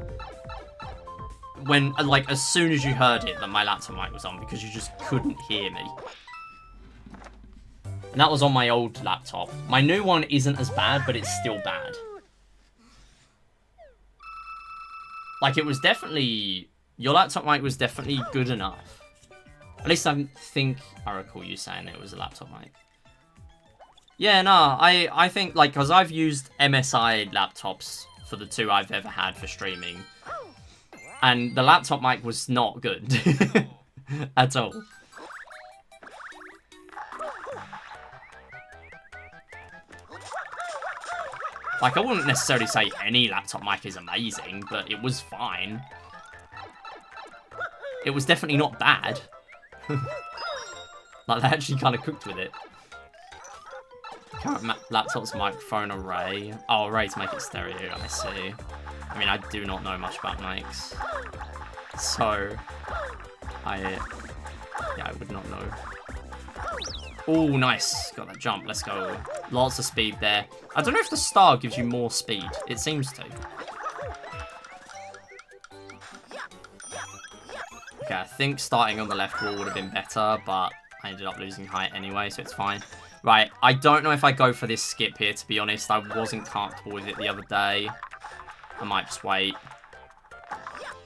when, like, as soon as you heard it that my laptop mic was on because you just couldn't hear me. And that was on my old laptop. My new one isn't as bad, but it's still bad. Like, it was definitely... Your laptop mic was definitely good enough. At least I think I recall you saying it was a laptop mic. Yeah, no, I think, like, because I've used MSI laptops for the 2 I've ever had for streaming. And the laptop mic was not good. At all. Like, I wouldn't necessarily say any laptop mic is amazing, but it was fine. It was definitely not bad. Like, they actually kind of cooked with it. Current laptop's microphone array. Oh, array to make it stereo, I see. I mean, I do not know much about mics. So, yeah, I would not know. Oh, nice. Got that jump. Let's go. Lots of speed there. I don't know if the star gives you more speed. It seems to. Okay, I think starting on the left wall would have been better, but I ended up losing height anyway, so it's fine. Right, I don't know if I go for this skip here, to be honest. I wasn't comfortable with it the other day. I might just wait.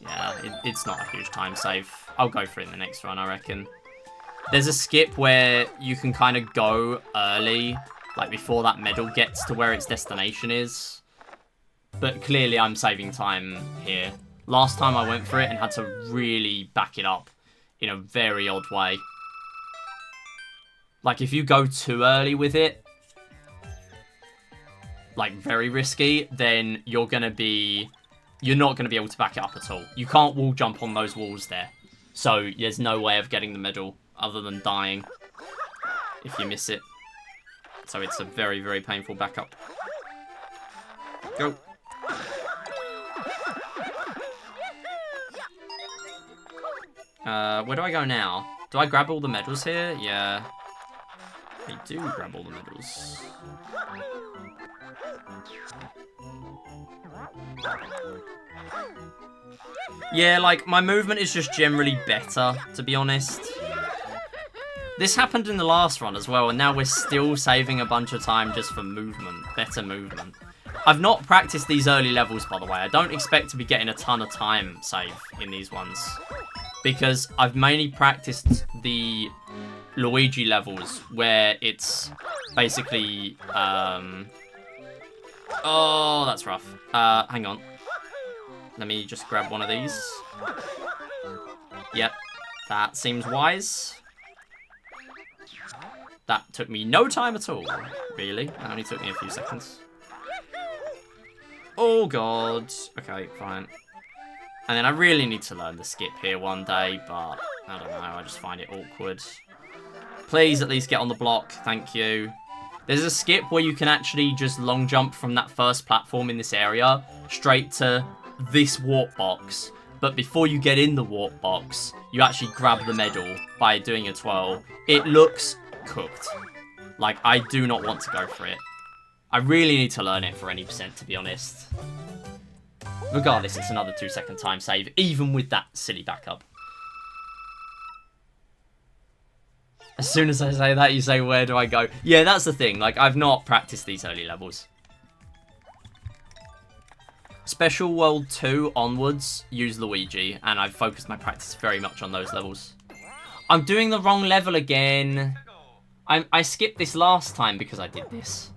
Yeah, it's not a huge time save. I'll go for it in the next run, I reckon. There's a skip where you can kind of go early, like before that medal gets to where its destination is. But clearly I'm saving time here. Last time I went for it and had to really back it up in a very odd way. Like, if you go too early with it, like, very risky, then you're not going to be able to back it up at all. You can't wall jump on those walls there. So, there's no way of getting the medal other than dying if you miss it. So, it's a very, very painful backup. Go. Where do I go now? Do I grab all the medals here? Yeah. I do grab all the medals. Yeah, like, my movement is just generally better, to be honest. This happened in the last run as well, and now we're still saving a bunch of time just for movement. Better movement. I've not practiced these early levels, by the way. I don't expect to be getting a ton of time save in these ones. Because I've mainly practiced the Luigi levels, where it's basically... Oh, that's rough. Hang on. Let me just grab one of these. Yep. That seems wise. That took me no time at all, really. That only took me a few seconds. Oh, God. Okay, fine. And then I really need to learn the skip here one day, but I don't know. I just find it awkward. Please at least get on the block. Thank you. There's a skip where you can actually just long jump from that first platform in this area straight to this warp box. But before you get in the warp box, you actually grab the medal by doing a twirl. It looks cooked. Like, I do not want to go for it. I really need to learn it for any percent, to be honest. Regardless, it's another 2-second time save, even with that silly backup. As soon as I say that, you say, where do I go? Yeah, that's the thing. Like, I've not practiced these early levels. Special World 2 onwards, use Luigi, and I've focused my practice very much on those levels. I'm doing the wrong level again. I skipped this last time because I did this.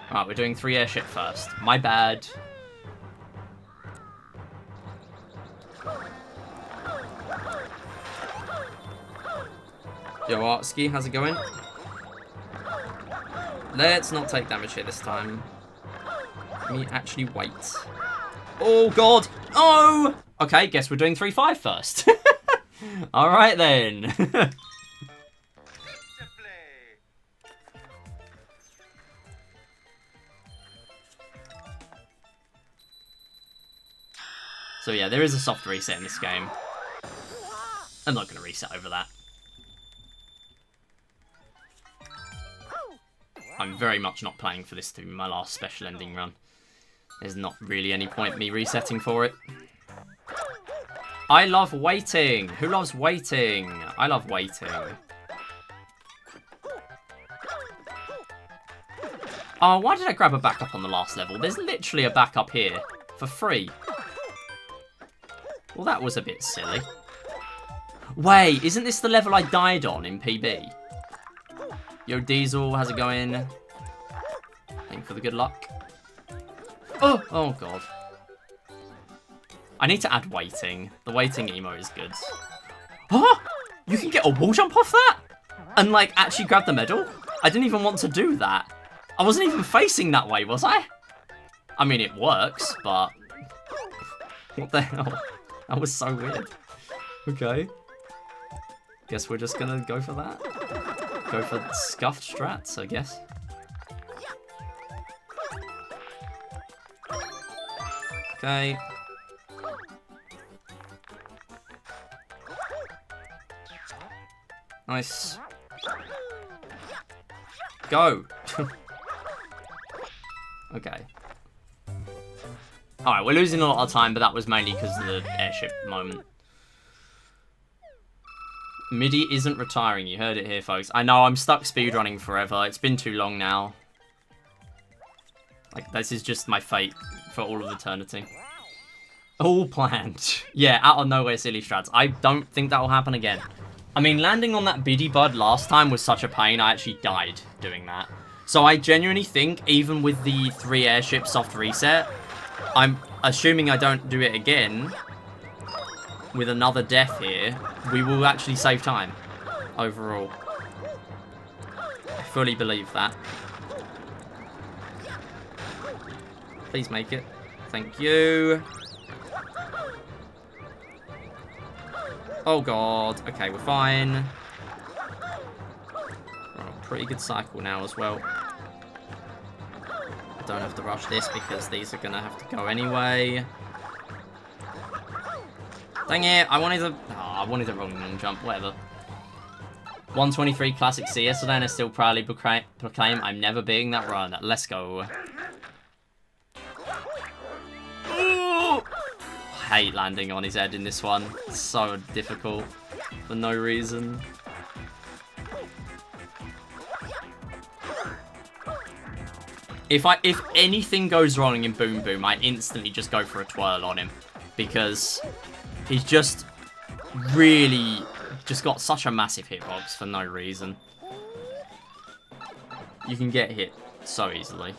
Alright, we're doing 3 airship first. My bad. Yo, Artsky, how's it going? Let's not take damage here this time. Let me actually wait. Oh, God! Oh! Okay, guess we're doing 3-5 first. Alright, then. So, yeah, there is a soft reset in this game. I'm not going to reset over that. I'm very much not playing for this to be my last special ending run. There's not really any point me resetting for it. I love waiting. Who loves waiting? I love waiting. Oh, why did I grab a backup on the last level? There's literally a backup here for free. Well, that was a bit silly. Wait, isn't this the level I died on in PB? Yo, Diesel, how's it going? Thank you for the good luck. Oh, oh God. I need to add waiting. The waiting emo is good. Huh? You can get a wall jump off that? And, like, actually grab the medal? I didn't even want to do that. I wasn't even facing that way, was I? I mean, it works, but... What the hell? That was so weird. Okay. Guess we're just gonna go for that. Go for scuffed strats, I guess. Okay. Nice. Go! Okay. Alright, we're losing a lot of time, but that was mainly because of the airship moment. MIDI isn't retiring, you heard it here, folks. I know, I'm stuck speedrunning forever. It's been too long now. Like, this is just my fate for all of eternity. All planned. Yeah, out of nowhere silly strats. I don't think that will happen again. I mean, landing on that biddy bud last time was such a pain, I actually died doing that. So I genuinely think, even with the 3 airship soft reset, I'm assuming I don't do it again with another death here, we will actually save time overall. I fully believe that. Please make it. Thank you. Oh God. Okay, we're fine. We're on a pretty good cycle now as well. I don't have to rush this because these are gonna have to go anyway. Dang it, I wanted the wrong long jump, whatever. 123 Classic C yesterday, and I still proudly proclaim I'm never beating that run. Let's go. Ooh! I hate landing on his head in this one. It's so difficult for no reason. If anything goes wrong in Boom Boom, I instantly just go for a twirl on him. Because he's just really just got such a massive hitbox for no reason. You can get hit so easily.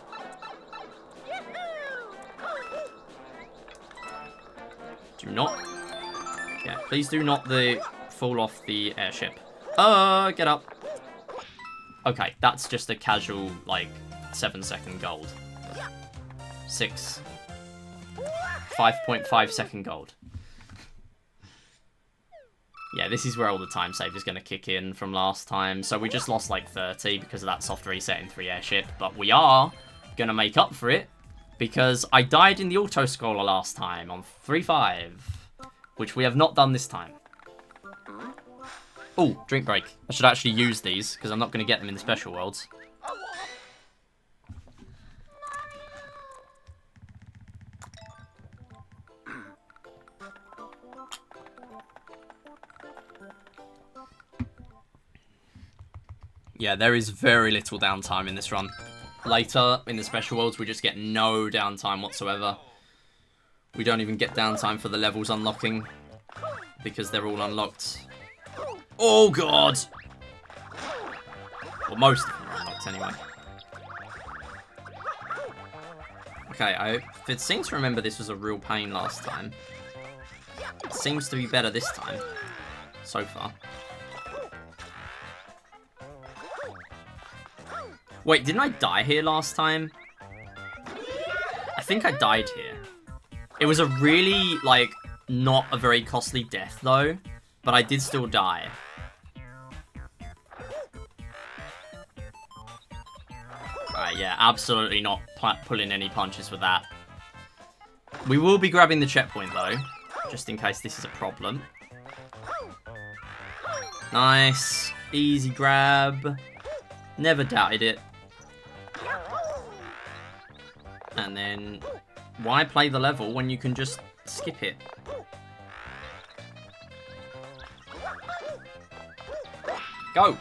Do not. Yeah, please do not the fall off the airship. Get up. Okay, that's just a casual, like, 7-second gold. 5.5 second gold. Yeah, this is where all the time save is going to kick in from last time. So we just lost like 30 because of that soft reset in 3 airship. But we are going to make up for it because I died in the auto-scroller last time on 3-5. Which we have not done this time. Oh, drink break. I should actually use these because I'm not going to get them in the special worlds. Yeah, there is very little downtime in this run. Later, in the special worlds, we just get no downtime whatsoever. We don't even get downtime for the levels unlocking. Because they're all unlocked. Oh, God! Well, most of them are unlocked, anyway. Okay, I seem to remember this was a real pain last time. It seems to be better this time. So far. Wait, didn't I die here last time? I think I died here. It was a really, like, not a very costly death, though. But I did still die. Alright, yeah, absolutely not pulling any punches with that. We will be grabbing the checkpoint, though. Just in case this is a problem. Nice. Easy grab. Never doubted it. And then, why play the level when you can just skip it? Go!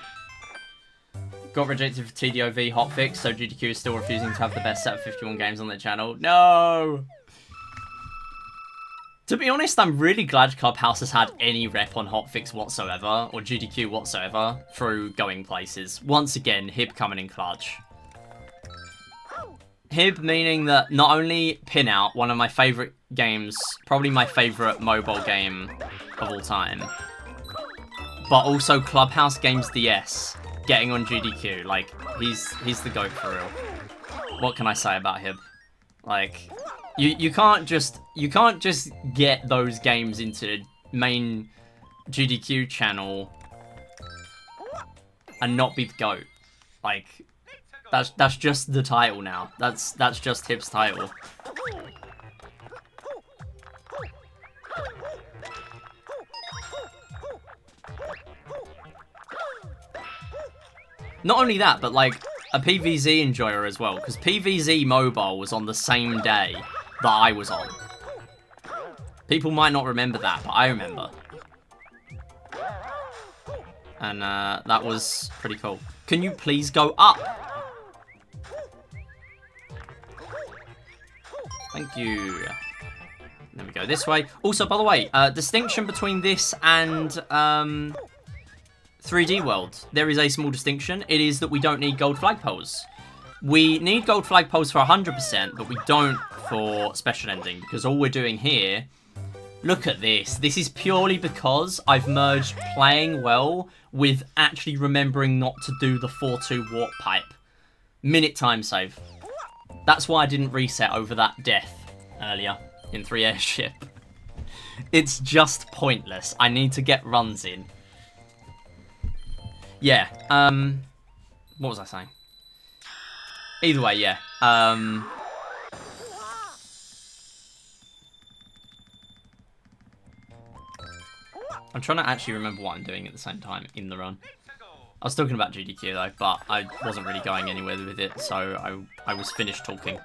Got rejected for TDOV hotfix, so GDQ is still refusing to have the best set of 51 games on their channel. No! To be honest, I'm really glad Clubhouse has had any rep on hotfix whatsoever, or GDQ whatsoever, through going places. Once again, Hib coming in clutch. Hib meaning that not only Pinout, one of my favourite games, probably my favourite mobile game of all time, but also Clubhouse Games DS getting on GDQ. Like, he's the GOAT for real. What can I say about Hib? Like, you can't just get those games into main GDQ channel and not be the GOAT. Like, that's just the title now. That's just Hib's title. Not only that, but like a PVZ enjoyer as well, because PVZ Mobile was on the same day that I was on. People might not remember that, but I remember. And that was pretty cool. Can you please go up? Thank you. Then we go this way. Also, by the way, distinction between this and 3D World. There is a small distinction. It is that we don't need gold flagpoles. We need gold flagpoles for 100%, but we don't for Special Ending, because all we're doing here... Look at this. This is purely because I've merged playing well with actually remembering not to do the 4-2 warp pipe. Minute time save. That's why I didn't reset over that death earlier in 3 airship. It's just pointless. I need to get runs in. Yeah, what was I saying? Either way, yeah. I'm trying to actually remember what I'm doing at the same time in the run. I was talking about GDQ though, but I wasn't really going anywhere with it, so I was finished talking.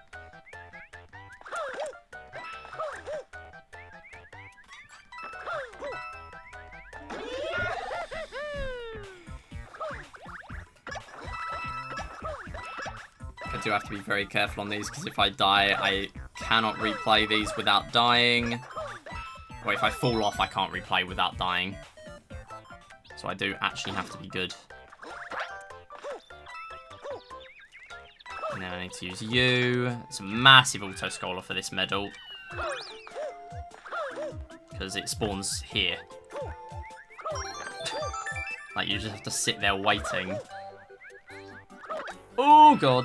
I do have to be very careful on these, because if I die, I cannot replay these without dying. Or if I fall off, I can't replay without dying. So I do actually have to be good. And then I need to use you. It's a massive auto-scroller for this medal. Because it spawns here. Like, you just have to sit there waiting. Oh, God.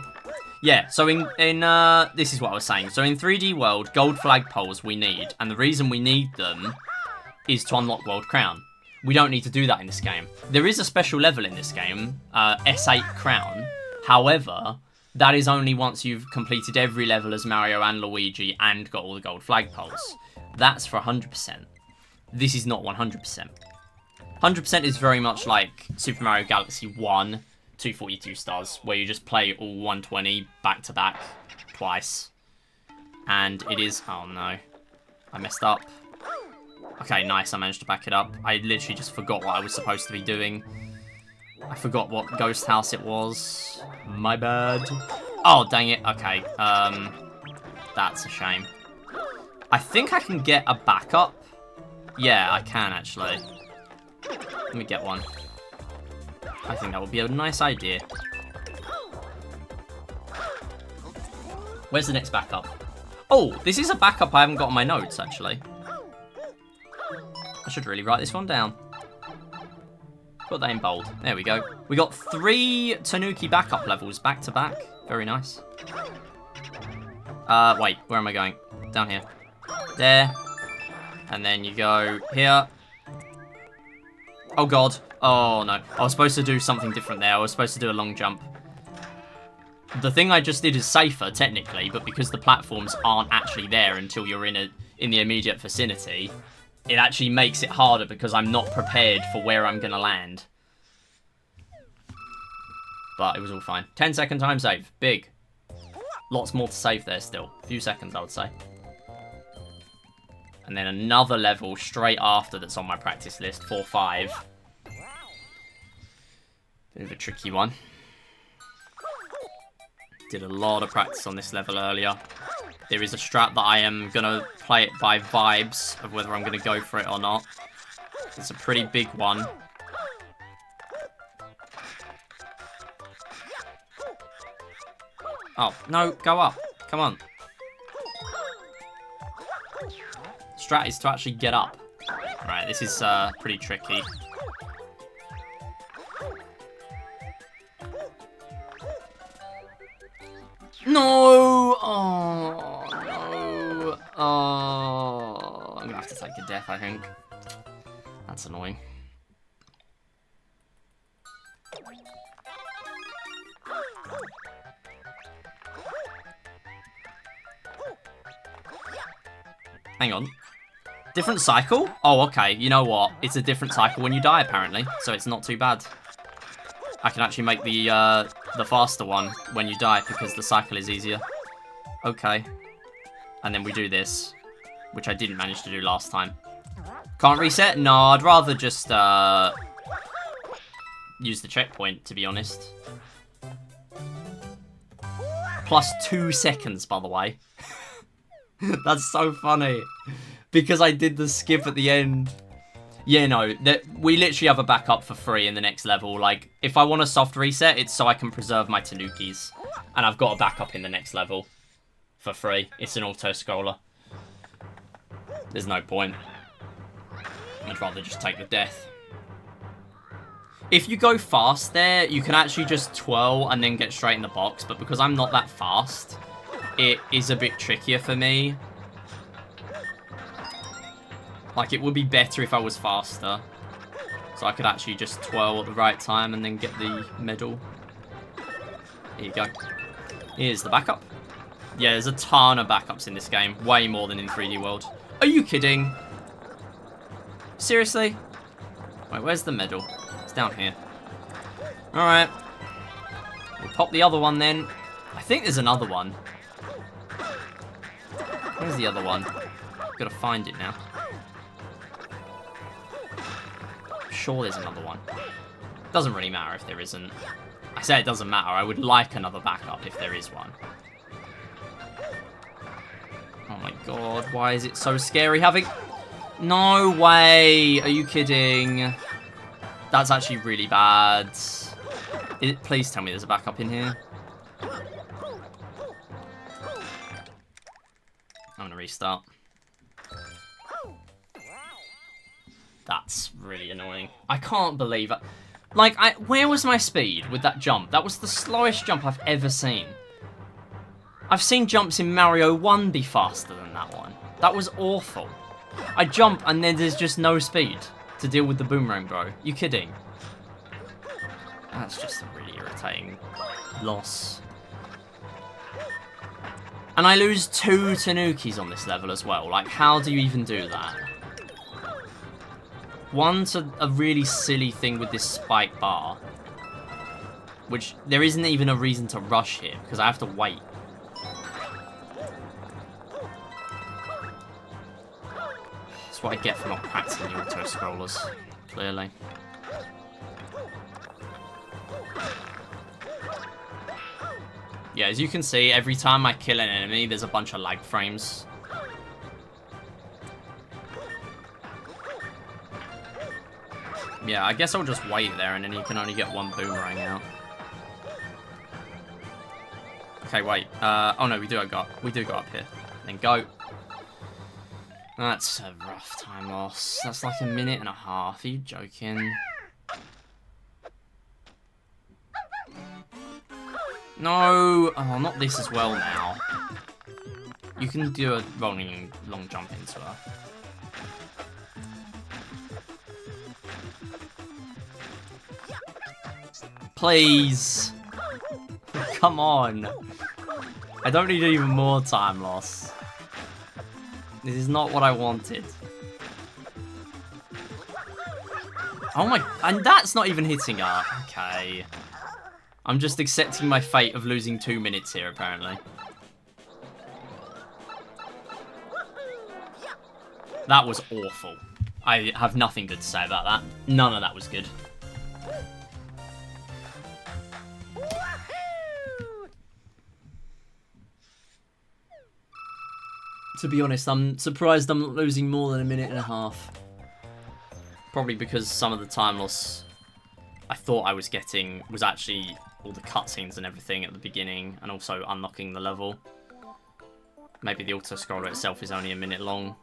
Yeah, so this is what I was saying. So in 3D World, gold flagpoles we need. And the reason we need them is to unlock World Crown. We don't need to do that in this game. There is a special level in this game, S8 Crown. However, that is only once you've completed every level as Mario and Luigi and got all the gold flagpoles. That's for 100%. This is not 100%. 100% is very much like Super Mario Galaxy 1, 242 stars, where you just play all 120 back-to-back twice. And it is... Oh, no. I messed up. Okay, nice. I managed to back it up. I literally just forgot what I was supposed to be doing. I forgot what ghost house it was. My bad. Oh, dang it. Okay. That's a shame. I think I can get a backup. Yeah, I can, actually. Let me get one. I think that would be a nice idea. Where's the next backup? Oh, this is a backup I haven't got on my notes, actually. I should really write this one down. Put that in bold. There we go. We got 3 Tanuki backup levels back to back. Very nice. Wait, where am I going? Down here. There. And then you go here. Oh, God. Oh, no. I was supposed to do something different there. I was supposed to do a long jump. The thing I just did is safer, technically, but because the platforms aren't actually there until you're in the immediate vicinity, it actually makes it harder because I'm not prepared for where I'm going to land. But it was all fine. 10-second time save. Big. Lots more to save there still. A few seconds, I would say. And then another level straight after that's on my practice list. 4-5. Bit of a tricky one. Did a lot of practice on this level earlier. There is a strat that I am going to play it by vibes of whether I'm going to go for it or not. It's a pretty big one. Oh, no, go up. Come on. Strat is to actually get up. Right, this is pretty tricky. No! Oh, no. Oh, I'm going to have to take a death, I think. That's annoying. Hang on. Different cycle? Oh, okay. You know what? It's a different cycle when you die, apparently. So it's not too bad. I can actually make the faster one when you die because the cycle is easier. Okay. And then we do this, which I didn't manage to do last time. Can't reset? No, I'd rather just use the checkpoint, to be honest. Plus 2 seconds, by the way. That's so funny. Because I did the skip at the end. Yeah, no, we literally have a backup for free in the next level. Like, if I want a soft reset, it's so I can preserve my Tanukis. And I've got a backup in the next level for free. It's an auto-scroller. There's no point. I'd rather just take the death. If you go fast there, you can actually just twirl and then get straight in the box. But because I'm not that fast, it is a bit trickier for me. Like, it would be better if I was faster. So I could actually just twirl at the right time and then get the medal. Here you go. Here's the backup. Yeah, there's a ton of backups in this game. Way more than in 3D World. Are you kidding? Seriously? Wait, where's the medal? It's down here. Alright. We'll pop the other one then. I think there's another one. Where's the other one? Gotta find it now. Sure there's another one. Doesn't really matter if there isn't. I say it doesn't matter. I would like another backup if there is one. Oh my god, why is it so scary having... No way! Are you kidding? That's actually really bad. Please tell me there's a backup in here. I'm gonna restart. That's really annoying. I can't believe it. Like, where was my speed with that jump? That was the slowest jump I've ever seen. I've seen jumps in Mario 1 be faster than that one. That was awful. I jump and then there's just no speed to deal with the boomerang, bro. You kidding? That's just a really irritating loss. And I lose 2 Tanukis on this level as well. Like, how do you even do that? One's a really silly thing with this spike bar. Which, there isn't even a reason to rush here, because I have to wait. That's what I get for not practicing the auto-scrollers, clearly. Yeah, as you can see, every time I kill an enemy, there's a bunch of lag frames. Yeah, I guess I'll just wait there and then you can only get one boomerang out. Okay, wait. Oh no, we do go up here. Then go. That's a rough time loss. That's like a minute and a half. Are you joking? No! Oh, not this as well now. You can do a rolling long jump into her. Please! Come on! I don't need even more time loss. This is not what I wanted. Oh my... And that's not even hitting her. Okay. I'm just accepting my fate of losing 2 minutes here, apparently. That was awful. I have nothing good to say about that. None of that was good. To be honest, I'm surprised I'm not losing more than a minute and a half. Probably because some of the time loss I thought I was getting was actually all the cutscenes and everything at the beginning, and also unlocking the level. Maybe the auto-scroller itself is only a minute long.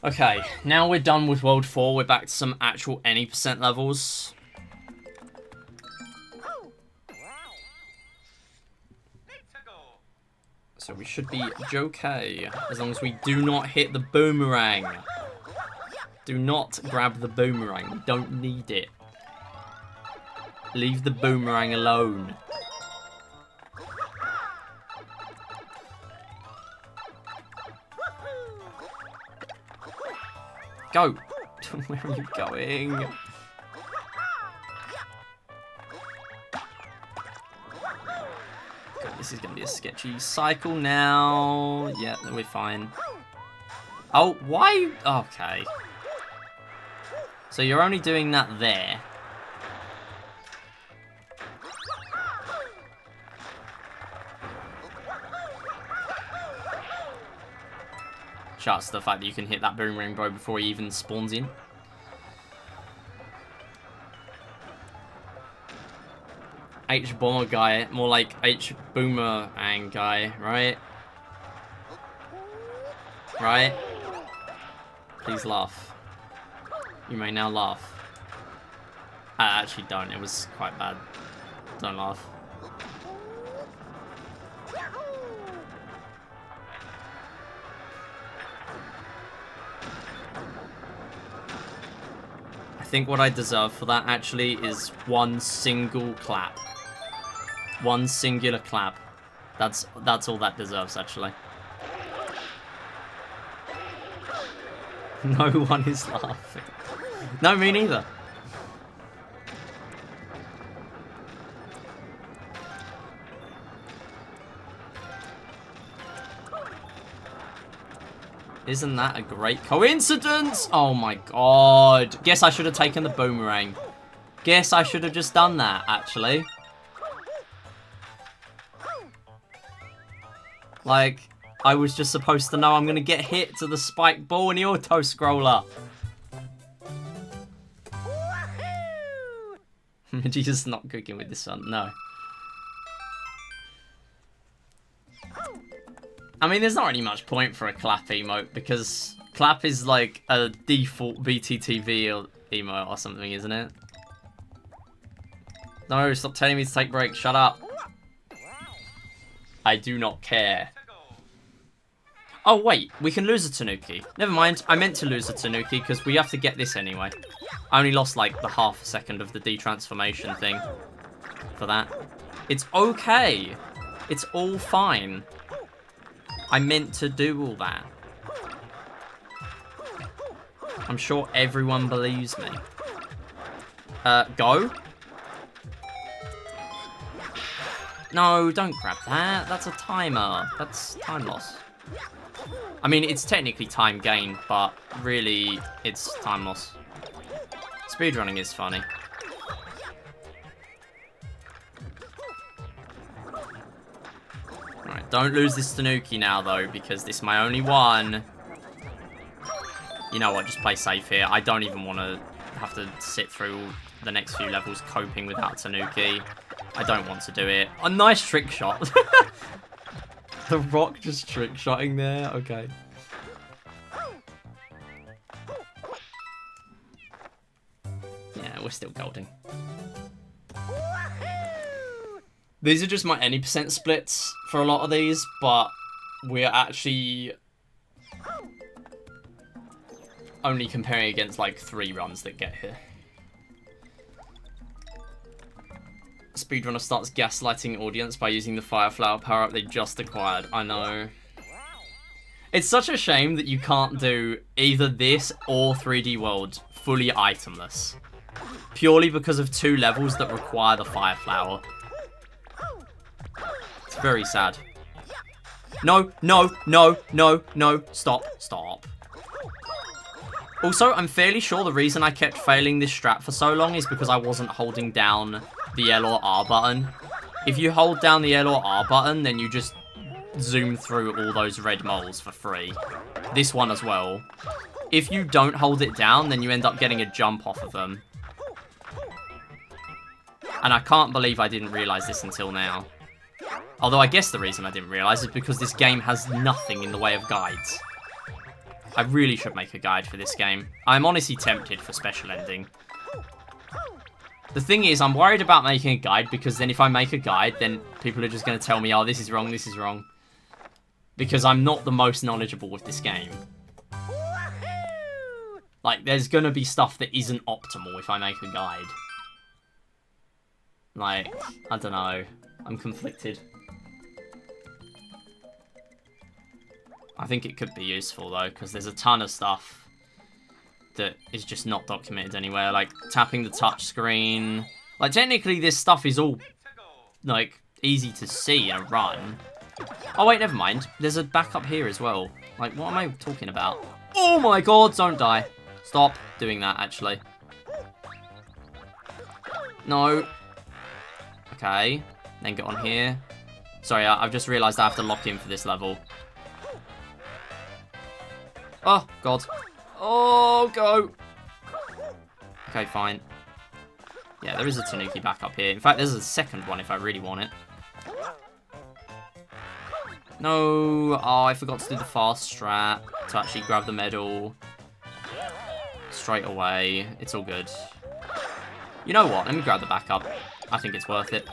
Okay, now we're done with World 4, we're back to some actual any percent levels. So we should be okay, as long as we do not hit the boomerang. Do not grab the boomerang, we don't need it. Leave the boomerang alone. Go! Where are you going? God, this is going to be a sketchy cycle now. Yeah, we're fine. Oh, why? Okay. So you're only doing that there. Shouts to the fact that you can hit that boomerang, bro, before he even spawns in. H-bomber guy, more like H-boomerang guy, right? Right? Please laugh. You may now laugh. I actually don't, it was quite bad. Don't laugh. I think what I deserve for that actually is one single clap. One singular clap. That's all that deserves actually. No one is laughing. No, me neither. Isn't that a great coincidence? Oh my god. Guess I should have taken the boomerang. Guess I should have just done that, actually. Like, I was just supposed to know I'm going to get hit to the spike ball in the auto-scroller. Vegeta's not cooking with this one, no. I mean, there's not really much point for a clap emote, because clap is like a default BTTV emote or something, isn't it? No, stop telling me to take breaks, shut up. I do not care. Oh, wait, we can lose a Tanuki. Never mind, I meant to lose a Tanuki because we have to get this anyway. I only lost like the half a second of the detransformation thing for that. It's okay. It's all fine. I meant to do all that. I'm sure everyone believes me. Go? No, don't grab that. That's a timer. That's time loss. I mean, it's technically time gain, but really, it's time loss. Speedrunning is funny. Alright, don't lose this Tanuki now, though, because this is my only one. You know what, just play safe here. I don't even want to have to sit through the next few levels coping without Tanuki. I don't want to do it. A nice trick shot. The Rock just trick-shotting there? Okay. Yeah, we're still golding. These are just my any percent splits for a lot of these, but we're actually only comparing against like 3 runs that get here. Speedrunner starts gaslighting audience by using the Fire Flower power-up they just acquired. I know. It's such a shame that you can't do either this or 3D World fully itemless. Purely because of 2 levels that require the Fire Flower. It's very sad. No, no, no, no, no. Stop, stop. Also, I'm fairly sure the reason I kept failing this strat for so long is because I wasn't holding down the L or R button. If you hold down the L or R button, then you just zoom through all those red moles for free. This one as well. If you don't hold it down, then you end up getting a jump off of them. And I can't believe I didn't realise this until now. Although I guess the reason I didn't realise is because this game has nothing in the way of guides. I really should make a guide for this game. I'm honestly tempted for Special Ending. The thing is, I'm worried about making a guide because then if I make a guide, then people are just going to tell me, oh, this is wrong, this is wrong. Because I'm not the most knowledgeable with this game. Like, there's going to be stuff that isn't optimal if I make a guide. Like, I don't know. I'm conflicted. I think it could be useful, though, because there's a ton of stuff that is just not documented anywhere, like tapping the touch screen. Like, technically, this stuff is all, like, easy to see and run. Oh, wait, never mind. There's a backup here as well. Like, what am I talking about? Oh, my God, don't die. Stop doing that, actually. No. Okay. Then get on here. Sorry, I've just realised I have to lock in for this level. Oh, God. Oh, go. Okay, fine. Yeah, there is a Tanuki back up here. In fact, there's a second one if I really want it. No. Oh, I forgot to do the fast strat to actually grab the medal. Straight away. It's all good. You know what? Let me grab the backup. I think it's worth it.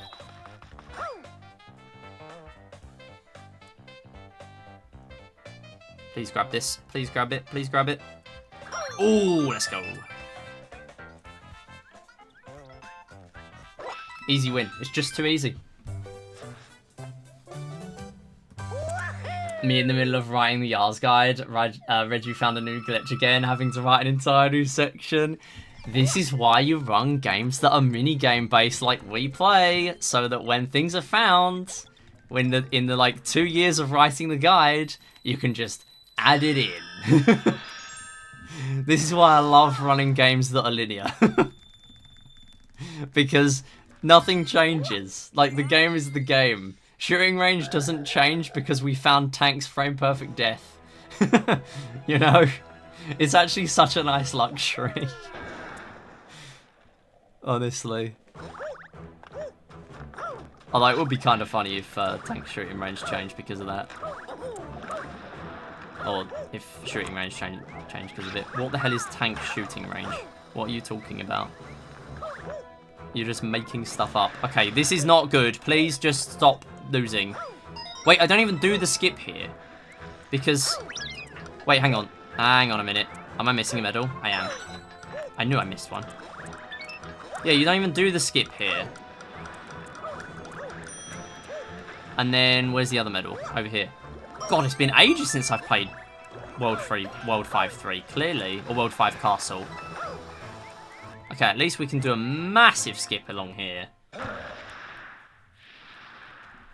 Please grab this. Please grab it. Please grab it. Oh, let's go. Easy win. It's just too easy. Me in the middle of writing the Yars guide. Reggie found a new glitch again, having to write an entire new section. This is why you run games that are minigame based like we play, so that when things are found, in the like 2 years of writing the guide, you can just add it in. This is why I love running games that are linear. Because nothing changes. Like, the game is the game. Shooting range doesn't change because we found Tank's frame perfect death. You know? It's actually such a nice luxury. Honestly. Although it would be kind of funny if tank shooting range changed because of that. Or if shooting range changed because of it. What the hell is tank shooting range? What are you talking about? You're just making stuff up. Okay, this is not good. Please just stop losing. Wait, I don't even do the skip here. Because... Wait, hang on. Hang on a minute. Am I missing a medal? I am. I knew I missed one. Yeah, you don't even do the skip here. And then, where's the other medal? Over here. God, it's been ages since I've played World 5-3, clearly. Or World 5 Castle. Okay, at least we can do a massive skip along here.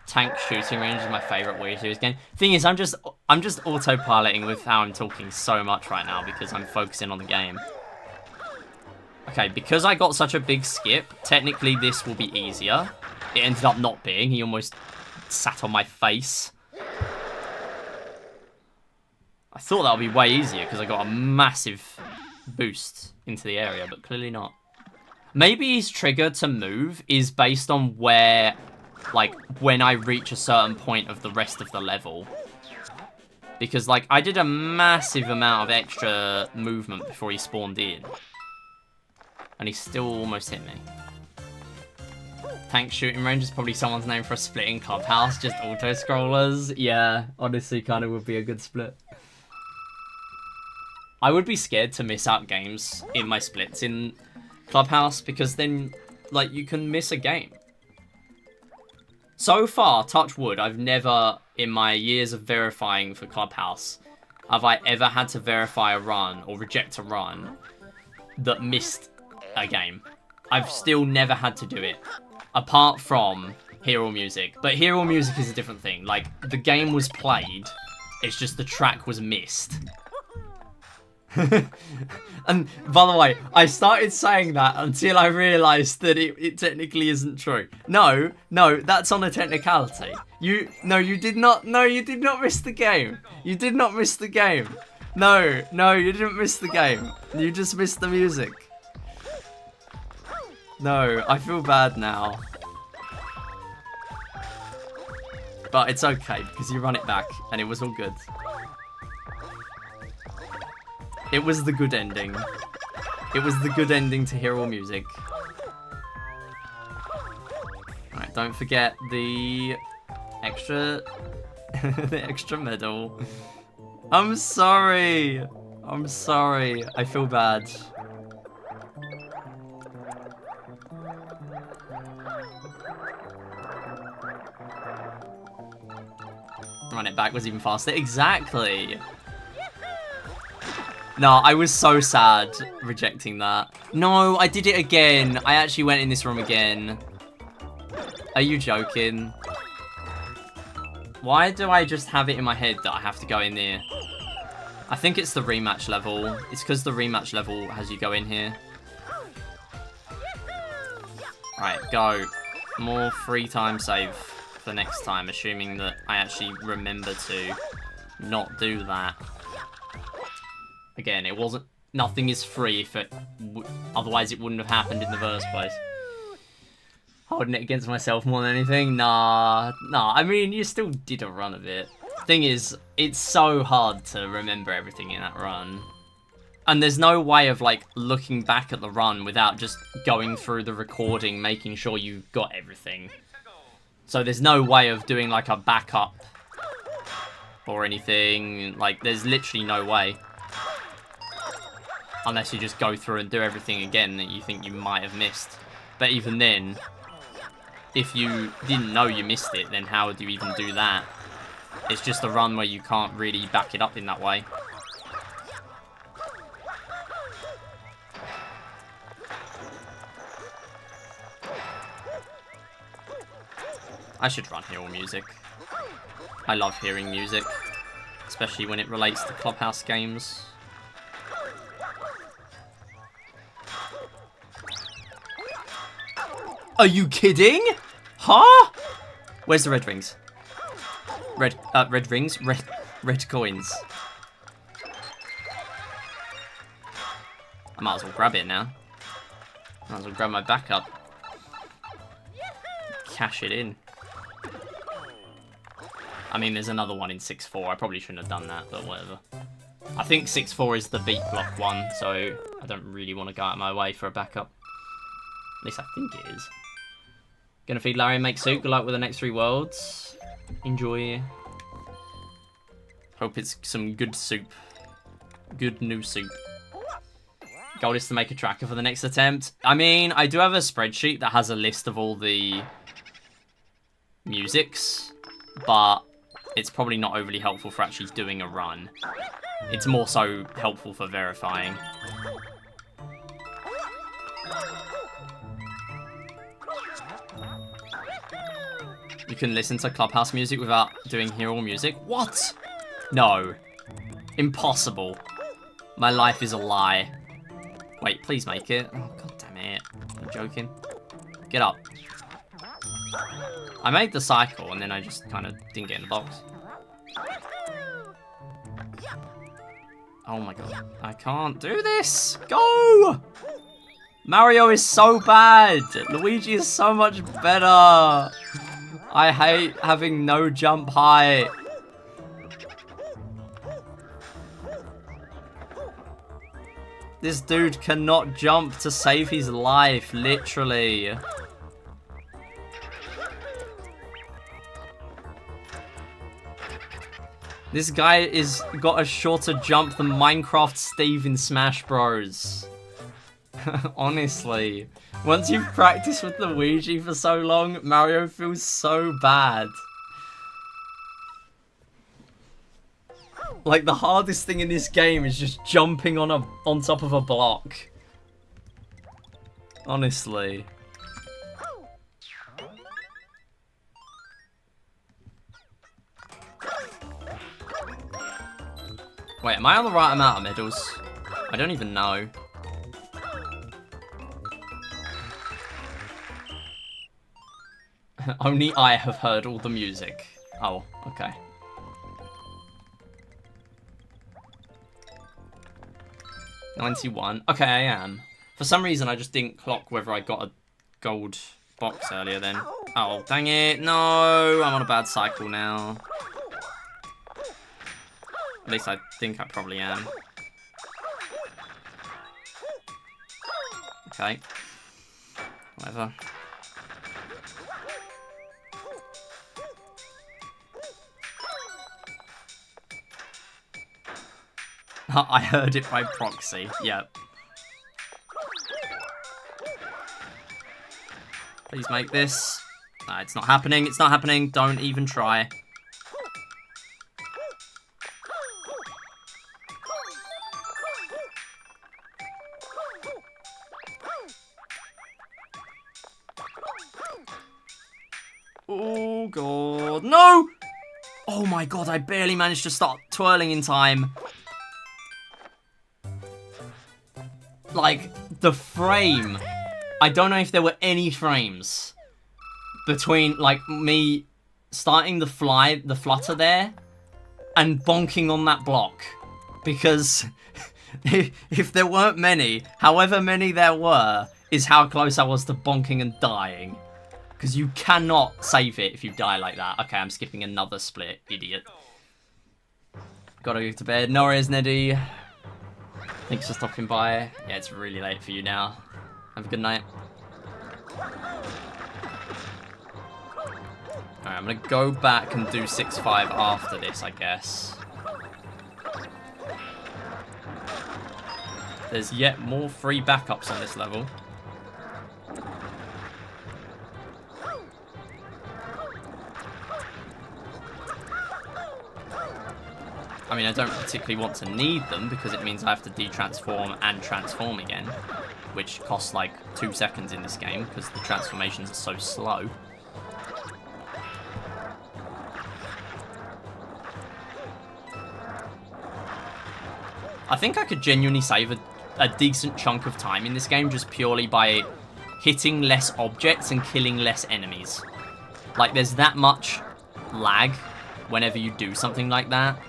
Tank shooting range is my favourite Wii Series game. Thing is, I'm just autopiloting with how I'm talking so much right now because I'm focusing on the game. Okay, because I got such a big skip, technically this will be easier. It ended up not being. He almost sat on my face. I thought that would be way easier because I got a massive boost into the area, but clearly not. Maybe his trigger to move is based on where, like, when I reach a certain point of the rest of the level. Because, like, I did a massive amount of extra movement before he spawned in. And he still almost hit me. Tank shooting range is probably someone's name for a splitting clubhouse, just auto-scrollers. Yeah, honestly, kind of would be a good split. I would be scared to miss out games in my splits in Clubhouse because then, like, you can miss a game. So far, touch wood, I've never, in my years of verifying for Clubhouse, have I ever had to verify a run or reject a run that missed a game. I've still never had to do it, apart from Hero Music. But Hero Music is a different thing. Like, the game was played, it's just the track was missed. And by the way, I started saying that until I realised that it technically isn't true. No, that's on a technicality. You did not miss the game. You did not miss the game. No, you didn't miss the game. You just missed the music. No, I feel bad now. But it's okay, because you run it back, and it was all good. It was the good ending. It was the good ending to Hero Music. Alright, don't forget the extra... the extra medal. I'm sorry. I'm sorry. I feel bad. Run it back was even faster. Exactly. No, I was so sad rejecting that. No, I did it again. I actually went in this room again. Are you joking? Why do I just have it in my head that I have to go in there? I think it's the rematch level. It's because the rematch level has you go in here. Right, go. More free time save for next time, assuming that I actually remember to not do that. Again, it wasn't... Nothing is free if it... Otherwise it wouldn't have happened in the first place. Holding it against myself more than anything? Nah. I mean, you still did a run of it. Thing is, it's so hard to remember everything in that run. And there's no way of, like, looking back at the run without just going through the recording, making sure you got everything. So there's no way of doing, like, a backup or anything. Like, there's literally no way. Unless you just go through and do everything again that you think you might have missed. But even then, if you didn't know you missed it, then how would you even do that? It's just a run where you can't really back it up in that way. I should run Hero Music. I love hearing music, especially when it relates to Clubhouse games. Are you kidding? Huh? Where's the red rings? Red rings? Red coins. I might as well grab it now. Might as well grab my backup. Cash it in. I mean, there's another one in 6-4. I probably shouldn't have done that, but whatever. I think 6-4 is the beat block one, so I don't really want to go out of my way for a backup. At least I think it is. Gonna feed Larry and make soup. Good luck with the next 3 worlds. Enjoy. Hope it's some good soup. Good new soup. Goal is to make a tracker for the next attempt. I mean, I do have a spreadsheet that has a list of all the musics, but it's probably not overly helpful for actually doing a run. It's more so helpful for verifying. You can listen to Clubhouse music without doing hero music? What? No. Impossible. My life is a lie. Wait, please make it. Oh, god damn it. I'm joking. Get up. I made the cycle and then I just kind of didn't get in the box. Oh my god. I can't do this. Go! Mario is so bad. Luigi is so much better. I hate having no jump height. This dude cannot jump to save his life, literally. This guy is got a shorter jump than Minecraft Steve in Smash Bros. Honestly. Once you've practiced with Luigi for so long, Mario feels so bad. Like, the hardest thing in this game is just jumping on top of a block. Honestly. Wait, am I on the right amount of medals? I don't even know. Only I have heard all the music. Oh, okay. $91. Okay, I am. For some reason, I just didn't clock whether I got a gold box earlier then. Oh, dang it. No, I'm on a bad cycle now. At least I think I probably am. Okay. Whatever. I heard it by proxy. Yep. Please make this. It's not happening. It's not happening. Don't even try. Oh, God. No! Oh, my God. I barely managed to start twirling in time. Like, the frame. I don't know if there were any frames between, like, me starting the flutter there and bonking on that block. Because if there weren't many, however many there were, is how close I was to bonking and dying. Because you cannot save it if you die like that. Okay, I'm skipping another split, idiot. Gotta go to bed. No worries, Neddy. Thanks for stopping by. Yeah, it's really late for you now. Have a good night. Alright, I'm gonna go back and do 6-5 after this, I guess. There's yet more free backups on this level. I mean, I don't particularly want to need them because it means I have to de-transform and transform again, which costs like 2 seconds in this game because the transformations are so slow. I think I could genuinely save a decent chunk of time in this game just purely by hitting less objects and killing less enemies. Like, there's that much lag whenever you do something like that.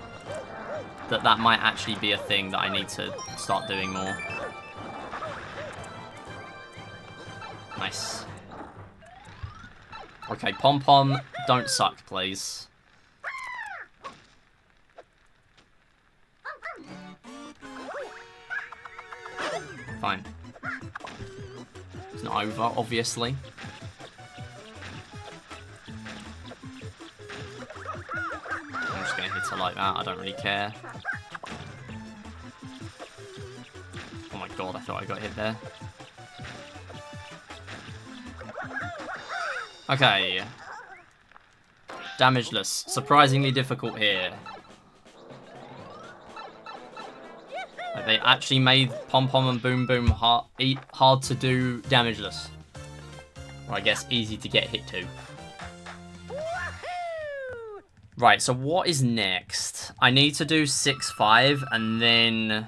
That might actually be a thing that I need to start doing more. Nice. Okay, Pom Pom, don't suck, please. over, obviously. I'm just going to hit her like that. I don't really care. Oh my god, I thought I got hit there. Okay. Damageless. Surprisingly difficult here. Like, they actually made Pom Pom and Boom Boom hard to do damageless. Or I guess easy to get hit to. Right, so what is next? I need to do 6-5 and then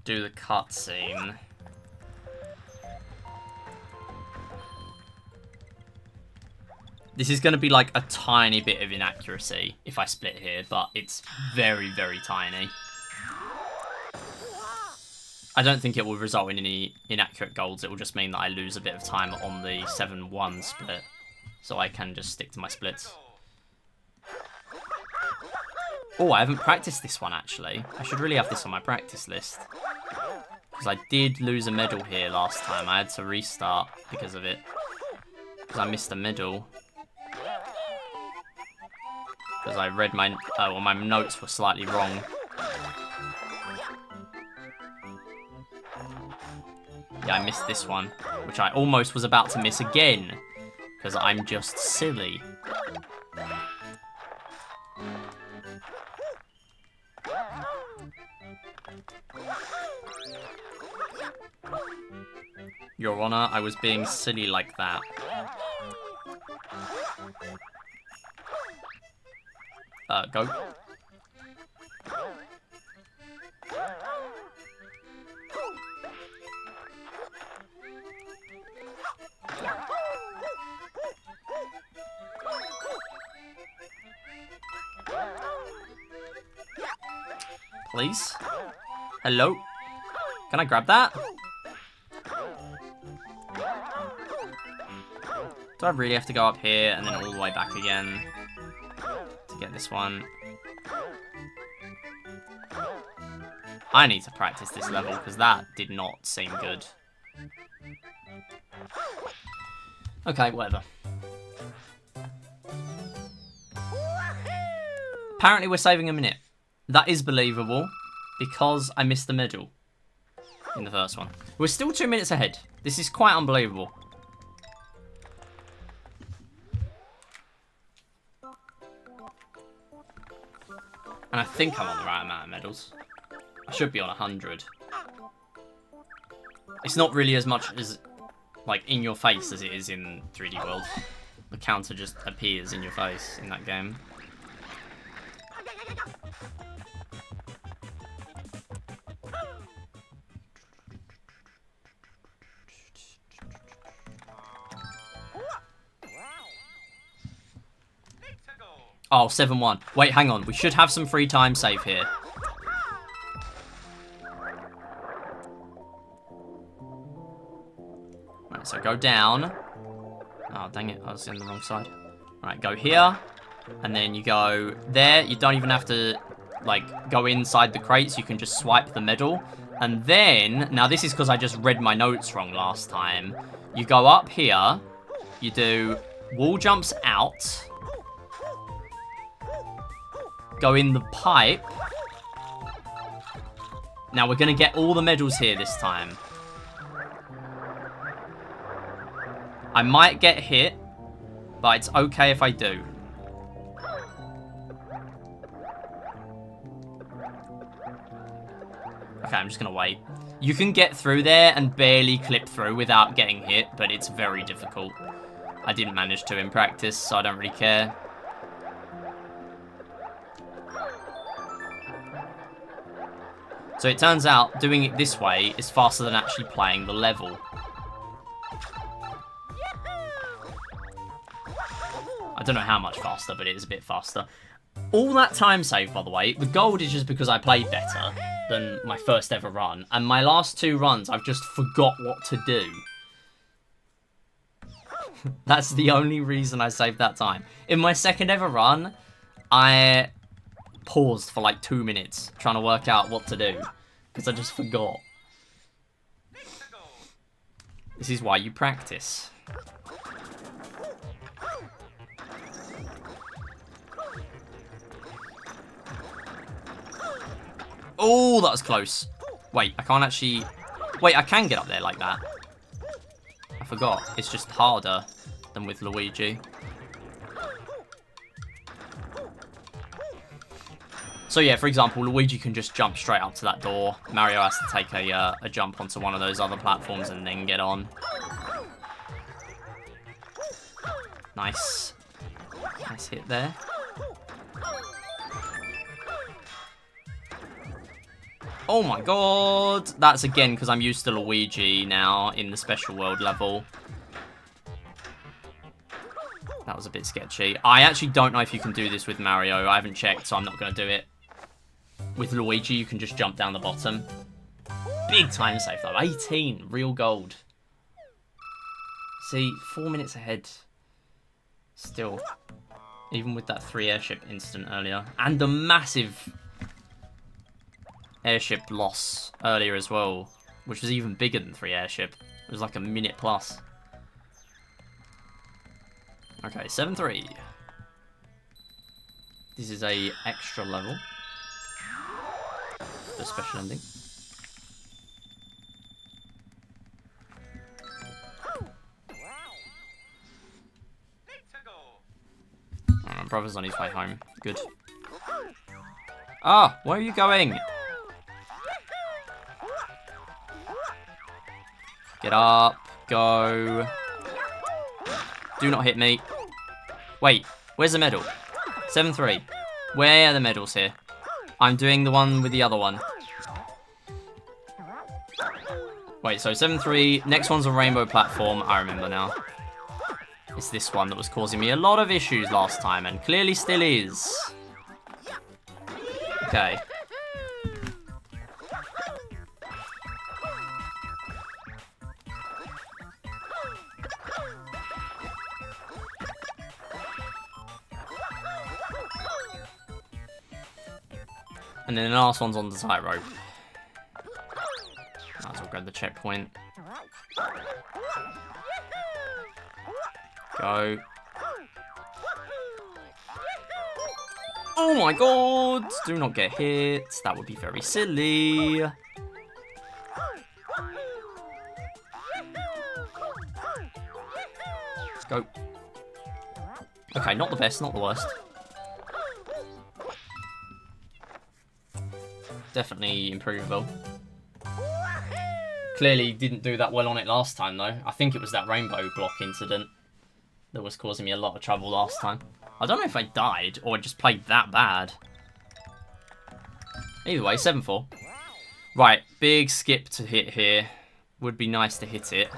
do the cutscene. This is going to be like a tiny bit of inaccuracy if I split here, but it's very, very tiny. I don't think it will result in any inaccurate golds. It will just mean that I lose a bit of time on the 7-1 split. So I can just stick to my splits. Oh, I haven't practiced this one, actually. I should really have this on my practice list. Because I did lose a medal here last time. I had to restart because of it. Because I missed a medal. Because I read my... well, my notes were slightly wrong. Yeah, I missed this one. Which I almost was about to miss again. Because I'm just silly. Your Honor, I was being silly like that. Go. Please? Hello? Can I grab that? Do I really have to go up here and then all the way back again to get this one? I need to practice this level because that did not seem good. Okay, whatever. Apparently we're saving a minute. That is believable because I missed the middle in the first one. We're still 2 minutes ahead. This is quite unbelievable. And I think I'm on the right amount of medals. I should be on 100. It's not really as much as, like, in your face as it is in 3D World. The counter just appears in your face in that game. Oh, 7-1. Wait, hang on. We should have some free time save here. Right, so go down. Oh, dang it. I was in the wrong side. Right, go here. And then you go there. You don't even have to, like, go inside the crates. You can just swipe the medal. And then, now this is because I just read my notes wrong last time. You go up here. You do wall jumps out. Go in the pipe. Now we're going to get all the medals here this time. I might get hit, but it's okay if I do. Okay, I'm just going to wait. You can get through there and barely clip through without getting hit, but it's very difficult. I didn't manage to in practice, so I don't really care. So it turns out doing it this way is faster than actually playing the level. I don't know how much faster, but it is a bit faster. All that time saved, by the way, the gold is just because I played better than my first ever run. And my last 2 runs, I've just forgot what to do. That's the only reason I saved that time. In my second ever run, I paused for like 2 minutes trying to work out what to do because I just forgot. This is why you practice. Oh, that was close. Wait, I can't actually... Wait, I can get up there like that. I forgot. It's just harder than with Luigi. So yeah, for example, Luigi can just jump straight up to that door. Mario has to take a jump onto one of those other platforms and then get on. Nice. Nice hit there. Oh my god! That's again because I'm used to Luigi now in the special world level. That was a bit sketchy. I actually don't know if you can do this with Mario. I haven't checked, so I'm not going to do it. With Luigi, you can just jump down the bottom. Big time save though. 18. Real gold. See, 4 minutes ahead. Still. Even with that 3 airship incident earlier. And the massive airship loss earlier as well, which was even bigger than 3 airship. It was like a minute plus. Okay, 7-3. This is a extra level. The special ending. Oh, my brother's on his way home. Good. Ah, where are you going? Get up. Go. Do not hit me. Wait, where's the medal? 7-3. Where are the medals here? I'm doing the one with the other one. Wait, so 7-3. Next one's a rainbow platform. I remember now. It's this one that was causing me a lot of issues last time, and clearly still is. Okay. And then the last one's on the tightrope. Might as well grab the checkpoint. Go. Oh my god! Do not get hit. That would be very silly. Let's go. Okay, not the best, not the worst. Definitely improvable. Clearly didn't do that well on it last time though. I think it was that rainbow block incident that was causing me a lot of trouble last time. I don't know if I died or I just played that bad. Either way, 7-4. Right, big skip to hit here. Would be nice to hit it.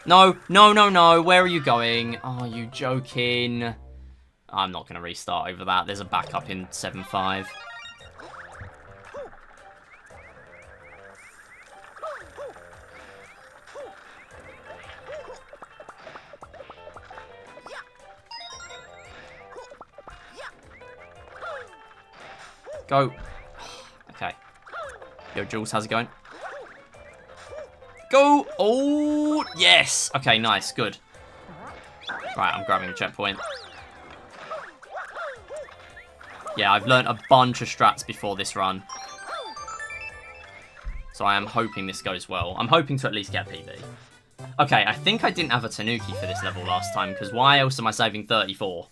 No, no, no, no. Where are you going? Oh, are you joking? I'm not going to restart over that. There's a backup in 7-5. Go. Okay. Yo, Jules, how's it going? Go! Oh, yes! Okay, nice. Good. Right, I'm grabbing a checkpoint. Yeah, I've learnt a bunch of strats before this run. So I am hoping this goes well. I'm hoping to at least get PB. Okay, I think I didn't have a Tanuki for this level last time, because why else am I saving 34?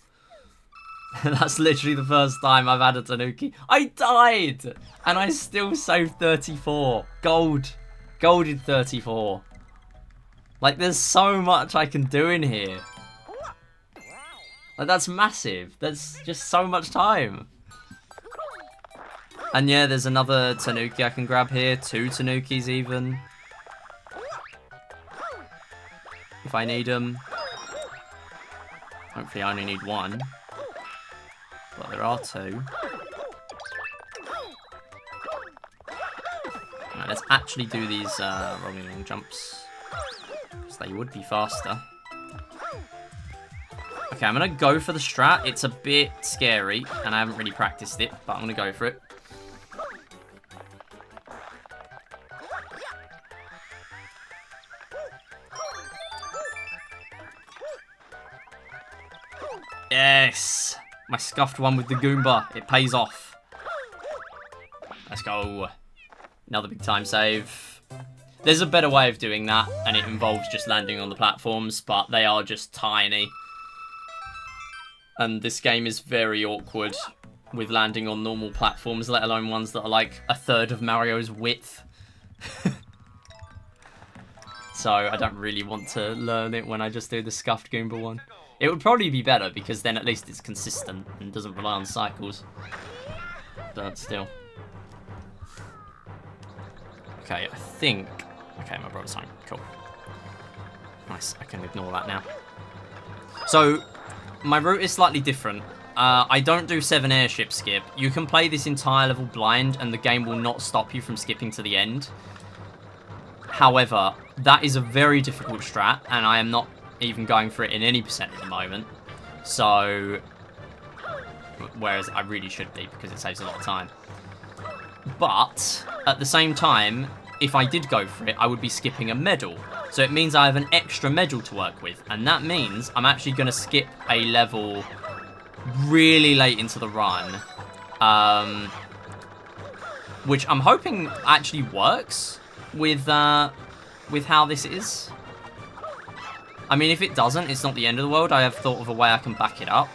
That's literally the first time I've had a Tanuki. I died! And I still saved 34. Gold. Golded 34. Like, there's so much I can do in here. Like, that's massive. That's just so much time. And yeah, there's another Tanuki I can grab here. 2 Tanukis even. If I need them. Hopefully I only need 1. But there are 2. Right, let's actually do these rolling long jumps. Because they would be faster. Okay, I'm going to go for the strat. It's a bit scary, and I haven't really practiced it, but I'm going to go for it. Yes! My scuffed one with the Goomba. It pays off. Let's go. Another big time save. There's a better way of doing that, and it involves just landing on the platforms, but they are just tiny. And this game is very awkward with landing on normal platforms, let alone ones that are like a third of Mario's width. So I don't really want to learn it when I just do the scuffed Goomba one. It would probably be better, because then at least it's consistent and doesn't rely on cycles. But still. Okay, I think... Okay, my brother's home. Cool. Nice, I can ignore that now. So, my route is slightly different. I don't do 7 airship skip. You can play this entire level blind, and the game will not stop you from skipping to the end. However, that is a very difficult strat, and I am not even going for it in any percent at the moment. So, whereas I really should be, because it saves a lot of time. But, at the same time, if I did go for it, I would be skipping a medal. So it means I have an extra medal to work with, and that means I'm actually going to skip a level really late into the run. Which I'm hoping actually works with how this is. I mean, if it doesn't, it's not the end of the world. I have thought of a way I can back it up.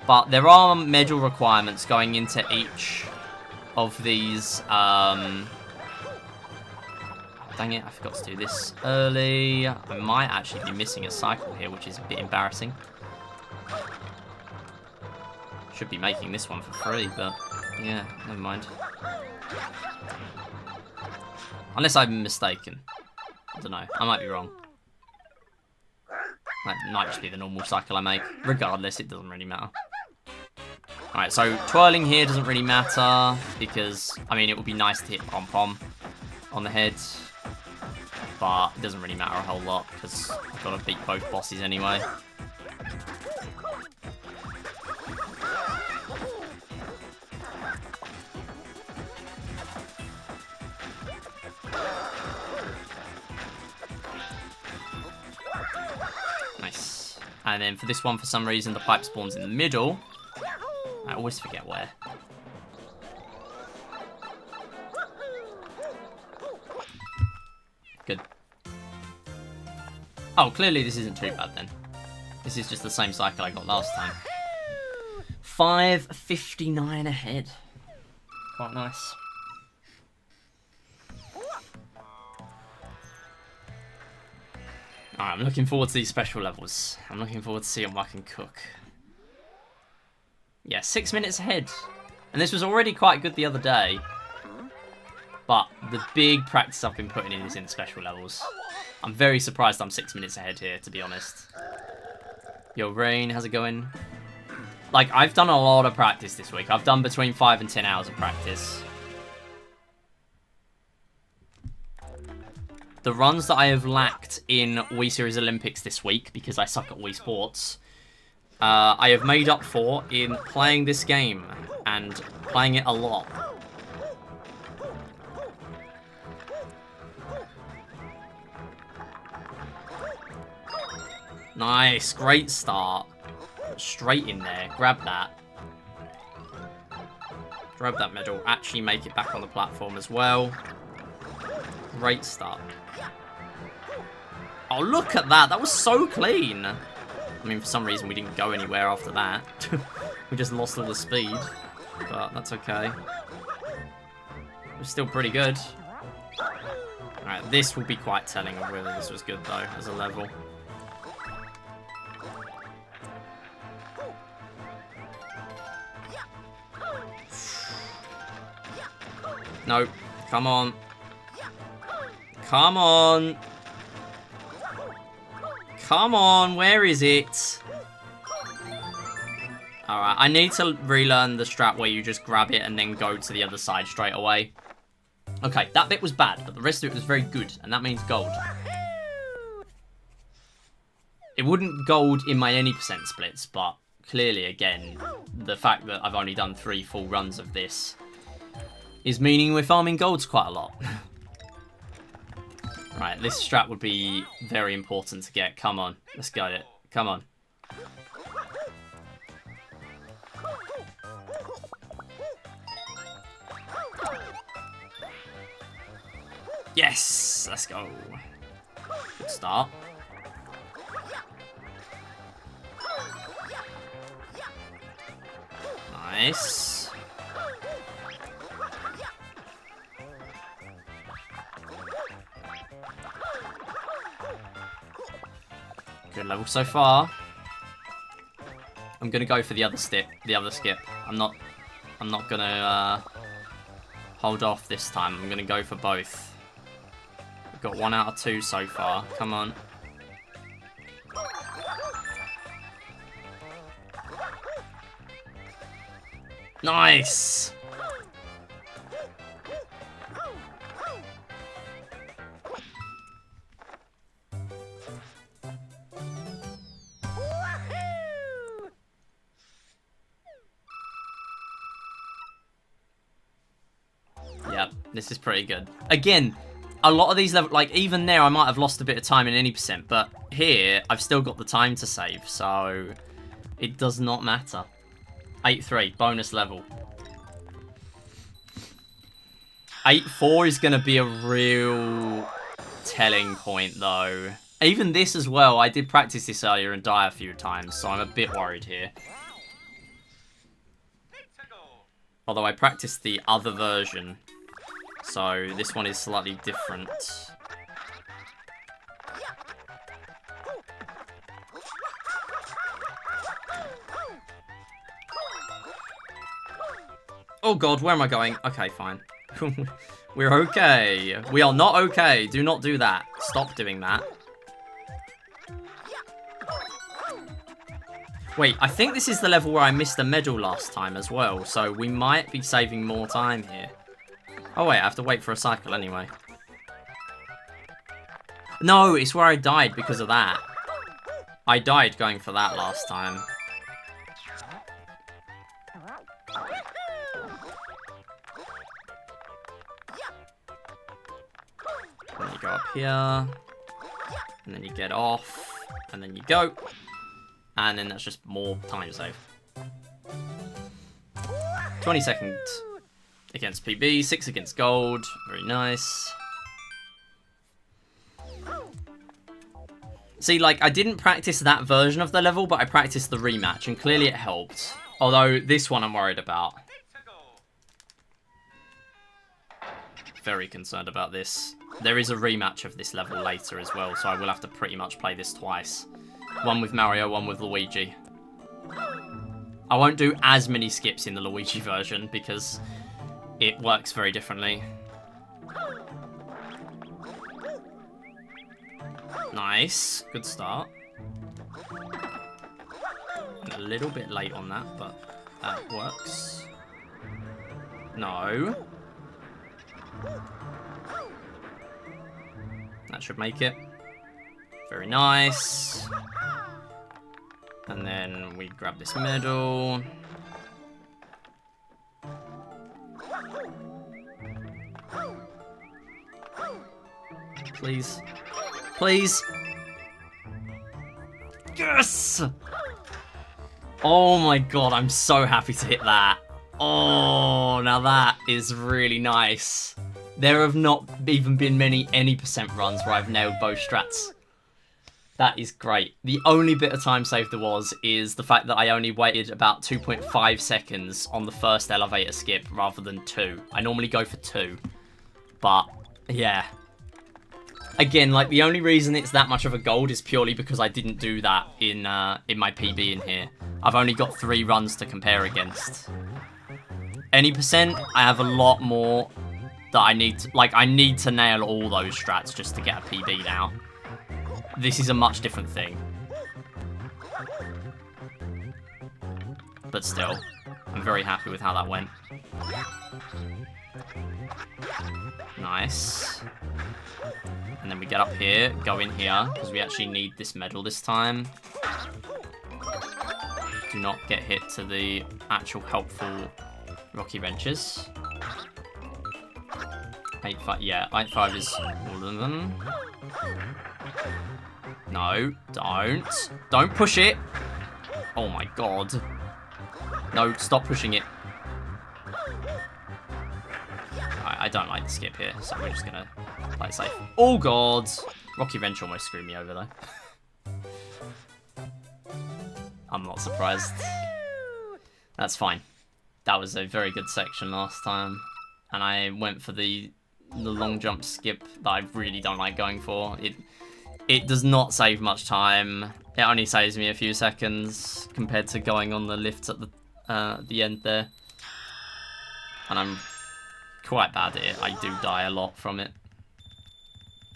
But there are medal requirements going into each of these... Dang it, I forgot to do this early. I might actually be missing a cycle here, which is a bit embarrassing. Should be making this one for free, but yeah, never mind. Unless I'm mistaken. I don't know, I might be wrong. That might just be the normal cycle I make. Regardless, it doesn't really matter. Alright, so twirling here doesn't really matter, because, I mean, it would be nice to hit pom-pom on the head. But it doesn't really matter a whole lot, because I've got to beat both bosses anyway. Nice. And then for this one, for some reason, the pipe spawns in the middle. I always forget where. Good. Oh, clearly this isn't too bad then. This is just the same cycle I got last time. 5:59 ahead. Quite nice. Alright, I'm looking forward to these special levels. I'm looking forward to seeing what I can cook. Yeah, 6 minutes ahead. And this was already quite good the other day. But the big practice I've been putting in is in special levels. I'm very surprised I'm 6 minutes ahead here, to be honest. Yo, Rain, how's it going? Like, I've done a lot of practice this week. I've done between 5 and 10 hours of practice. The runs that I have lacked in Wii Series Olympics this week, because I suck at Wii Sports, I have made up for in playing this game, and playing it a lot. Nice, great start. Straight in there, grab that. Grab that medal, actually make it back on the platform as well. Great start. Oh, look at that, that was so clean. I mean, for some reason we didn't go anywhere after that. We just lost all the speed, but that's okay. It was still pretty good. Alright, this will be quite telling of whether this was good though, as a level. No, come on. Come on. Come on, where is it? Alright, I need to relearn the strat where you just grab it and then go to the other side straight away. Okay, that bit was bad, but the rest of it was very good, and that means gold. It wouldn't gold in my any percent splits, but clearly, again, the fact that I've only done 3 full runs of this is meaning we're farming golds quite a lot. Right, this strat would be very important to get. Come on, let's get it. Come on. go. Good start. Nice. Good level so far. I'm gonna go for the other skip. I'm not gonna hold off this time. I'm gonna go for both. We've got 1 out of 2 so far. Come on. Nice. Yep, this is pretty good. Again, a lot of these levels, like even there I might have lost a bit of time in any percent, but here I've still got the time to save, so it does not matter. 8-3, bonus level. 8-4 is going to be a real telling point though. Even this as well, I did practice this earlier and die a few times, so I'm a bit worried here. Although I practiced the other version, so this one is slightly different. Oh god, where am I going? Okay, fine. We're okay. We are not okay. Do not do that. Stop doing that. Wait, I think this is the level where I missed a medal last time as well, so we might be saving more time here. Oh wait, I have to wait for a cycle anyway. No, it's where I died because of that. I died going for that last time. Then you go up here, and then you get off, and then you go. And then that's just more time save. 20 seconds against PB, 6 against gold. Very nice. See, like, I didn't practice that version of the level, but I practiced the rematch, and clearly it helped. Although, this one I'm worried about. Very concerned about this. There is a rematch of this level later as well, so I will have to pretty much play this twice. One with Mario, one with Luigi. I won't do as many skips in the Luigi version because it works very differently. Nice. Good start. I'm a little bit late on that, but that works. No. That should make it. Very nice. And then we grab this medal. Please. Please. Yes! Oh my god, I'm so happy to hit that. Oh, now that is really nice. There have not even been many any percent runs where I've nailed both strats. That is great. The only bit of time saved there was is the fact that I only waited about 2.5 seconds on the first elevator skip rather than 2. I normally go for 2. But, yeah. Again, like, the only reason it's that much of a gold is purely because I didn't do that in my PB in here. I've only got 3 runs to compare against. Any percent, I have a lot more that I need to, like, I need to nail all those strats just to get a PB now. This is a much different thing. But still, I'm very happy with how that went. Nice. And then we get up here, go in here, because we actually need this medal this time. Do not get hit to the actual helpful rocky wrenches. 8-5, yeah, 8-5 is all of them. No, don't. Don't push it. Oh my god. No, stop pushing it. I don't like the skip here, so we're just gonna play Quite safe. Oh god! Rocky Wrench almost screwed me over though. I'm not surprised. That's fine. That was a very good section last time. And I went for the long jump skip that I really don't like going for. It does not save much time. It only saves me a few seconds compared to going on the lift at the end there. And I'm quite bad at it. I do die a lot from it.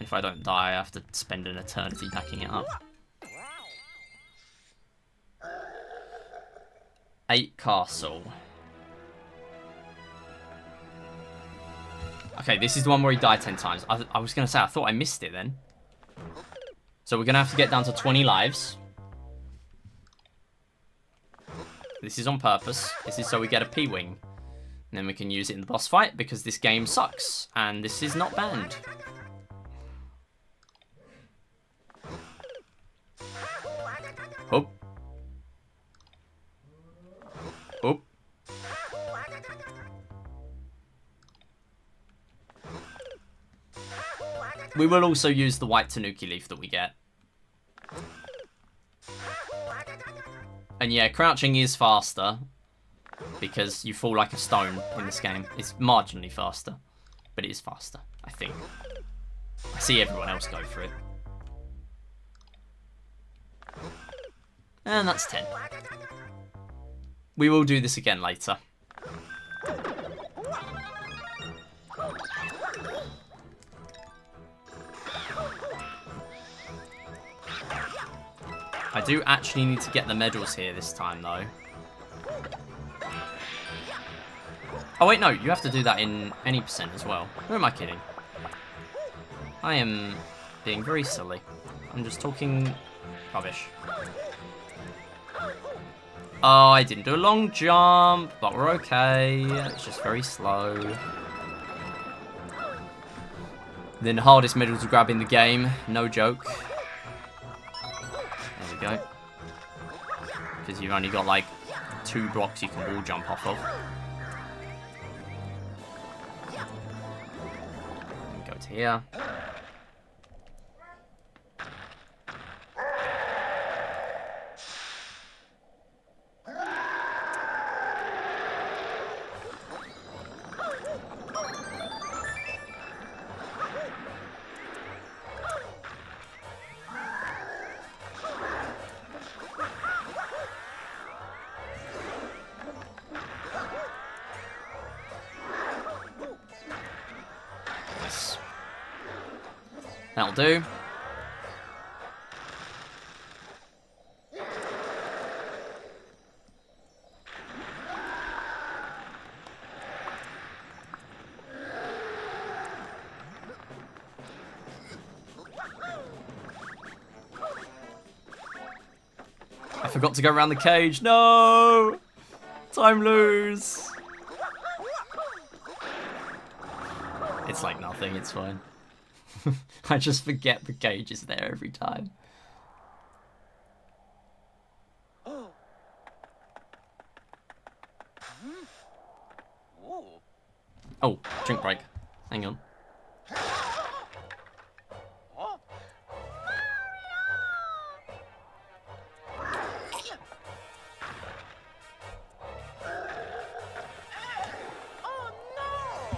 If I don't die, I have to spend an eternity backing it up. 8 castle. Okay, this is the one where he died 10 times. I was going to say, I thought I missed it then. So we're going to have to get down to 20 lives. This is on purpose. This is so we get a P-Wing. And then we can use it in the boss fight because this game sucks. And this is not banned. Oh. Oh. We will also use the white Tanuki leaf that we get. And yeah, crouching is faster because you fall like a stone in this game. It's marginally faster, but it is faster, I think. I see everyone else go for it. And that's 10. We will do this again later. I do actually need to get the medals here this time, though. Oh, wait, no. You have to do that in any percent as well. Who am I kidding? I am being very silly. I'm just talking rubbish. Oh, I didn't do a long jump, but we're okay. It's just very slow. Then the hardest medal to grab in the game. No joke. There we go. Because you've only got like 2 blocks you can wall jump off of. And go to here. That'll do. I forgot to go around the cage. No! Time lose. It's like nothing, it's fine. I just forget the cage is there every time. Oh, drink break. Hang on.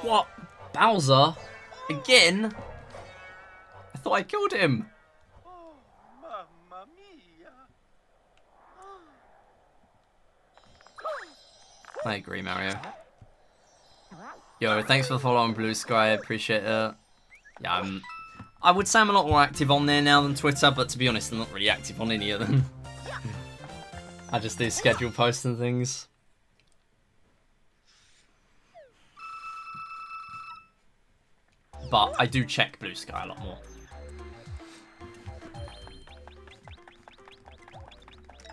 What? Bowser? Again? I thought I killed him. Oh, mamma mia. I agree, Mario. Yo, thanks for the follow on Blue Sky. I appreciate it. Yeah, I would say I'm a lot more active on there now than Twitter, but to be honest, I'm not really active on any of them. I just do schedule posts and things. But I do check Blue Sky a lot more.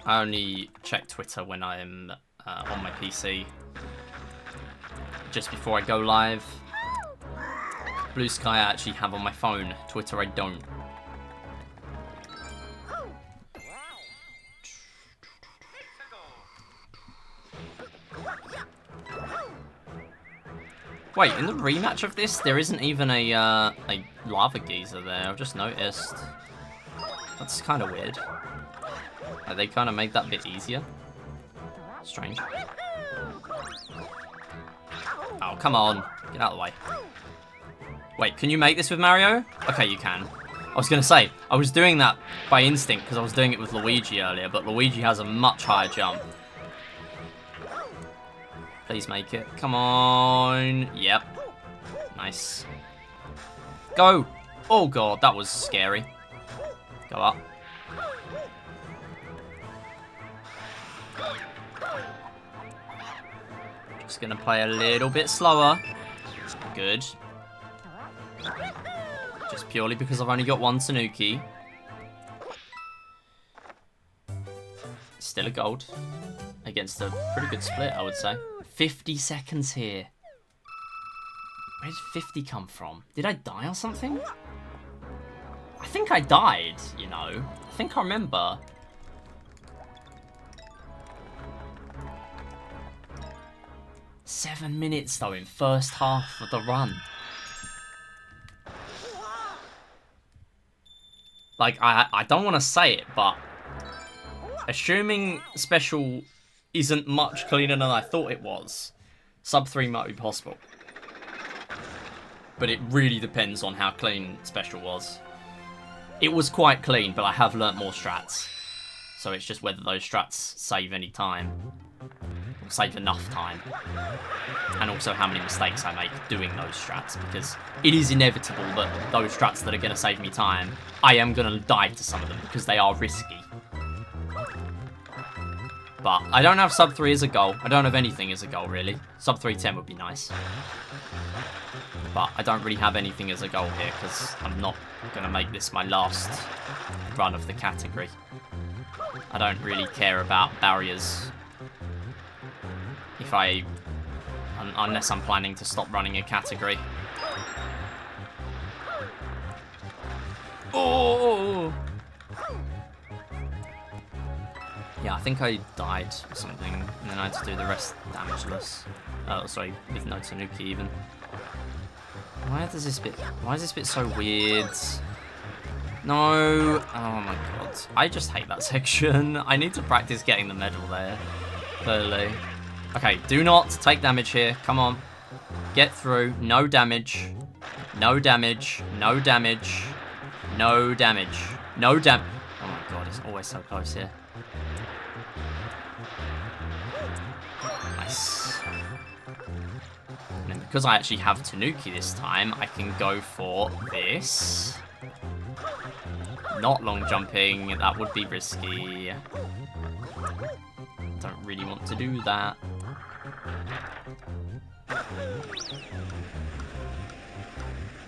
I only check Twitter when I'm on my PC. Just before I go live. Blue Sky I actually have on my phone. Twitter I don't. Wait, in the rematch of this, there isn't even a lava geyser there. I've just noticed. That's kind of weird. Like, they kind of made that a bit easier. Strange. Oh, come on. Get out of the way. Wait, can you make this with Mario? Okay, you can. I was going to say, I was doing that by instinct because I was doing it with Luigi earlier, but Luigi has a much higher jump. Please make it. Come on. Yep. Nice. Go. Oh, God, that was scary. Go up. Just going to play a little bit slower. Good. Just purely because I've only got one Tanuki. Still a gold. Against a pretty good split, I would say. 50 seconds here. Where did 50 come from? Did I die or something? I think I died, you know. I think I remember. "7 minutes, though, in first half of the run. Like, I don't want to say it, but assuming Special isn't much cleaner than I thought it was, sub 3 might be possible. But it really depends on how clean Special was. It was quite clean, but I have learnt more strats. So it's just whether those strats save any time. Or save enough time. And also how many mistakes I make doing those strats. Because it is inevitable that those strats that are going to save me time, I am going to die to some of them because they are risky. But I don't have sub 3 as a goal. I don't have anything as a goal, really. Sub 310 would be nice. But I don't really have anything as a goal here because I'm not going to make this my last run of the category. I don't really care about barriers. Unless I'm planning to stop running a category. Oh! Yeah, I think I died or something, and then I had to do the rest damageless. Oh, sorry, with no Tanuki even. Why is this bit so weird? No! Oh my god. I just hate that section. I need to practice getting the medal there. Clearly. Okay, do not take damage here. Come on. Get through. No damage. No damage. No damage. No damage. No damage. Oh my god, it's always so close here. Nice. And then because I actually have Tanuki this time, I can go for this. Not long jumping. That would be risky. Don't really want to do that.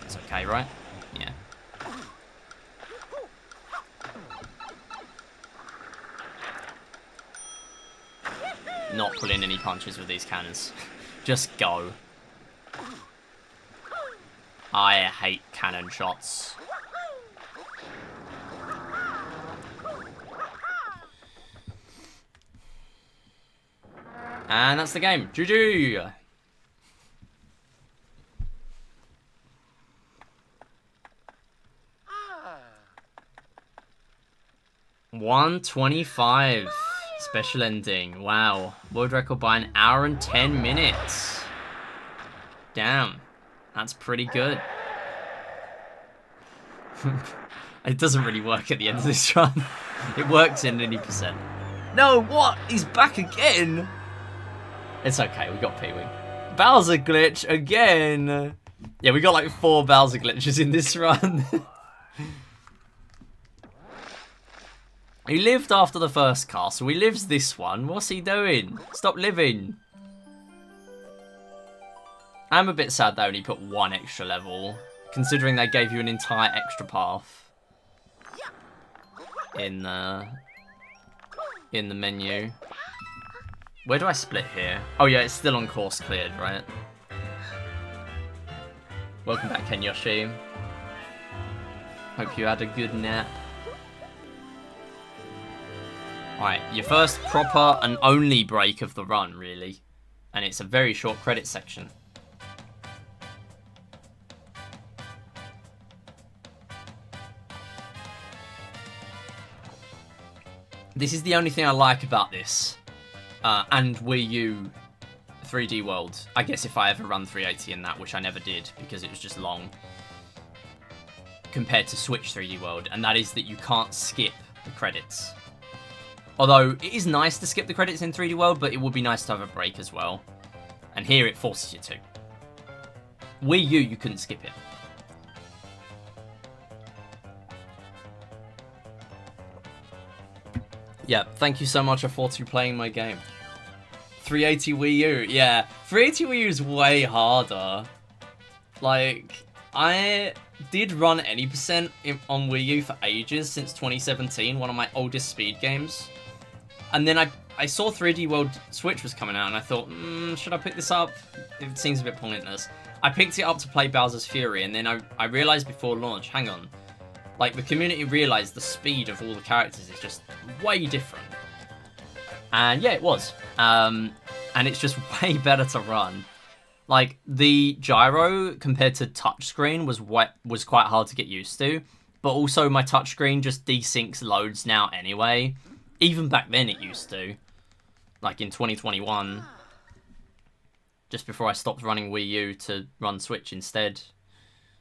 It's okay, right? Yeah. Not pulling any punches with these cannons. Just go. I hate cannon shots. And that's the game. GG! Ah. 1:25. Special ending. Wow. World record by an hour and 10 minutes. Damn. That's pretty good. It doesn't really work at the end of this run. It works in 80%. No, what? He's back again? It's okay, we got Pee-wee. Bowser glitch again. Yeah, we got like 4 Bowser glitches in this run. He lived after the first castle. He lives this one. What's he doing? Stop living. I'm a bit sad they only put 1 extra level, considering they gave you an entire extra path in the menu. Where do I split here? Oh yeah, it's still on course cleared, right? Welcome back, Ken Yoshi. Hope you had a good nap. Alright, your first proper and only break of the run, really. And it's a very short credit section. This is the only thing I like about this. And Wii U 3D World. I guess if I ever run 380 in that, which I never did because it was just long. Compared to Switch 3D World. And that is that you can't skip the credits. Although, it is nice to skip the credits in 3D World, but it would be nice to have a break as well. And here it forces you to. Wii U, you couldn't skip it. Yeah, thank you so much for playing my game. 380 Wii U, yeah. 380 Wii U is way harder. Like, I did run any percent on Wii U for ages, since 2017, one of my oldest speed games. And then I saw 3D World Switch was coming out, and I thought, should I pick this up? It seems a bit pointless. I picked it up to play Bowser's Fury, and then I realised before launch, hang on. Like, the community realised the speed of all the characters is just way different. And yeah, it was. And it's just way better to run. Like, the gyro compared to touchscreen was quite hard to get used to. But also, my touchscreen just desyncs loads now anyway. Even back then, it used to. Like, in 2021. Just before I stopped running Wii U to run Switch instead.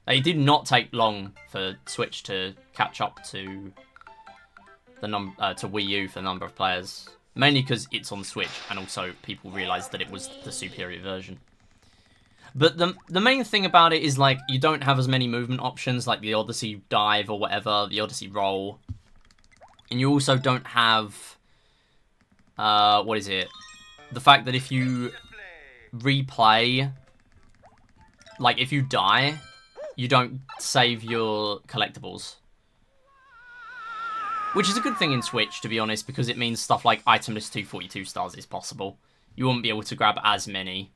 It did not take long for Switch to catch up to the to Wii U for the number of players. Mainly because it's on Switch, and also people realised that it was the superior version. But the main thing about it is, like, you don't have as many movement options, like the Odyssey dive or whatever, the Odyssey roll. And you also don't have, what is it? The fact that if you replay, like, if you die, you don't save your collectibles. Which is a good thing in Switch, to be honest, because it means stuff like itemless 242 stars is possible. You wouldn't be able to grab as many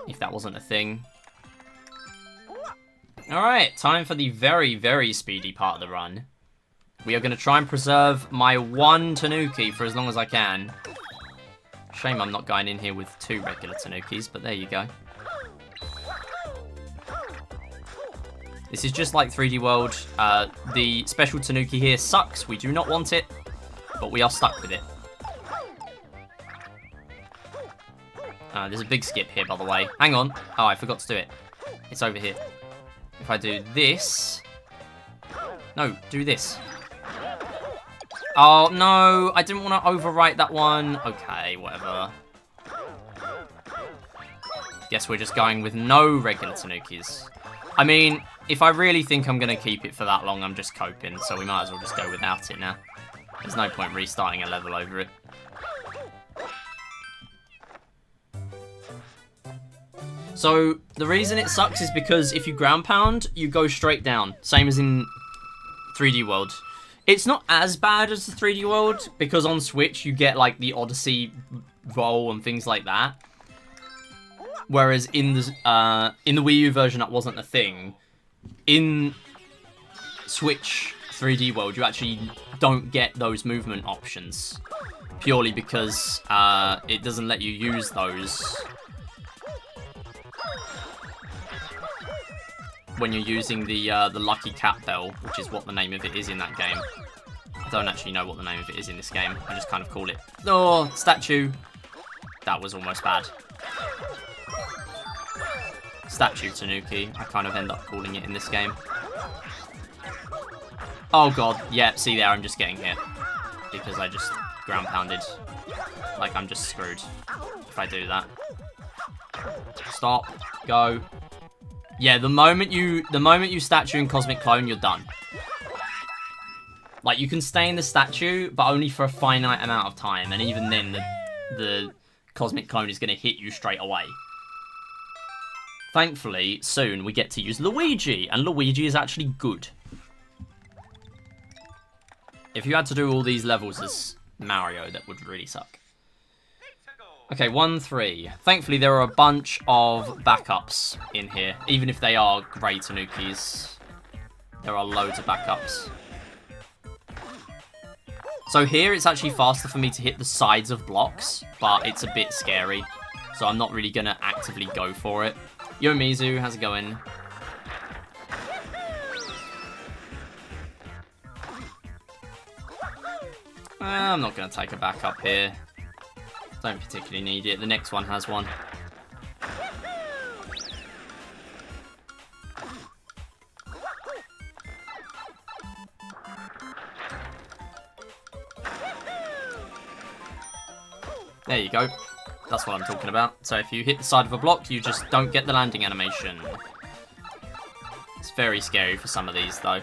if that wasn't a thing. Alright, time for the very, very speedy part of the run. We are going to try and preserve my one Tanuki for as long as I can. Shame I'm not going in here with 2 regular Tanukis, but there you go. This is just like 3D World. The special Tanuki here sucks. We do not want it, but we are stuck with it. There's a big skip here, by the way. Hang on. Oh, I forgot to do it. It's over here. If I do this... No, do this. Oh, no. I didn't want to overwrite that one. Okay, whatever. Guess we're just going with no regular Tanukis. I mean, if I really think I'm going to keep it for that long, I'm just coping, so we might as well just go without it now. There's no point restarting a level over it. So, the reason it sucks is because if you ground pound, you go straight down. Same as in 3D World. It's not as bad as the 3D World, because on Switch you get, like, the Odyssey roll and things like that. Whereas in the Wii U version, that wasn't a thing. In Switch 3D World, you actually don't get those movement options. Purely because it doesn't let you use those when you're using the Lucky Cat Bell, which is what the name of it is in that game. I don't actually know what the name of it is in this game. I just kind of call it, oh, statue. That was almost bad. Statue Tanuki, I kind of end up calling it in this game. Oh god, yeah, see there, I'm just getting hit. Because I just ground pounded. Like, I'm just screwed if I do that. Stop, go. Yeah, the moment you statue and Cosmic Clone, you're done. Like, you can stay in the statue, but only for a finite amount of time, and even then, the Cosmic Clone is going to hit you straight away. Thankfully, soon we get to use Luigi, and Luigi is actually good. If you had to do all these levels as Mario, that would really suck. Okay, 1-3. Thankfully, there are a bunch of backups in here, even if they are grey Tanukis. There are loads of backups. So here, it's actually faster for me to hit the sides of blocks, but it's a bit scary. So I'm not really going to actively go for it. Yo, Mizu, how's it going? I'm not going to take a back up here. Don't particularly need it. The next one has one. There you go. That's what I'm talking about. So if you hit the side of a block, you just don't get the landing animation. It's very scary for some of these, though.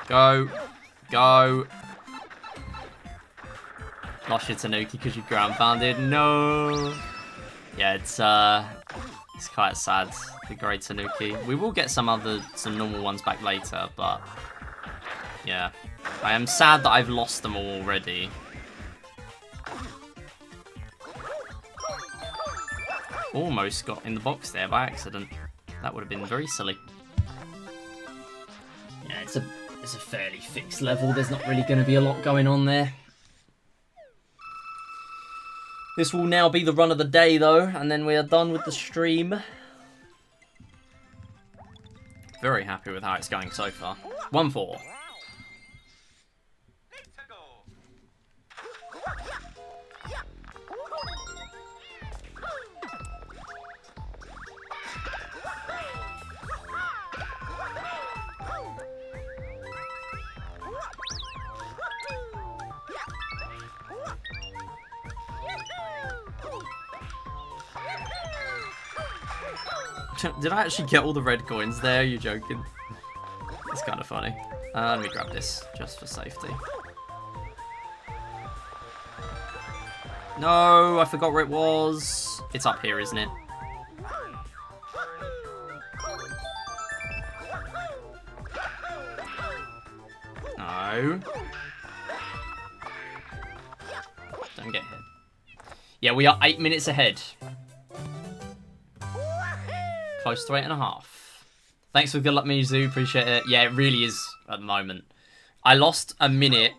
Go. Go. Lost your Tanuki because you ground pounded. No. Yeah, it's quite sad. The Grey Tanuki. We will get some normal ones back later, but yeah. I am sad that I've lost them all already. Almost got in the box there by accident. That would have been very silly. Yeah, it's a fairly fixed level. There's not really going to be a lot going on there. This will now be the run of the day, though, and then we are done with the stream. Very happy with how it's going so far. 1-4. Did I actually get all the red coins there? You're joking. It's kind of funny. Let me grab this, just for safety. No, I forgot where it was. It's up here, isn't it? No. Don't get hit. Yeah, we are 8 minutes ahead. Close to 8.5. Thanks for good luck, Mizu. Appreciate it. Yeah, it really is at the moment. I lost a minute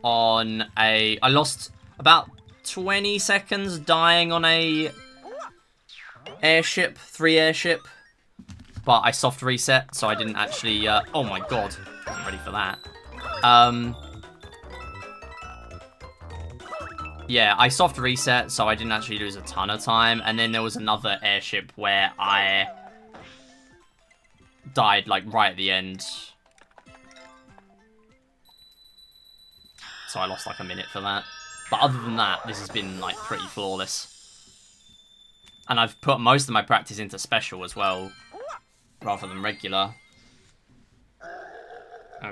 on a... I lost about 20 seconds dying on a airship, 3 airship. But I soft reset, so I didn't actually... oh my god. I'm ready for that. Yeah, I soft reset, so I didn't actually lose a ton of time. And then there was another airship where I died, like, right at the end. So I lost, like, a minute for that. But other than that, this has been, like, pretty flawless. And I've put most of my practice into special as well, rather than regular.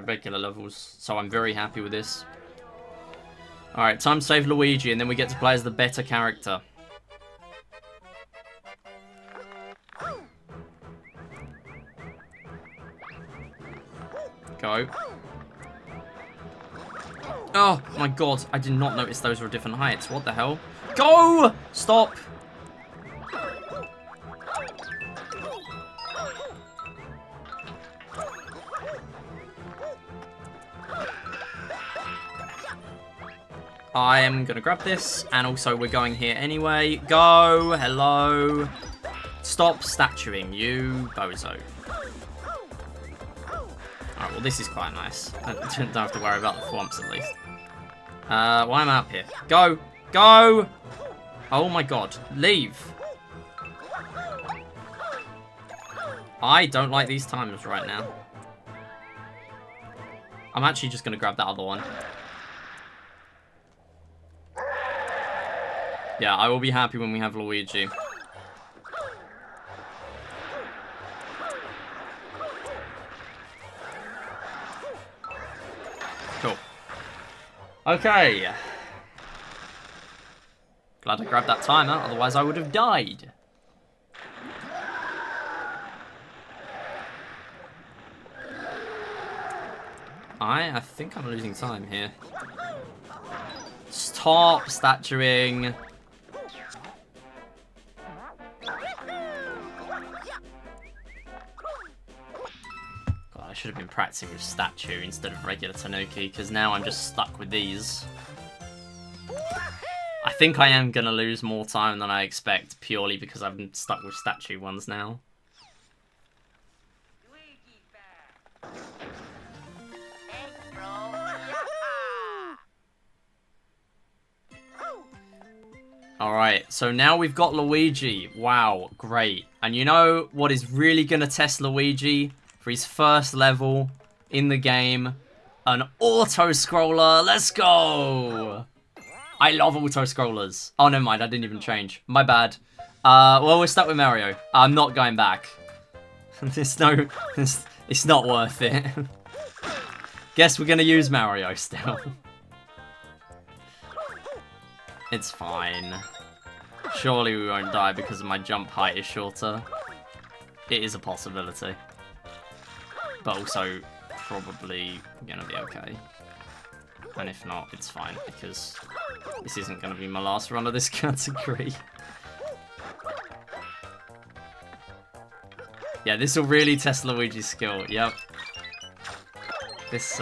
Regular levels. So I'm very happy with this. Alright, time to save Luigi, and then we get to play as the better character. Go. Oh my god, I did not notice those were different heights. What the hell? Go! Stop! I am going to grab this, and also we're going here anyway. Go! Hello! Stop statuing, you bozo. Alright, well this is quite nice. I don't have to worry about the thwomps at least. Why am I up here? Go! Go! Oh my god, leave! I don't like these timers right now. I'm actually just going to grab that other one. Yeah, I will be happy when we have Luigi. Cool. Okay. Glad I grabbed that timer, otherwise I would have died. I think I'm losing time here. Stop statuing. I should have been practicing with statue instead of regular Tanuki, because now I'm just stuck with these. I think I am going to lose more time than I expect, purely because I'm stuck with statue ones now. Alright, so now we've got Luigi. Wow, great. And you know what is really going to test Luigi for his first level in the game? An auto-scroller. Let's go! I love auto-scrollers. Oh, never mind. I didn't even change. My bad. Well, we're stuck with Mario. I'm not going back. It's not worth it. Guess we're going to use Mario still. It's fine. Surely we won't die because my jump height is shorter. It is a possibility. But also, probably gonna be okay. And if not, it's fine, because this isn't gonna be my last run of this category. Yeah, this will really test Luigi's skill, yep. This,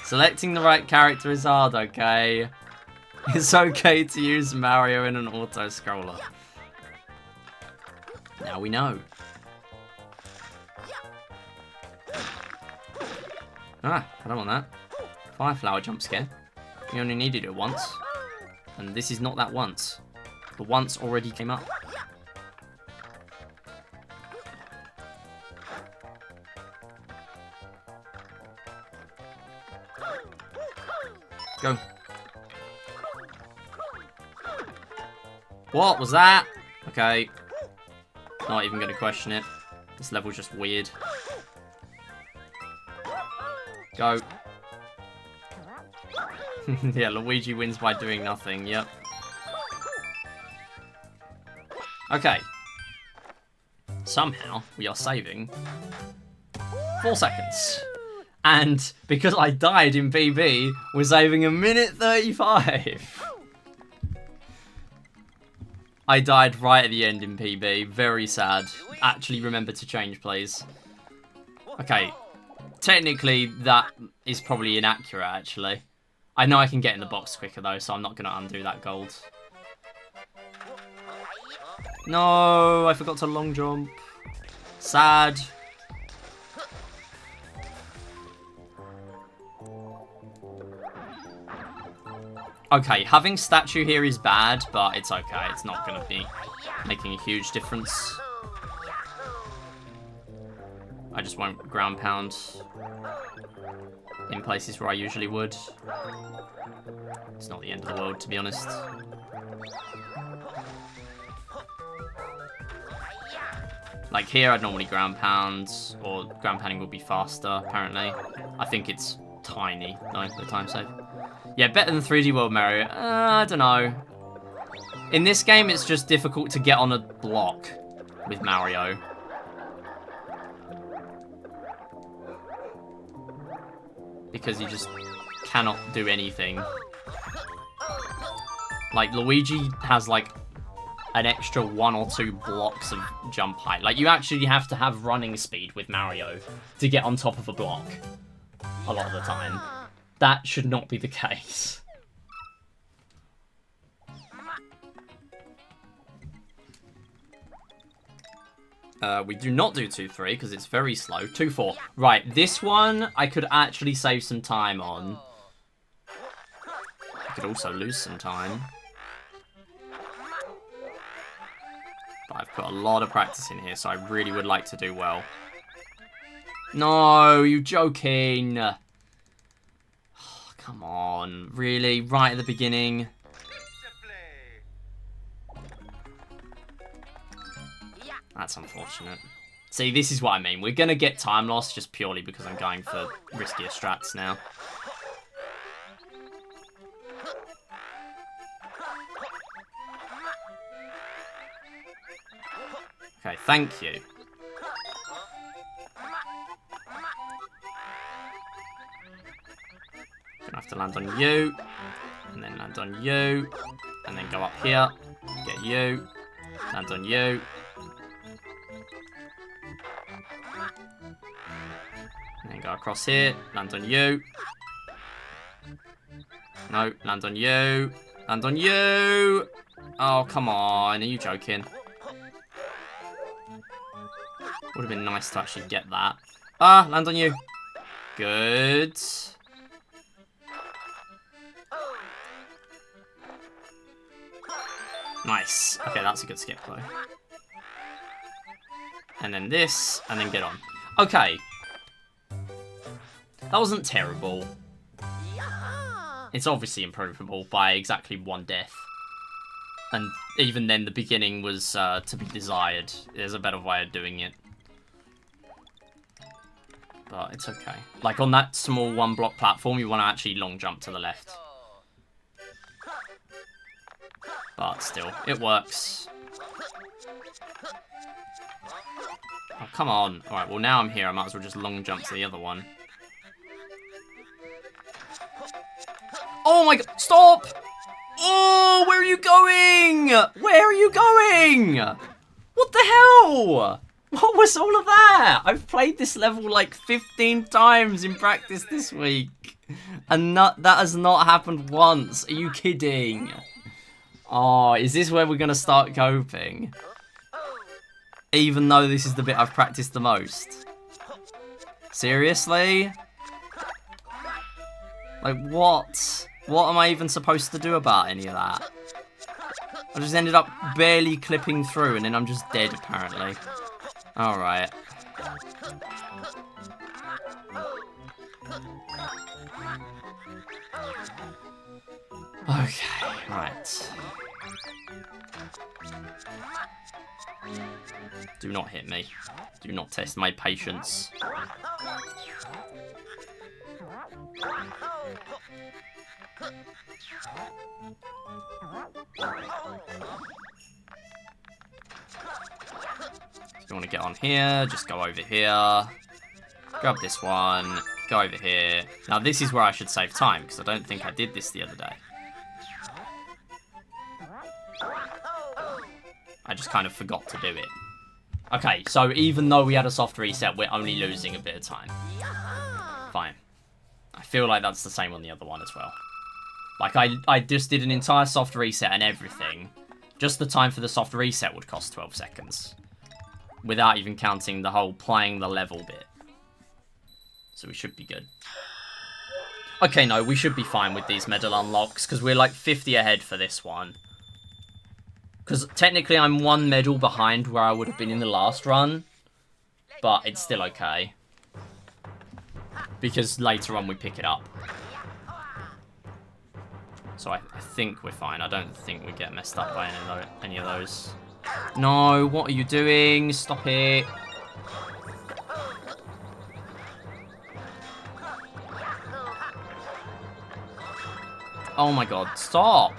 selecting the right character is hard, okay? It's okay to use Mario in an auto-scroller. Now we know. Ah, I don't want that. Fire flower jump scare. You only needed it once. And this is not that once. The once already came up. Go. What was that? Okay. Not even going to question it. This level's just weird. Go. Yeah, Luigi wins by doing nothing, yep. Okay. Somehow, we are saving 4 seconds. And because I died in PB, we're saving 1:35. I died right at the end in PB. Very sad. Actually remember to change, please. Okay. Technically, that is probably inaccurate, actually. I know I can get in the box quicker, though, so I'm not going to undo that gold. No, I forgot to long jump. Sad. Okay, having statue here is bad, but it's okay. It's not going to be making a huge difference. I just won't ground pound in places where I usually would. It's not the end of the world, to be honest. Like here, I'd normally ground pound, or ground pounding would be faster, apparently. I think it's tiny, no, the time save. Yeah, better than 3D World Mario. I don't know. In this game, it's just difficult to get on a block with Mario. Because you just cannot do anything. Like, Luigi has, like, an extra 1 or 2 blocks of jump height. Like, you actually have to have running speed with Mario to get on top of a block. A lot of the time. That should not be the case. We do not do 2-3 because it's very slow. 2-4. Right, this one I could actually save some time on. I could also lose some time. But I've put a lot of practice in here, so I really would like to do well. No, you joking. Oh, come on, really? Right at the beginning? That's unfortunate. See, this is what I mean. We're going to get time loss just purely because I'm going for riskier strats now. Okay, thank you. Gonna have to land on you, and then land on you, and then go up here, get you, land on you. And then go across here, land on you. No, land on you, land on you. Oh, come on, are you joking? Would have been nice to actually get that. Ah, land on you. Good. Nice. Okay, that's a good skip, though. And then this, and then get on. Okay. That wasn't terrible. It's obviously improvable by exactly 1 death. And even then, the beginning was to be desired. There's a better way of doing it. But it's okay. Like, on that small 1-block platform, you want to actually long jump to the left. But still, it works. Oh, come on. Alright, well, now I'm here. I might as well just long jump to the other one. Oh my god, stop! Oh, where are you going? Where are you going? What the hell? What was all of that? I've played this level like 15 times in practice this week. And that has not happened once. Are you kidding? Oh, is this where we're going to start coping? Even though this is the bit I've practiced the most. Seriously? Like, what? What am I even supposed to do about any of that? I just ended up barely clipping through and then I'm just dead, apparently. Alright. Okay, right. Do not hit me. Do not test my patience. If you want to get on here, just go over here. Grab this one. Go over here. Now this is where I should save time, because I don't think I did this the other day. I just kind of forgot to do it. Okay, so even though we had a soft reset, we're only losing a bit of time. Fine. I feel like that's the same on the other one as well. Like, I just did an entire soft reset and everything. Just the time for the soft reset would cost 12 seconds. Without even counting the whole playing the level bit. So we should be good. Okay, no, we should be fine with these medal unlocks, because we're like 50 ahead for this one. Because technically I'm 1 medal behind where I would have been in the last run. But it's still okay. Because later on we pick it up. So I think we're fine. I don't think we get messed up by any of those. No, what are you doing? Stop it. Oh my god, stop.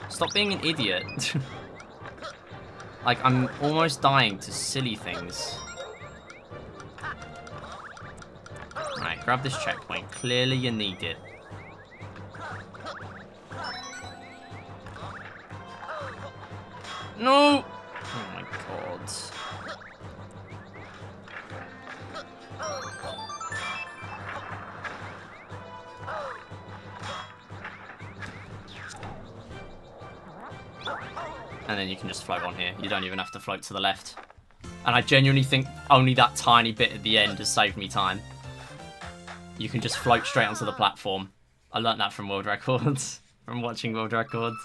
Stop being an idiot. Like, I'm almost dying to silly things. Right, grab this checkpoint. Clearly you need it. No! Oh my god. And then you can just float on here. You don't even have to float to the left. And I genuinely think only that tiny bit at the end has saved me time. You can just float straight onto the platform. I learnt that from World Records. From watching World Records.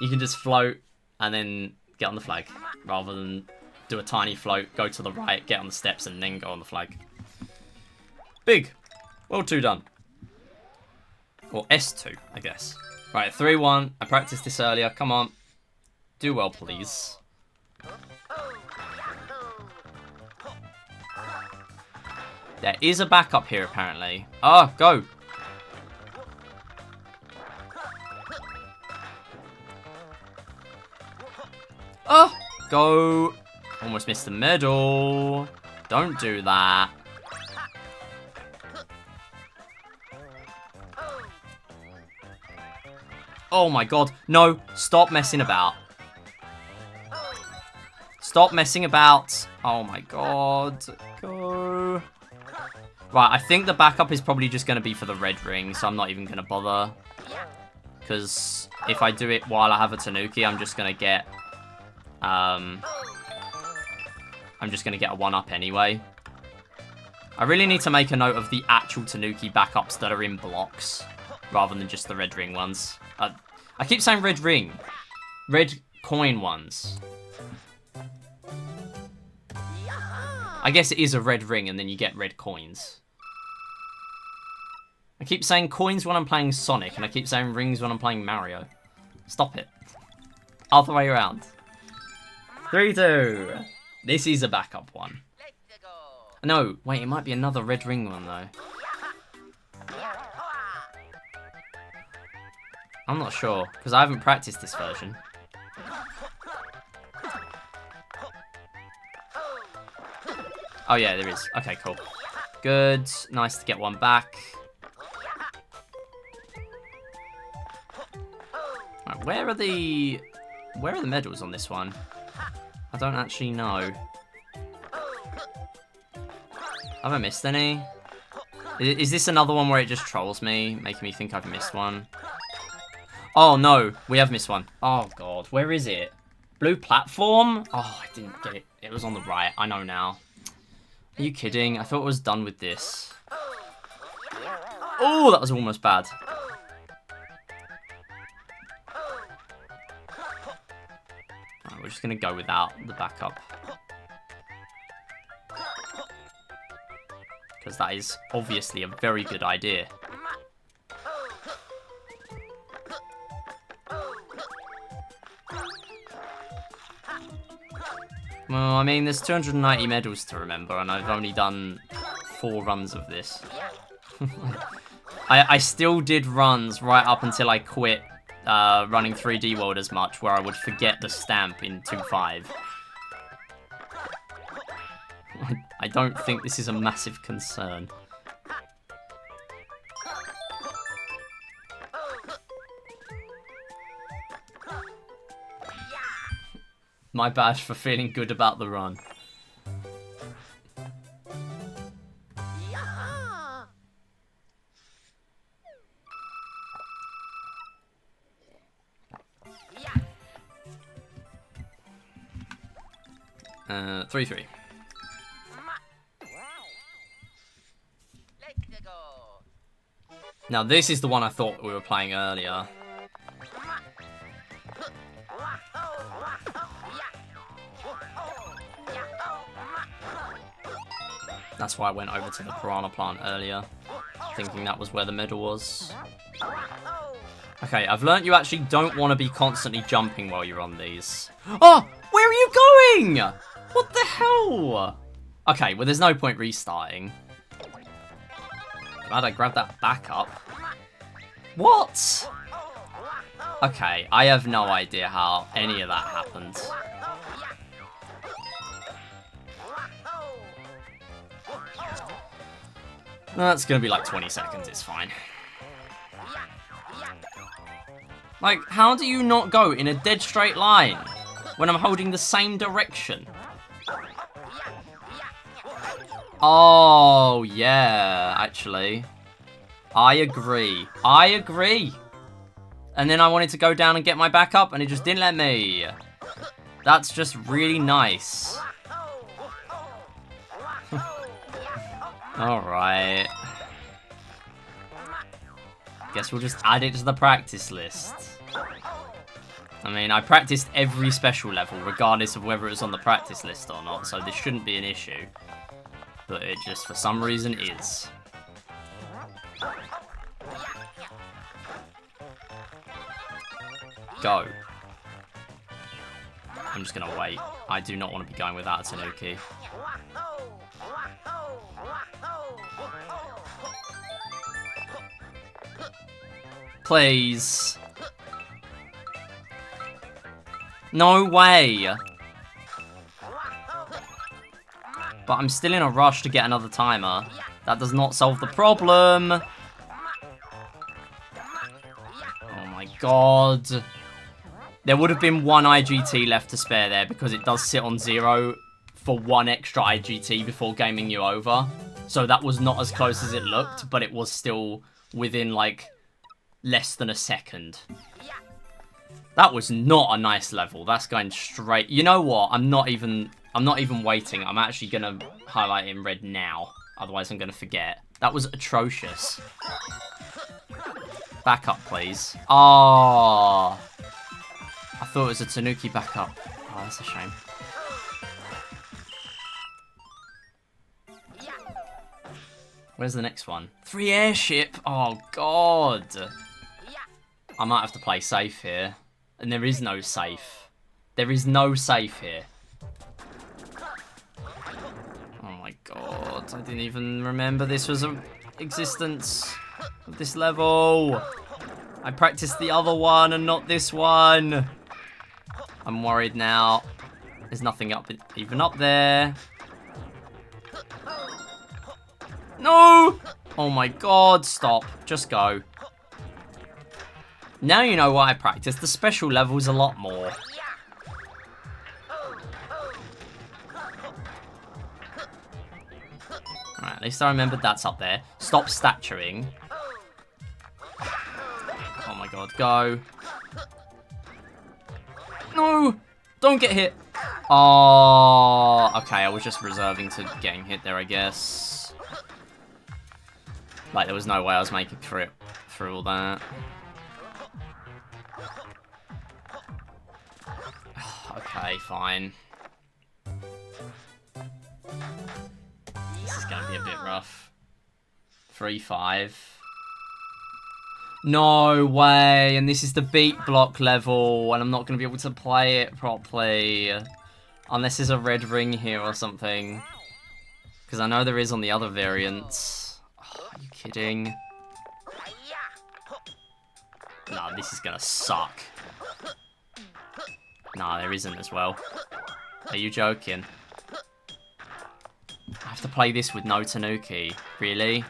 You can just float and then get on the flag. Rather than do a tiny float, go to the right, get on the steps, and then go on the flag. Big. World 2 done. Or S2, I guess. Right, 3-1. I practiced this earlier. Come on. Do well, please. There is a backup here, apparently. Oh, go. Oh, go. Almost missed the medal. Don't do that. Oh my god. No, stop messing about. Stop messing about. Oh my god. Go. Right, I think the backup is probably just going to be for the red ring, so I'm not even going to bother. Because if I do it while I have a Tanuki, I'm just going to get... I'm just going to get a 1-up anyway. I really need to make a note of the actual Tanuki backups that are in blocks, rather than just the red ring ones. I keep saying red ring. red coin ones. I guess it is a red ring and then you get red coins. I keep saying coins when I'm playing Sonic and I keep saying rings when I'm playing Mario. Stop it. Other way around. 3-2. This is a backup one. No, wait, it might be another red ring one though. I'm not sure, because I haven't practiced this version. Oh yeah, there is. Okay, cool. Good. Nice to get one back. Right, where are the medals on this one? I don't actually know. Have I missed any? Is this another one where it just trolls me, making me think I've missed one? Oh no, we have missed one. Oh god, where is it? Blue platform? Oh, I didn't get it. It was on the right. I know now. Are you kidding? I thought it was done with this. Oh, that was almost bad. Right, we're just going to go without the backup. Because that is obviously a very good idea. Well, I mean, there's 290 medals to remember, and I've only done 4 runs of this. I still did runs right up until I quit running 3D World as much, where I would forget the stamp in 2.5. I don't think this is a massive concern. My bad for feeling good about the run. Uh, 3-3. Now this is the one I thought we were playing earlier. That's why I went over to the piranha plant earlier, thinking that was where the medal was. Okay, I've learnt you actually don't want to be constantly jumping while you're on these. Oh, where are you going? What the hell? Okay, well there's no point restarting. Glad I grabbed that back up. What? Okay, I have no idea how any of that happened. That's gonna be like 20 seconds, it's fine. Like, how do you not go in a dead straight line when I'm holding the same direction? Oh, yeah, actually. I agree. I agree. And then I wanted to go down and get my backup, and it just didn't let me. That's just really nice. Alright. Guess we'll just add it to the practice list. I mean, I practiced every special level, regardless of whether it was on the practice list or not, so this shouldn't be an issue. But it just, for some reason, is. Go. I'm just gonna wait. I do not want to be going without a Tanuki. Please. No way. But I'm still in a rush to get another timer. That does not solve the problem. Oh my god. There would have been 1 IGT left to spare there because it does sit on 0 for 1 extra IGT before gaming you over. So that was not as close as it looked, but it was still within like less than a second. That was not a nice level. That's going straight. You know what? I'm not even waiting. I'm actually gonna highlight it in red now. Otherwise I'm gonna forget. That was atrocious. Back up, please. Oh. I thought it was a Tanuki backup. Oh, that's a shame. Where's the next one? 3 airship? Oh, God. I might have to play safe here. And there is no safe. There is no safe here. Oh my God. I didn't even remember this was an existence of this level. I practiced the other one and not this one. I'm worried now. There's nothing even up there. No! Oh my God, stop. Just go. Now you know what I practiced. The special levels a lot more. Alright, at least I remembered that's up there. Stop staturing. Oh my God, go. No! Don't get hit. Oh, okay, I was just reserving to getting hit there, I guess. Like, there was no way I was making through all that. Okay, fine. This is gonna be a bit rough. 3-5. No way, and this is the beat block level, and I'm not gonna be able to play it properly. Unless there's a red ring here or something. Because I know there is on the other variants. Oh, are you kidding? Nah, this is gonna suck. Nah, there isn't as well. Are you joking? I have to play this with no Tanuki. Really?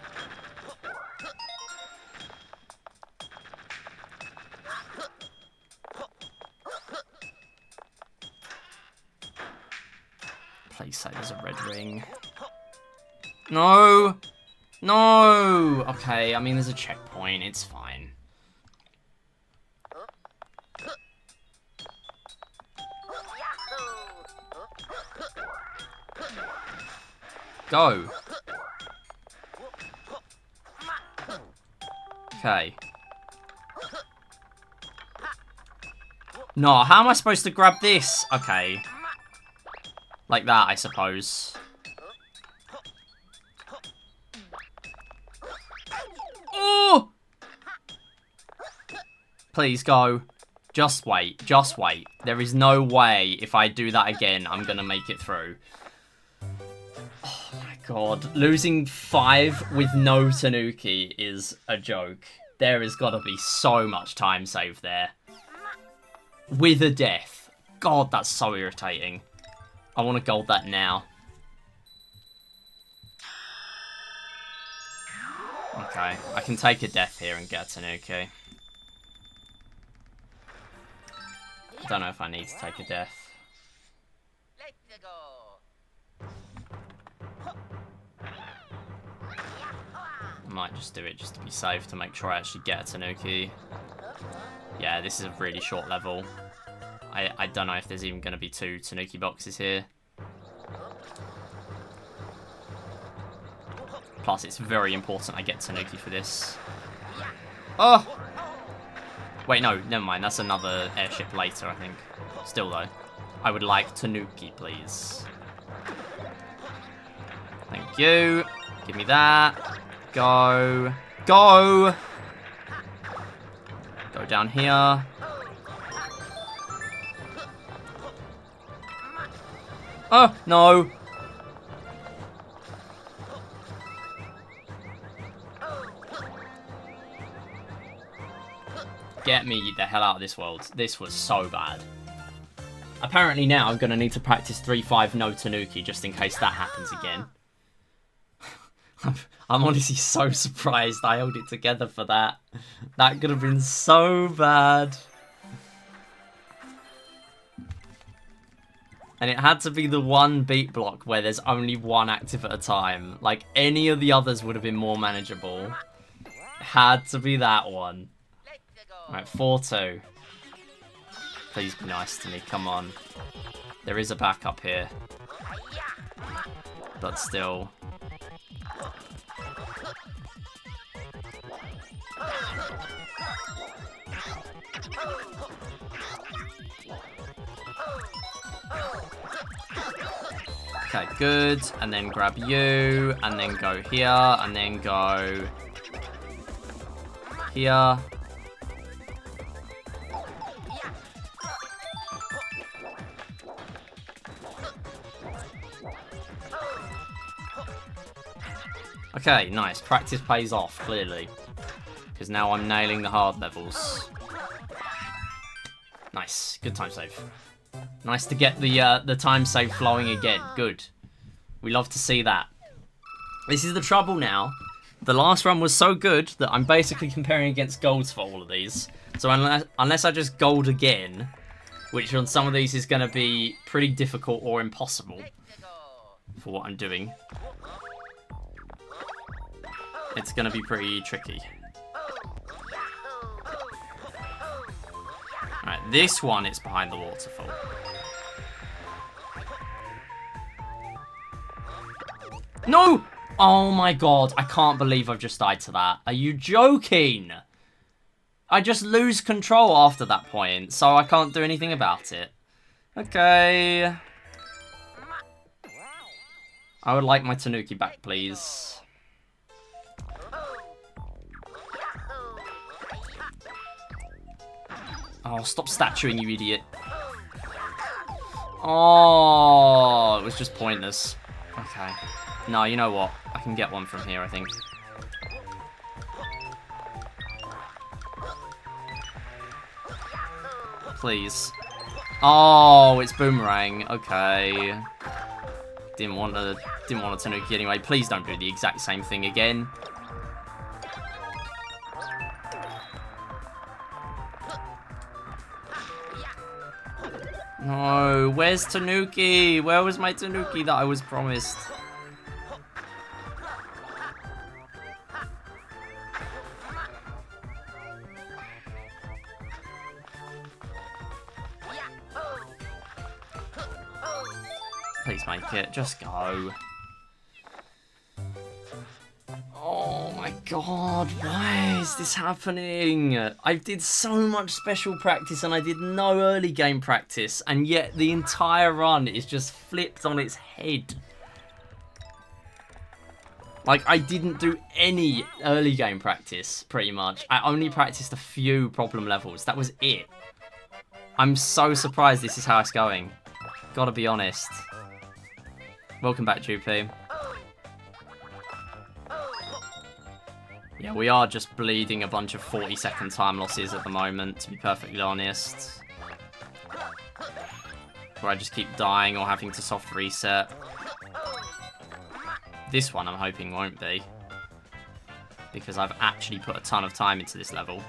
Please say there's a red ring. No! No! Okay, I mean, there's a checkpoint. It's fine. Go. Okay. No, how am I supposed to grab this? Okay. Like that, I suppose. Oh! Please go. Just wait. Just wait. There is no way if I do that again, I'm gonna make it through. Oh my God. Losing 5 with no Tanuki is a joke. There has got to be so much time saved there. With a death. God, that's so irritating. I want to gold that now. Okay, I can take a death here and get a Tanuki. I don't know if I need to take a death. I might just do it just to be safe, to make sure I actually get a Tanuki. Yeah, this is a really short level. I don't know if there's even going to be 2 Tanuki boxes here. Plus, it's very important I get Tanuki for this. Oh! Wait, no, never mind. That's another airship later, I think. Still, though. I would like Tanuki, please. Thank you. Give me that. Go. Go! Go down here. Oh, no. Get me the hell out of this world. This was so bad. Apparently now I'm going to need to practice 3-5 no Tanuki just in case that happens again. I'm honestly so surprised I held it together for that. That could have been so bad. And it had to be the one beat block where there's only one active at a time. Like, any of the others would have been more manageable. It had to be that one. Alright, 4-2. Please be nice to me, come on. There is a backup here. But still. Okay, good. And then grab you, and then go here, and then go here. Okay, nice. Practice pays off, clearly. Because now I'm nailing the hard levels. Nice. Good time save. Nice to get the time save flowing again. Good. We love to see that. This is the trouble now. The last run was so good that I'm basically comparing against golds for all of these. So unless I just gold again, which on some of these is going to be pretty difficult or impossible for what I'm doing, it's going to be pretty tricky. Alright, this one is behind the waterfall. No! Oh my god, I can't believe I've just died to that. Are you joking? I just lose control after that point, so I can't do anything about it. Okay. I would like my Tanuki back, please. Oh, stop statuing, you idiot. Oh, it was just pointless. Okay. No, you know what? I can get one from here, I think. Please. Oh, it's boomerang. Okay. Didn't want a Tanuki anyway. Please don't do the exact same thing again. No, where's Tanuki? Where was my Tanuki that I was promised? Please make it. Just go. Oh my god, why is this happening? I did so much special practice and I did no early game practice, and yet the entire run is just flipped on its head. Like, I didn't do any early game practice, pretty much. I only practiced a few problem levels. That was it. I'm so surprised this is how it's going. Gotta be honest. Welcome back, GP. Yeah, we are just bleeding a bunch of 40-second time losses at the moment, to be perfectly honest. Where I just keep dying or having to soft reset. This one I'm hoping won't be, because I've actually put a ton of time into this level.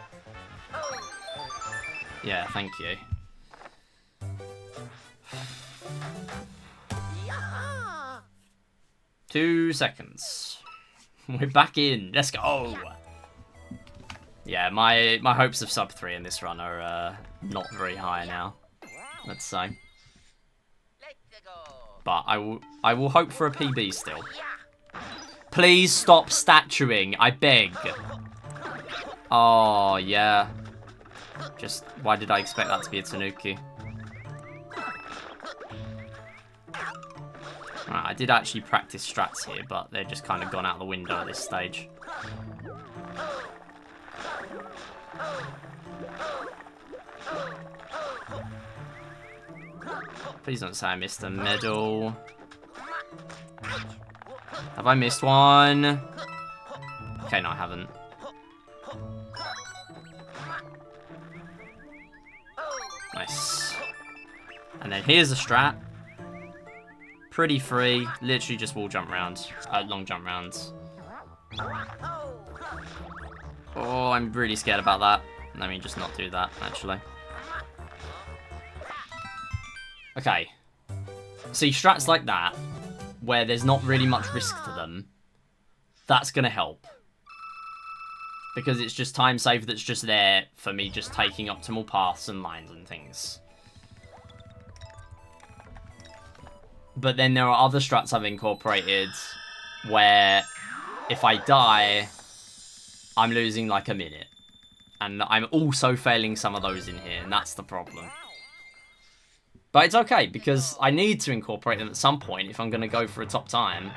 Yeah, thank you. Two seconds. We're back in. Let's go. Yeah, my hopes of sub 3 in this run are not very high now, let's say. But I will hope for a PB still. Please stop statuing, I beg. Oh, yeah. Just, why did I expect that to be a Tanuki? Right, I did actually practice strats here, but they're just kind of gone out the window at this stage. Please don't say I missed a medal. Have I missed one? Okay, no, I haven't. Nice. And then here's a strat. Pretty free. Literally just wall jump rounds. Long jump rounds. Oh, I'm really scared about that. Let me just not do that, actually. Okay. See, strats like that, where there's not really much risk to them, that's going to help. Because it's just time save that's just there for me just taking optimal paths and lines and things. But then there are other strats I've incorporated where if I die, I'm losing like a minute. And I'm also failing some of those in here, and that's the problem. But it's okay, because I need to incorporate them at some point if I'm going to go for a top time.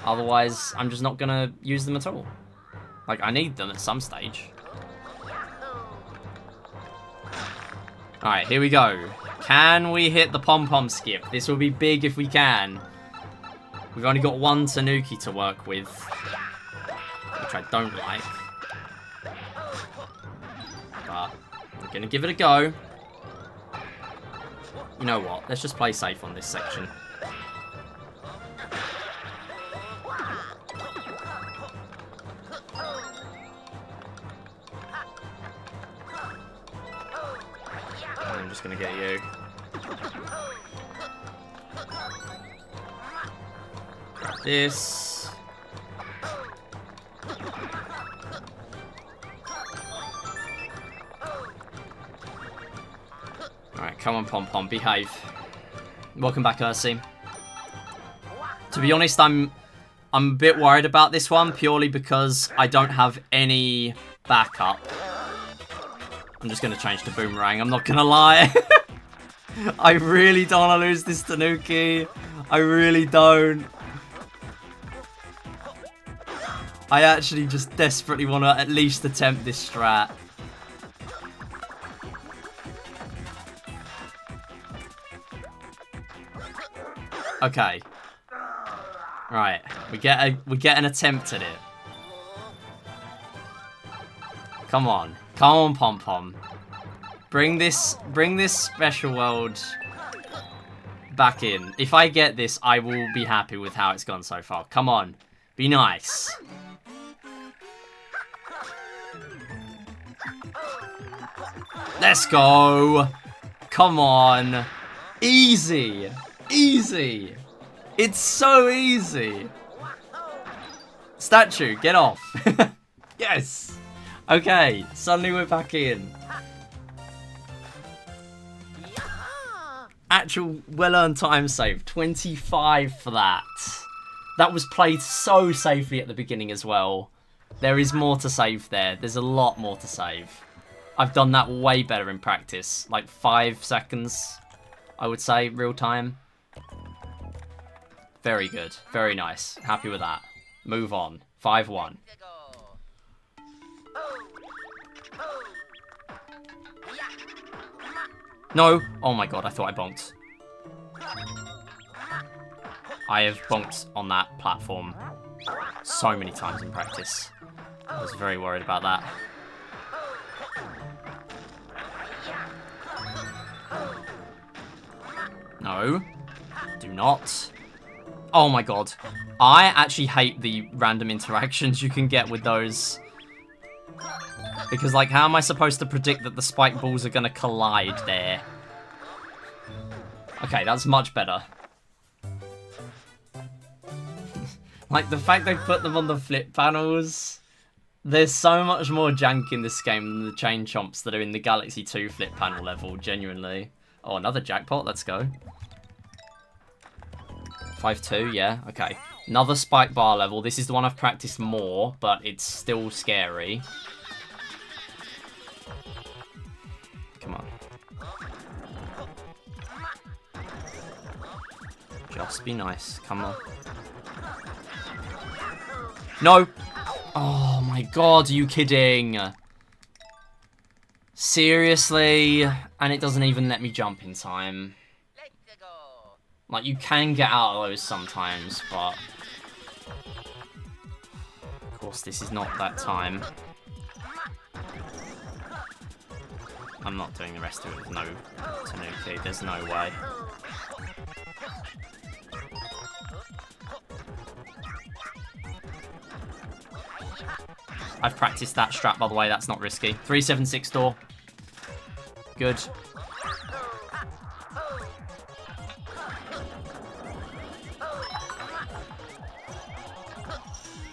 Otherwise, I'm just not going to use them at all. Like, I need them at some stage. Alright, here we go. Can we hit the pom-pom skip? This will be big if we can. We've only got one Tanuki to work with, which I don't like. But we're going to give it a go. You know what? Let's just play safe on this section. I'm just going to get you. Grab this. Alright, come on, Pom-Pom, behave. Welcome back, Ursi. To be honest, I'm a bit worried about this one, purely because I don't have any backup. I'm just going to change to Boomerang, I'm not going to lie. I really don't want to lose this Tanuki. I really don't. I actually just desperately want to at least attempt this strat. Okay. Right. We get an attempt at it. Come on. Come on, Pom-Pom. Bring this special world back in. If I get this, I will be happy with how it's gone so far. Come on. Be nice. Let's go. Come on. Easy. Easy. It's so easy. Statue, get off. Yes. Okay, suddenly we're back in. Actual well-earned time save. 25 for that. That was played so safely at the beginning as well. There is more to save there. There's a lot more to save. I've done that way better in practice. Like 5 seconds, I would say, real time. Very good. Very nice. Happy with that. Move on. 5-1. No! Oh my god, I thought I bonked. I have bonked on that platform so many times in practice. I was very worried about that. No. Do not. Oh my god. I actually hate the random interactions you can get with those. Because, like, how am I supposed to predict that the spike balls are going to collide there? Okay, that's much better. Like, the fact they put them on the flip panels. There's so much more jank in this game than the chain chomps that are in the Galaxy 2 flip panel level, genuinely. Oh, another jackpot, let's go. 5-2, yeah, okay. Another spike bar level. This is the one I've practiced more, but it's still scary. Come on. Just be nice, come on. No! Oh my god, are you kidding? Seriously? And it doesn't even let me jump in time. Like, you can get out of those sometimes, but... Of course, this is not that time. I'm not doing the rest of it with no Tanuki, there's no way. I've practiced that strat, by the way, that's not risky. 376 door. Good.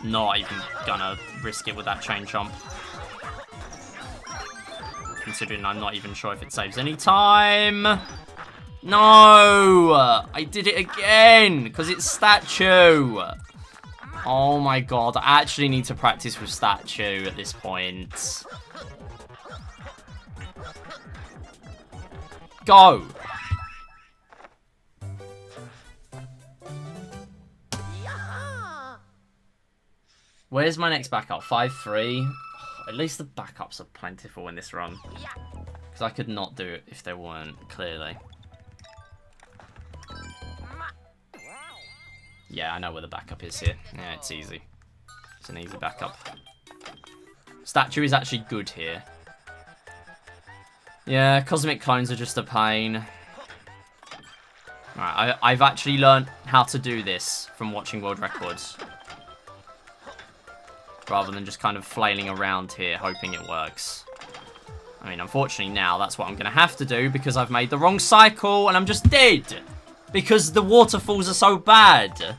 Not even gonna risk it with that chain chomp. Considering I'm not even sure if it saves any time. No! I did it again! Because it's statue! Oh my god, I actually need to practice with statue at this point. Go! Where's my next backup? 5-3? At least the backups are plentiful in this run. Because I could not do it if they weren't, clearly. Yeah, I know where the backup is here. Yeah, it's easy. It's an easy backup. Statue is actually good here. Yeah, cosmic clones are just a pain. Alright, I've actually learned how to do this from watching world records. Rather than just kind of flailing around here, hoping it works. I mean, unfortunately now, that's what I'm going to have to do because I've made the wrong cycle and I'm just dead. Because the waterfalls are so bad.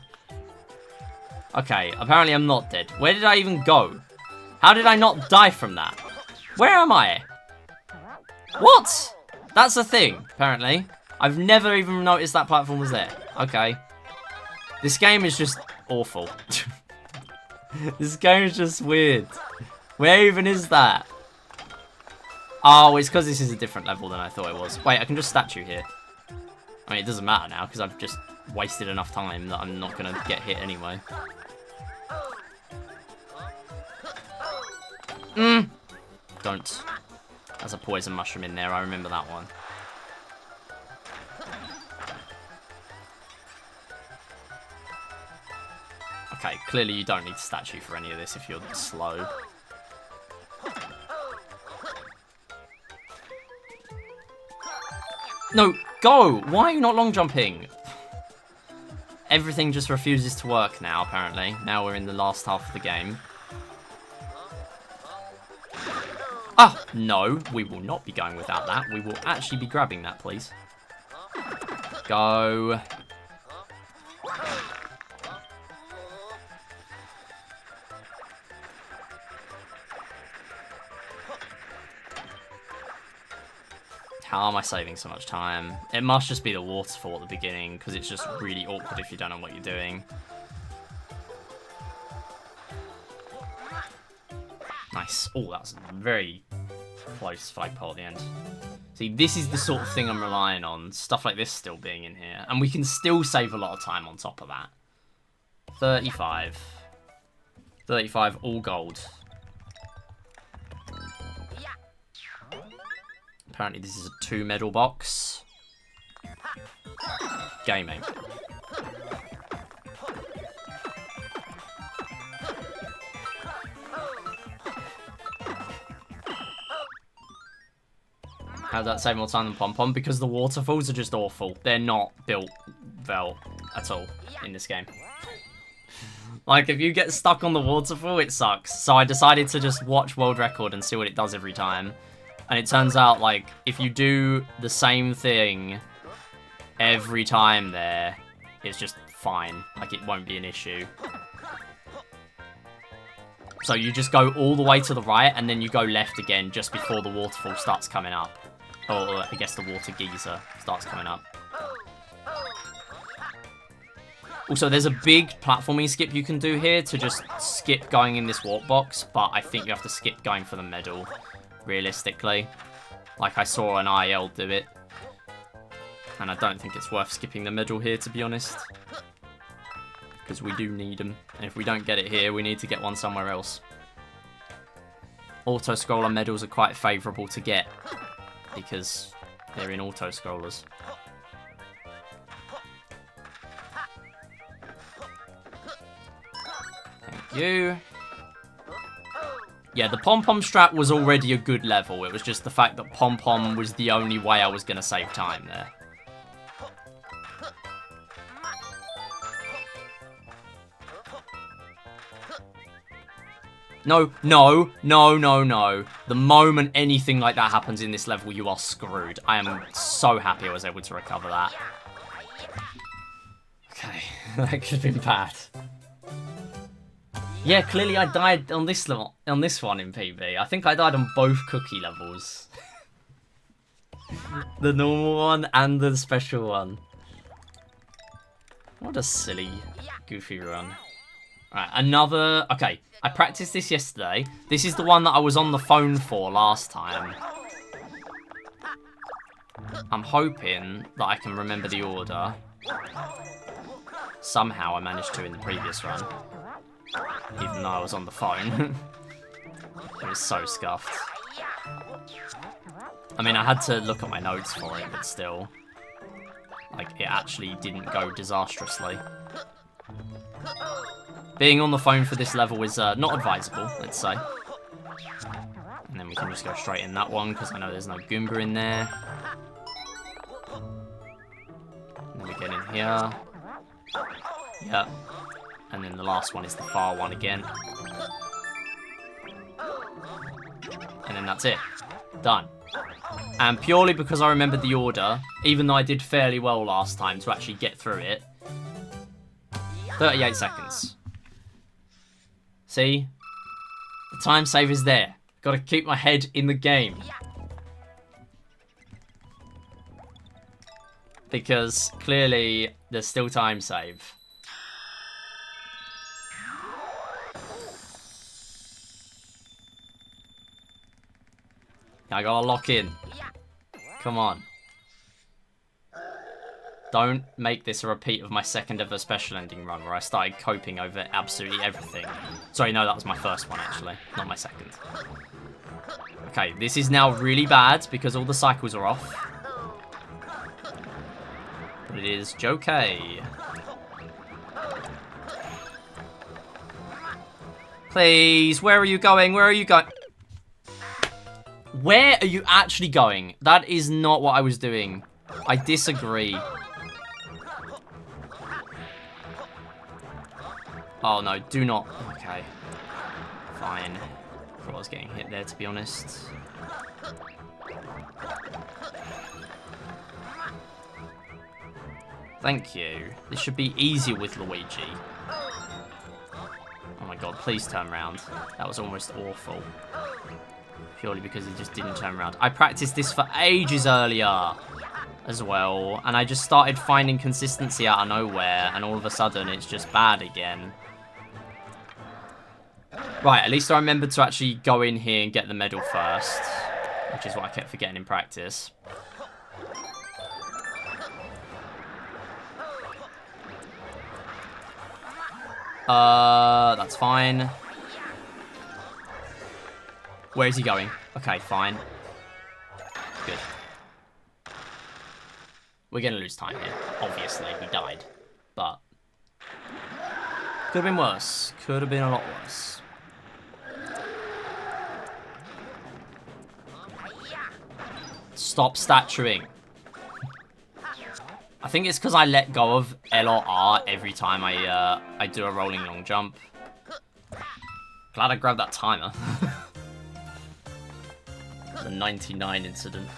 Okay, apparently I'm not dead. Where did I even go? How did I not die from that? Where am I? What? That's a thing, apparently. I've never even noticed that platform was there. Okay. This game is just awful. This game is just weird. Where even is that? Oh, it's because this is a different level than I thought it was. Wait, I can just statue here. I mean, it doesn't matter now because I've just wasted enough time that I'm not going to get hit anyway. Don't. There's a poison mushroom in there. I remember that one. Okay, clearly you don't need statue for any of this if you're slow. No, go! Why are you not long jumping? Everything just refuses to work now, apparently. Now we're in the last half of the game. Ah, no, we will not be going without that. We will actually be grabbing that, please. Go. How am I saving so much time? It must just be the waterfall at the beginning, because it's just really awkward if you don't know what you're doing. Nice. Oh, that's a very close flagpole at the end. See, this is the sort of thing I'm relying on. Stuff like this still being in here. And we can still save a lot of time on top of that. 35. 35, all gold. Apparently this is a 2-medal box. Gaming. How does that save more time than Pom Pom? Because the waterfalls are just awful. They're not built well at all in this game. Like, if you get stuck on the waterfall, it sucks. So I decided to just watch world record and see what it does every time. And it turns out, like, if you do the same thing every time there, it's just fine. Like, it won't be an issue. So you just go all the way to the right, and then you go left again just before the waterfall starts coming up. Or, I guess the water geyser starts coming up. Also, there's a big platforming skip you can do here to just skip going in this warp box, but I think you have to skip going for the medal. Realistically, like I saw an IL do it, and I don't think it's worth skipping the medal here, to be honest, because we do need them, and if we don't get it here, we need to get one somewhere else. Auto-scroller medals are quite favourable to get, because they're in auto-scrollers. Thank you. Yeah, the pom-pom strat was already a good level. It was just the fact that pom-pom was the only way I was going to save time there. No, no, no, no, no. The moment anything like that happens in this level, you are screwed. I am so happy I was able to recover that. Okay, that could have been bad. Yeah, clearly I died on this level, on this one in PB. I think I died on both cookie levels. The normal one and the special one. What a silly, goofy run. Right, another... Okay, I practiced this yesterday. This is the one that I was on the phone for last time. I'm hoping that I can remember the order. Somehow I managed to in the previous run. Even though I was on the phone. It was so scuffed. I mean, I had to look at my notes for it, but still. Like, it actually didn't go disastrously. Being on the phone for this level is not advisable, let's say. And then we can just go straight in that one, because I know there's no Goomba in there. And then we get in here. Yep. And then the last one is the far one again. And then that's it. Done. And purely because I remembered the order, even though I did fairly well last time to actually get through it, 38 seconds. See? The time save is there. Gotta keep my head in the game. Because clearly there's still time save. I gotta lock in. Come on. Don't make this a repeat of my second ever special ending run where I started coping over absolutely everything. Sorry, no, that was my first one actually, not my second. Okay, this is now really bad because all the cycles are off. But it is okay. Please, where are you going? Where are you going? Where are you actually going? That is not what I was doing. I disagree. Oh no, do not. Okay. Fine. I thought I was getting hit there, to be honest. Thank you. This should be easier with Luigi. Oh my god, please turn around. That was almost awful. Purely because he just didn't turn around. I practiced this for ages earlier as well, and I just started finding consistency out of nowhere, and all of a sudden it's just bad again. Right, at least I remembered to actually go in here and get the medal first, which is what I kept forgetting in practice. That's fine. Where is he going? Okay, fine. Good. We're gonna lose time here. Obviously, we died. But could have been worse. Could have been a lot worse. Stop statuing. I think it's because I let go of L or R every time I do a rolling long jump. Glad I grabbed that timer. The 99 incident.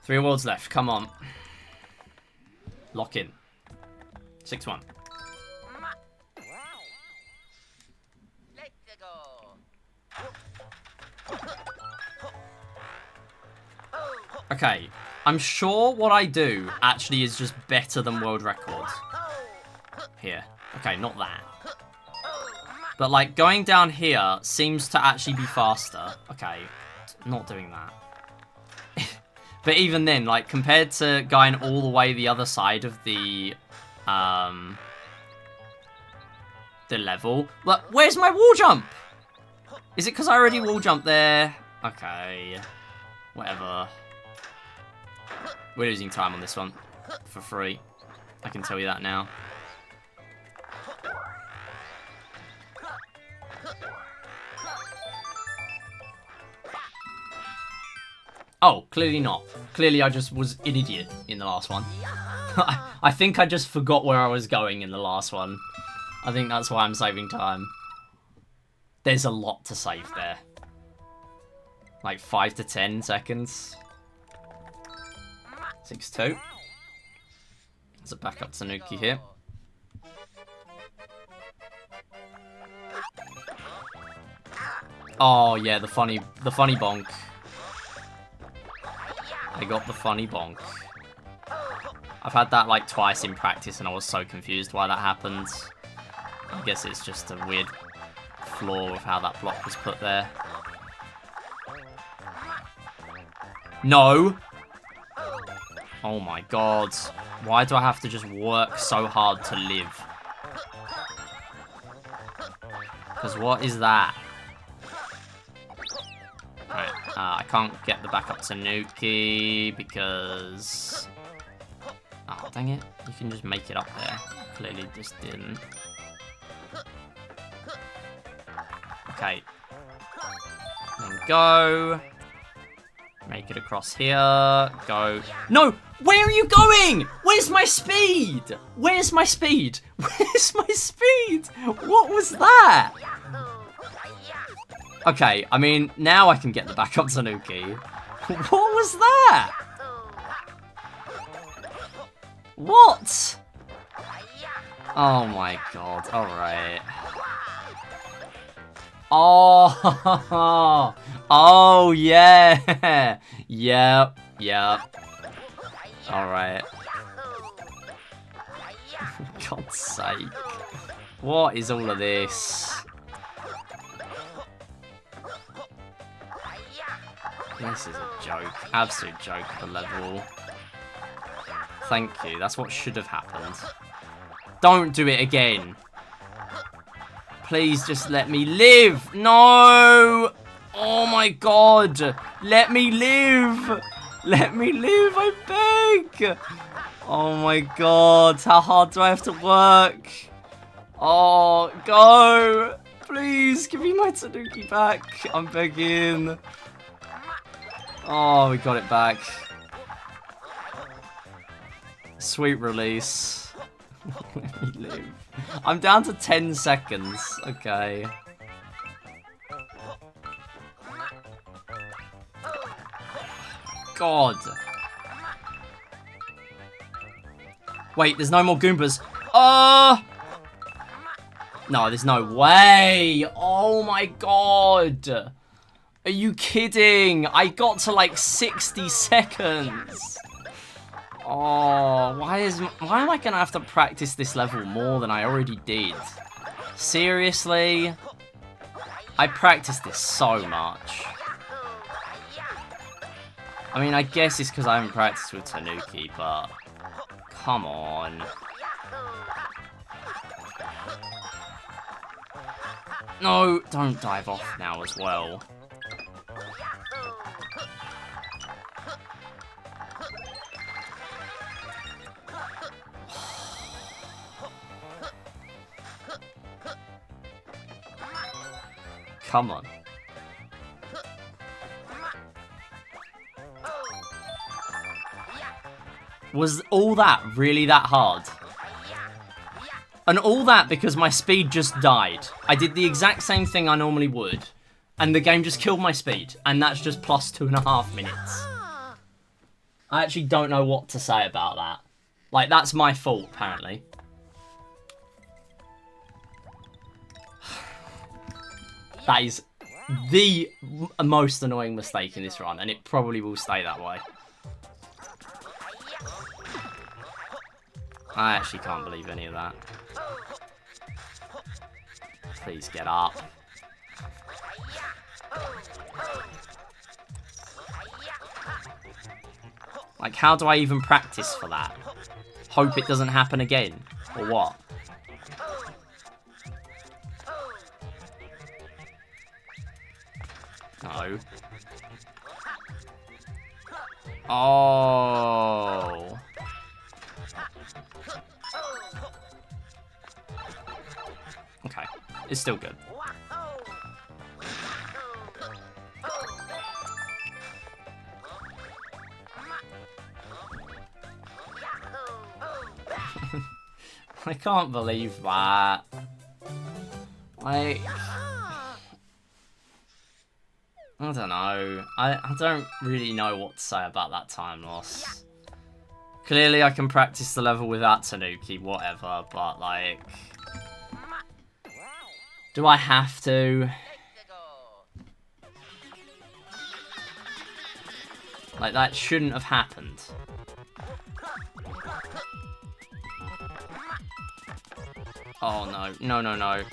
Three awards left. Come on. Lock in. 6-1. Okay, I'm sure what I do actually is just better than world record. Here. Okay, not that. But, like, going down here seems to actually be faster. Okay, not doing that. But even then, like, compared to going all the way the other side of the level. Look, where's my wall jump? Is it because I already wall jumped there? Okay, whatever. We're losing time on this one for free. I can tell you that now. Oh, clearly not. Clearly I just was an idiot in the last one. I think I just forgot where I was going in the last one. I think that's why I'm saving time. There's a lot to save there. Like 5 to 10 seconds. 6-2. There's a backup Tanuki here. Oh yeah, the funny bonk. I got the funny bonk. I've had that like twice in practice and I was so confused why that happened. I guess it's just a weird flaw of how that block was put there. No! Oh my god. Why do I have to just work so hard to live? Because what is that? Right, I can't get the backup Tanuki because... Oh, dang it. You can just make it up there. Clearly just didn't. Okay. Then go. Make it across here. Go. No! Where are you going? Where's my speed? Where's my speed? Where's my speed? What was that? Okay, I mean, now I can get the backup Tanuki. What was that? What? Oh my god, alright. Oh, oh yeah. Yep, yep. Alright. God's sake. What is all of this? This is a joke. Absolute joke of a level. Thank you. That's what should have happened. Don't do it again. Please just let me live. No! Oh my god. Let me live. Let me live, I beg. Oh my god. How hard do I have to work? Oh, go. Please, give me my Tanuki back. I'm begging. Oh, we got it back. Sweet release. Let me live. I'm down to 10 seconds. Okay. God. Wait, there's no more Goombas. No, there's no way. Oh my god. Are you kidding? I got to like 60 seconds. Oh, why am I gonna have to practice this level more than I already did? Seriously? I practiced this so much. I mean, I guess it's because I haven't practiced with Tanuki, but come on. No, don't dive off now as well. Come on. Was all that really that hard? And all that because my speed just died. I did the exact same thing I normally would, and the game just killed my speed, and that's just plus 2.5 minutes. I actually don't know what to say about that. Like, that's my fault, apparently. That is the most annoying mistake in this run, and it probably will stay that way. I actually can't believe any of that. Please get up. Like, how do I even practice for that? Hope it doesn't happen again? Or what? No. Oh. Okay. It's still good. I can't believe that. Like, I don't know. I don't really know what to say about that time loss. Clearly I can practice the level without Tanuki, whatever, but like... Do I have to? Like, that shouldn't have happened. Oh, no. No, no, no.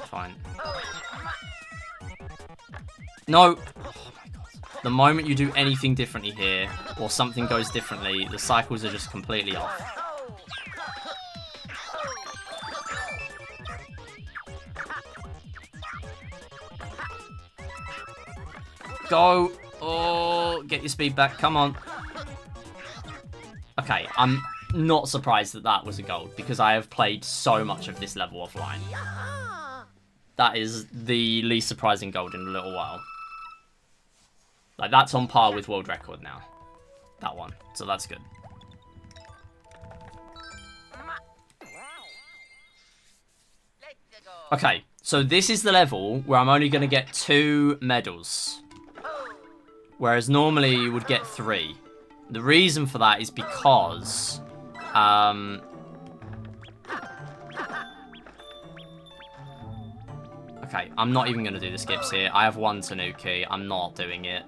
Fine. No! Oh, my God. The moment you do anything differently here, or something goes differently, the cycles are just completely off. Go! Oh, get your speed back. Come on. Okay, I'm not surprised that that was a gold, because I have played so much of this level offline. That is the least surprising gold in a little while. Like, that's on par with world record now. That one. So that's good. Okay, so this is the level where I'm only going to get 2 medals. Whereas normally you would get 3. The reason for that is because... Okay, I'm not even going to do the skips here. I have 1 Tanuki. I'm not doing it.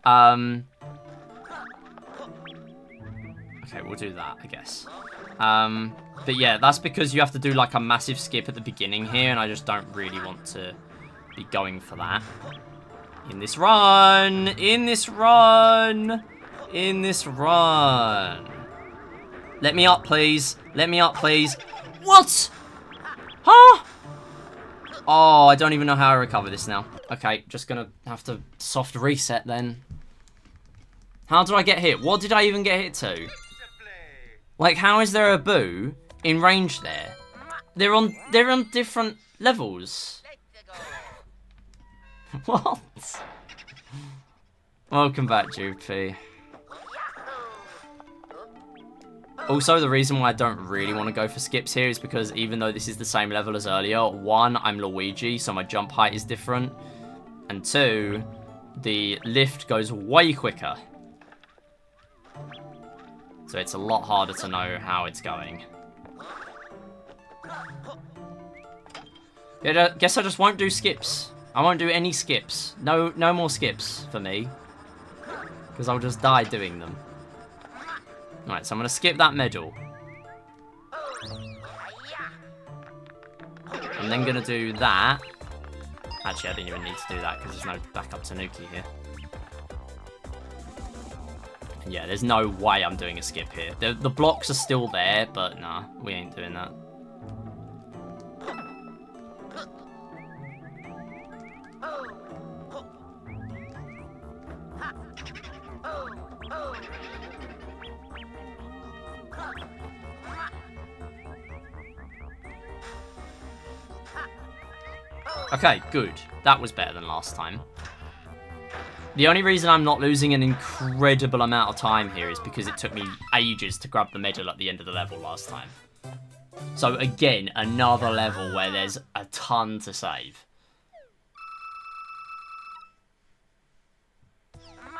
Okay, we'll do that, I guess. But yeah, that's because you have to do like a massive skip at the beginning here, and I just don't really want to be going for that. In this run! In this run! In this run! Let me up, please. Let me up, please. What? Huh? Oh, I don't even know how I recover this now. Okay, just gonna have to soft reset then. How did I get hit? What did I even get hit to? Like, how is there a boo in range there? They're on different levels. What? Welcome back, Droopy. Also, the reason why I don't really want to go for skips here is because even though this is the same level as earlier, 1, I'm Luigi, so my jump height is different. And 2, the lift goes way quicker. So it's a lot harder to know how it's going. Yeah, I guess I just won't do skips. I won't do any skips. No more skips for me. Because I'll just die doing them. Alright, so I'm going to skip that medal. I'm then going to do that. Actually, I didn't even need to do that because there's no backup Tanuki here. And yeah, there's no way I'm doing a skip here. The blocks are still there, but nah, we ain't doing that. Okay, good. That was better than last time. The only reason I'm not losing an incredible amount of time here is because it took me ages to grab the medal at the end of the level last time. So again, another level where there's a ton to save.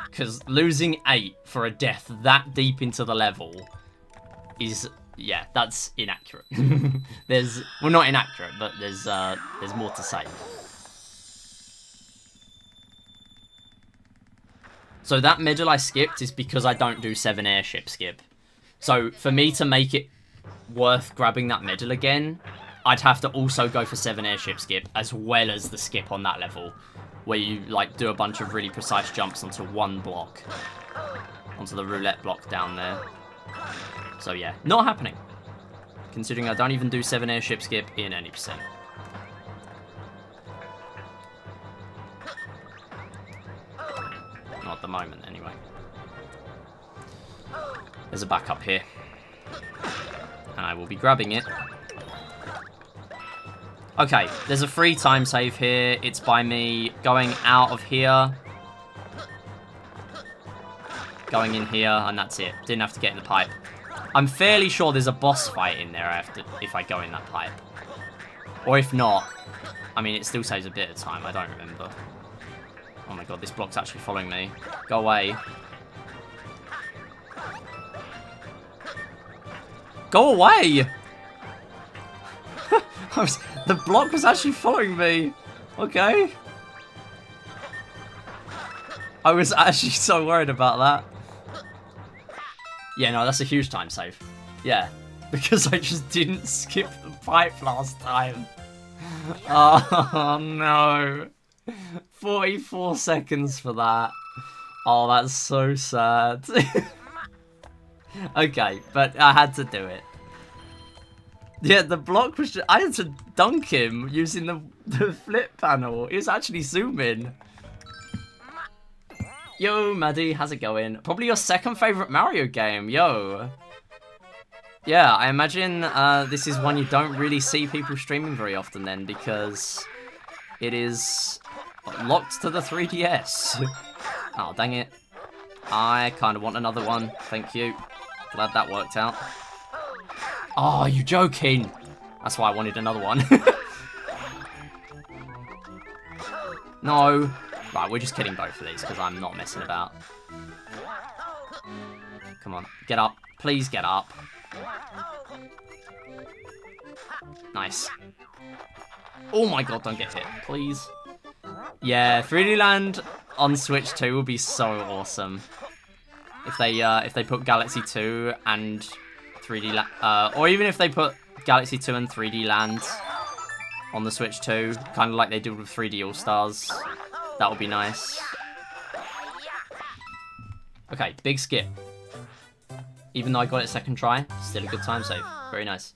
Because losing 8 for a death that deep into the level is... yeah, that's inaccurate. Well, not inaccurate, but there's more to say. So that medal I skipped is because I don't do 7 airship skip. So for me to make it worth grabbing that medal again, I'd have to also go for 7 airship skip as well as the skip on that level, where you like do a bunch of really precise jumps onto one block, onto the roulette block down there. So yeah, not happening. Considering I don't even do 7 airship skip in any percent. Not at the moment, anyway. There's a backup here. And I will be grabbing it. Okay, there's a free time save here. It's by me going out of here. Going in here, and that's it. Didn't have to get in the pipe. I'm fairly sure there's a boss fight in there if I go in that pipe. Or if not, I mean, it still saves a bit of time. I don't remember. Oh my god, this block's actually following me. Go away. Go away! The block was actually following me. Okay. I was actually so worried about that. Yeah, no, that's a huge time save. Yeah, because I just didn't skip the pipe last time. Oh, no. 44 seconds for that. Oh, that's so sad. Okay, but I had to do it. Yeah, the block was just... I had to dunk him using the flip panel. It was actually zooming. Yo, Maddie, how's it going? Probably your second favourite Mario game, yo. Yeah, I imagine this is one you don't really see people streaming very often then, because it is locked to the 3DS. Oh, dang it. I kind of want another one, thank you. Glad that worked out. Oh, you joking? That's why I wanted another one. No. Right, we're just kidding both of these because I'm not messing about. Come on, get up. Please get up. Nice. Oh my god, don't get hit, please. Yeah, 3D Land on Switch 2 would be so awesome. If they put Galaxy 2 and 3D Land, or even if they put Galaxy 2 and 3D Land on the Switch 2, kind of like they did with 3D All Stars. That would be nice. Okay, big skip. Even though I got it second try, still a good time save. Very nice.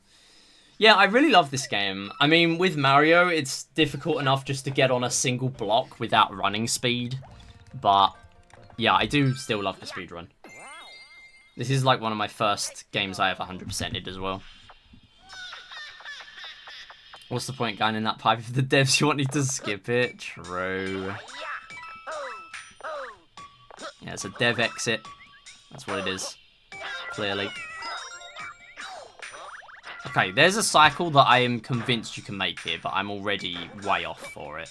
Yeah, I really love this game. I mean, with Mario, it's difficult enough just to get on a single block without running speed. But, yeah, I do still love the speedrun. This is like one of my first games I have 100%ed as well. What's the point going in that pipe if the devs you wanted to skip it? True. Yeah, it's a dev exit. That's what it is. Clearly. Okay, there's a cycle that I am convinced you can make here, but I'm already way off for it.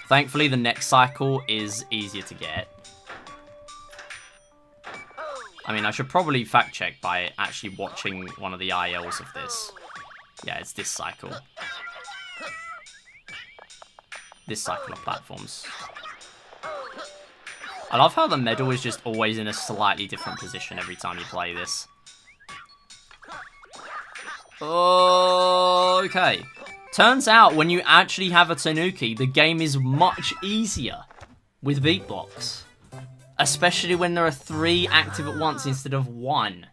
Thankfully, the next cycle is easier to get. I mean, I should probably fact check by actually watching one of the ILs of this. Yeah, it's this cycle. This cycle of platforms. I love how the medal is just always in a slightly different position every time you play this. Okay. Turns out when you actually have a Tanuki, the game is much easier with beat blocks. Especially when there are 3 active at once instead of 1.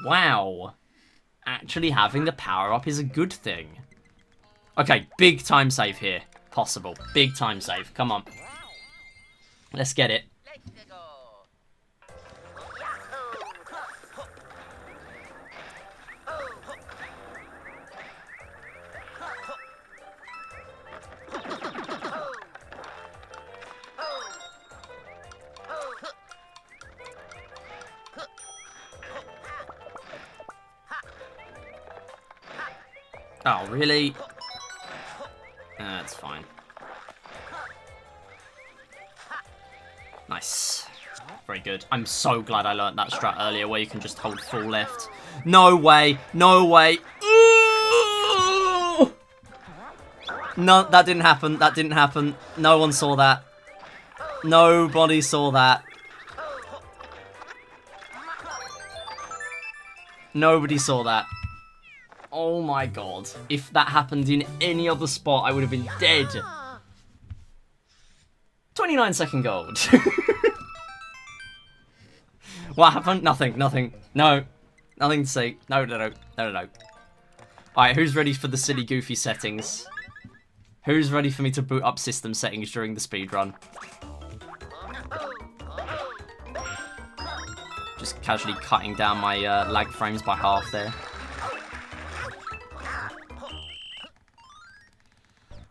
Wow. Actually having the power-up is a good thing. Okay, big time save here. Possible. Big time save. Come on. Let's get it. Oh, really? That's fine. Nice. Very good. I'm so glad I learnt that strat earlier where you can just hold full left. No way. No way. Ooh! No, that didn't happen. That didn't happen. No one saw that. Nobody saw that. Nobody saw that. Oh my god. If that happened in any other spot, I would have been dead. 29-second gold. What happened? Nothing, nothing. No. Nothing to say. No. Alright, who's ready for the silly goofy settings? Who's ready for me to boot up system settings during the speedrun? Just casually cutting down my lag frames by half there.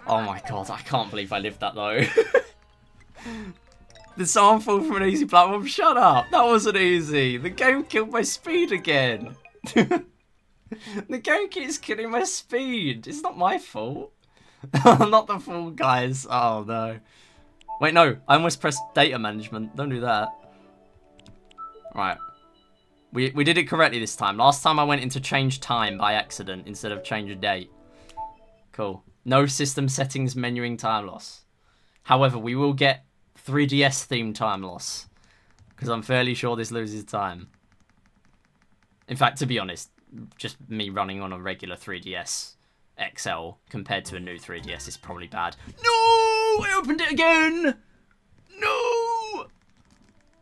Oh my god, I can't believe I lived that though. Did someone fall from an easy platform? Shut up! That wasn't easy! The game killed my speed again! The game keeps killing my speed! It's not my fault. I'm not the fool, guys. Oh no. Wait, no. I almost pressed data management. Don't do that. Right. We did it correctly this time. Last time I went into change time by accident instead of change date. Cool. No system settings menuing time loss. However, we will get 3DS themed time loss. Because I'm fairly sure this loses time. In fact, to be honest, just me running on a regular 3DS XL compared to a new 3DS is probably bad. No! I opened it again! No!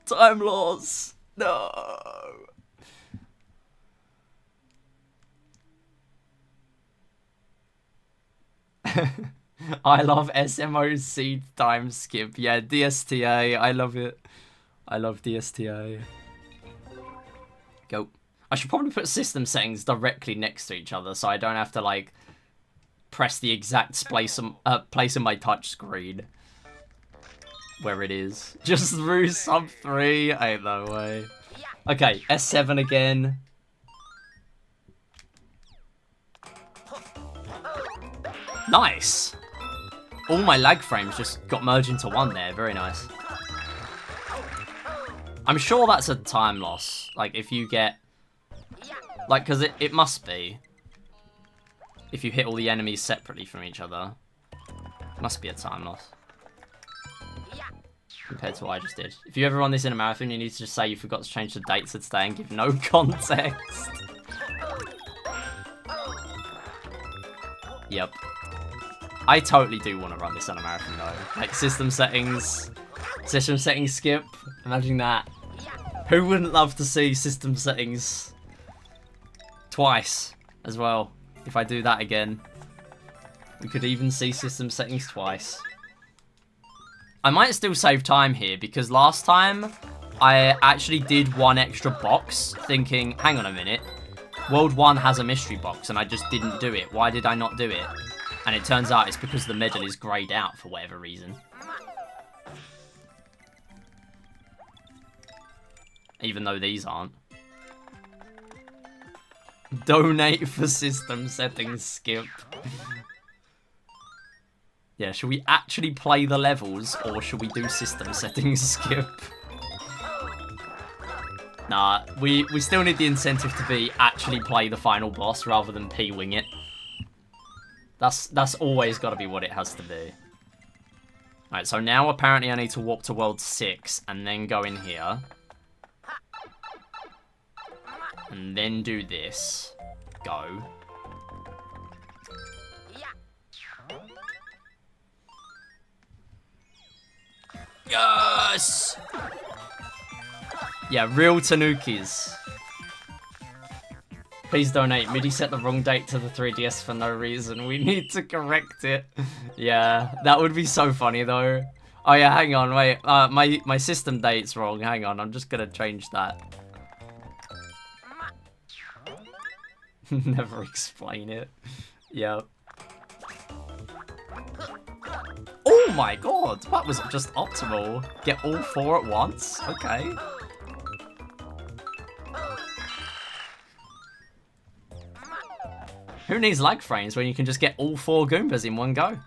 Time loss. No! I love SMOC time skip. Yeah, DSTA. I love it. I love DSTA. Go. I should probably put system settings directly next to each other so I don't have to, like, press the exact place on my touch screen where it is. Just through sub 3. Ain't no way. Okay, S7 again. Nice. All my lag frames just got merged into one there. Very nice. I'm sure that's a time loss. Like, if you get... Like, because it must be. If you hit all the enemies separately from each other. It must be a time loss. Compared to what I just did. If you ever run this in a marathon, you need to just say you forgot to change the dates of today and give no context. Yep. I totally do want to run this on a marathon though. Like system settings skip. Imagine that. Who wouldn't love to see system settings twice as well? If I do that again, we could even see system settings twice. I might still save time here because last time I actually did one extra box thinking, hang on a minute, World 1 has a mystery box and I just didn't do it. Why did I not do it? And it turns out it's because the medal is greyed out for whatever reason. Even though these aren't. Donate for system settings skip. Yeah, should we actually play the levels or should we do system settings skip? Nah, we still need the incentive to be actually play the final boss rather than P-wing it. That's always got to be what it has to be. Alright, so now apparently I need to walk to World 6 and then go in here. And then do this. Go. Yes! Yeah, real Tanukis. Please donate. MIDI set the wrong date to the 3DS for no reason. We need to correct it. Yeah, that would be so funny though. Oh yeah, hang on, wait. My system date's wrong. Hang on, I'm just gonna change that. Never explain it. Yep. Oh my god, that was just optimal. Get all 4 at once? Okay. Who needs lag frames when you can just get all 4 Goombas in one go?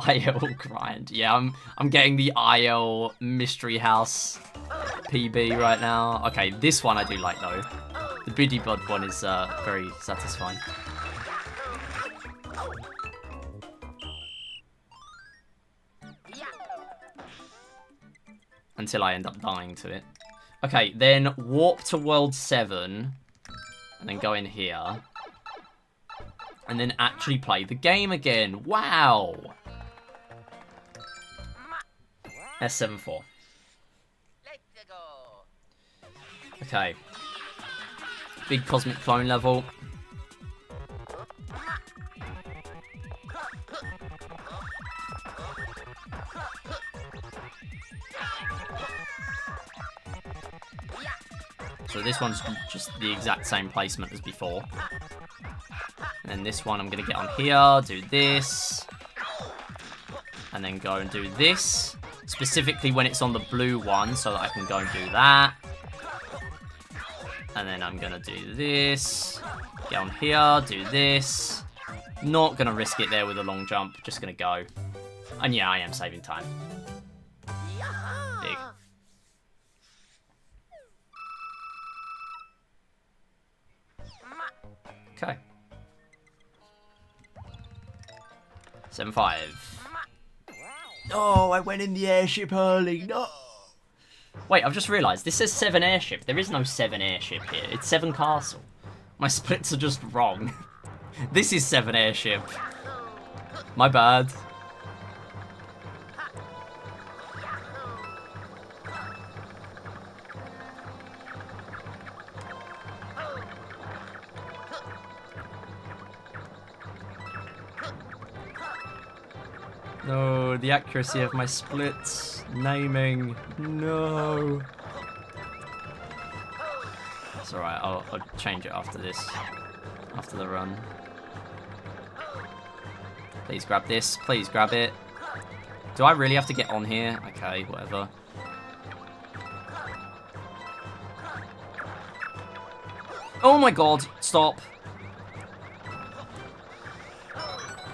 IL grind. Yeah, I'm getting the IL Mystery House PB right now. Okay, this one I do like though. The Biddy Bud one is very satisfying. Until I end up dying to it. Okay, then warp to World 7. And then go in here. And then actually play the game again. Wow! S74. Okay. Big Cosmic Clone level. So this one's just the exact same placement as before. And then this one I'm going to get on here, do this. And then go and do this. Specifically when it's on the blue one, so that I can go and do that. And then I'm going to do this. Get on here, do this. Not going to risk it there with a long jump, just going to go. And yeah, I am saving time. Big. Okay. 7-5. No, I went in the airship early. No. Wait, I've just realised. This says 7 airship. There is no 7 airship here. It's 7 castle. My splits are just wrong. This is 7 airship. My bad. No, the accuracy of my splits. Naming. No. It's alright, I'll change it after this. After the run. Please grab this. Please grab it. Do I really have to get on here? Okay, whatever. Oh my god, stop.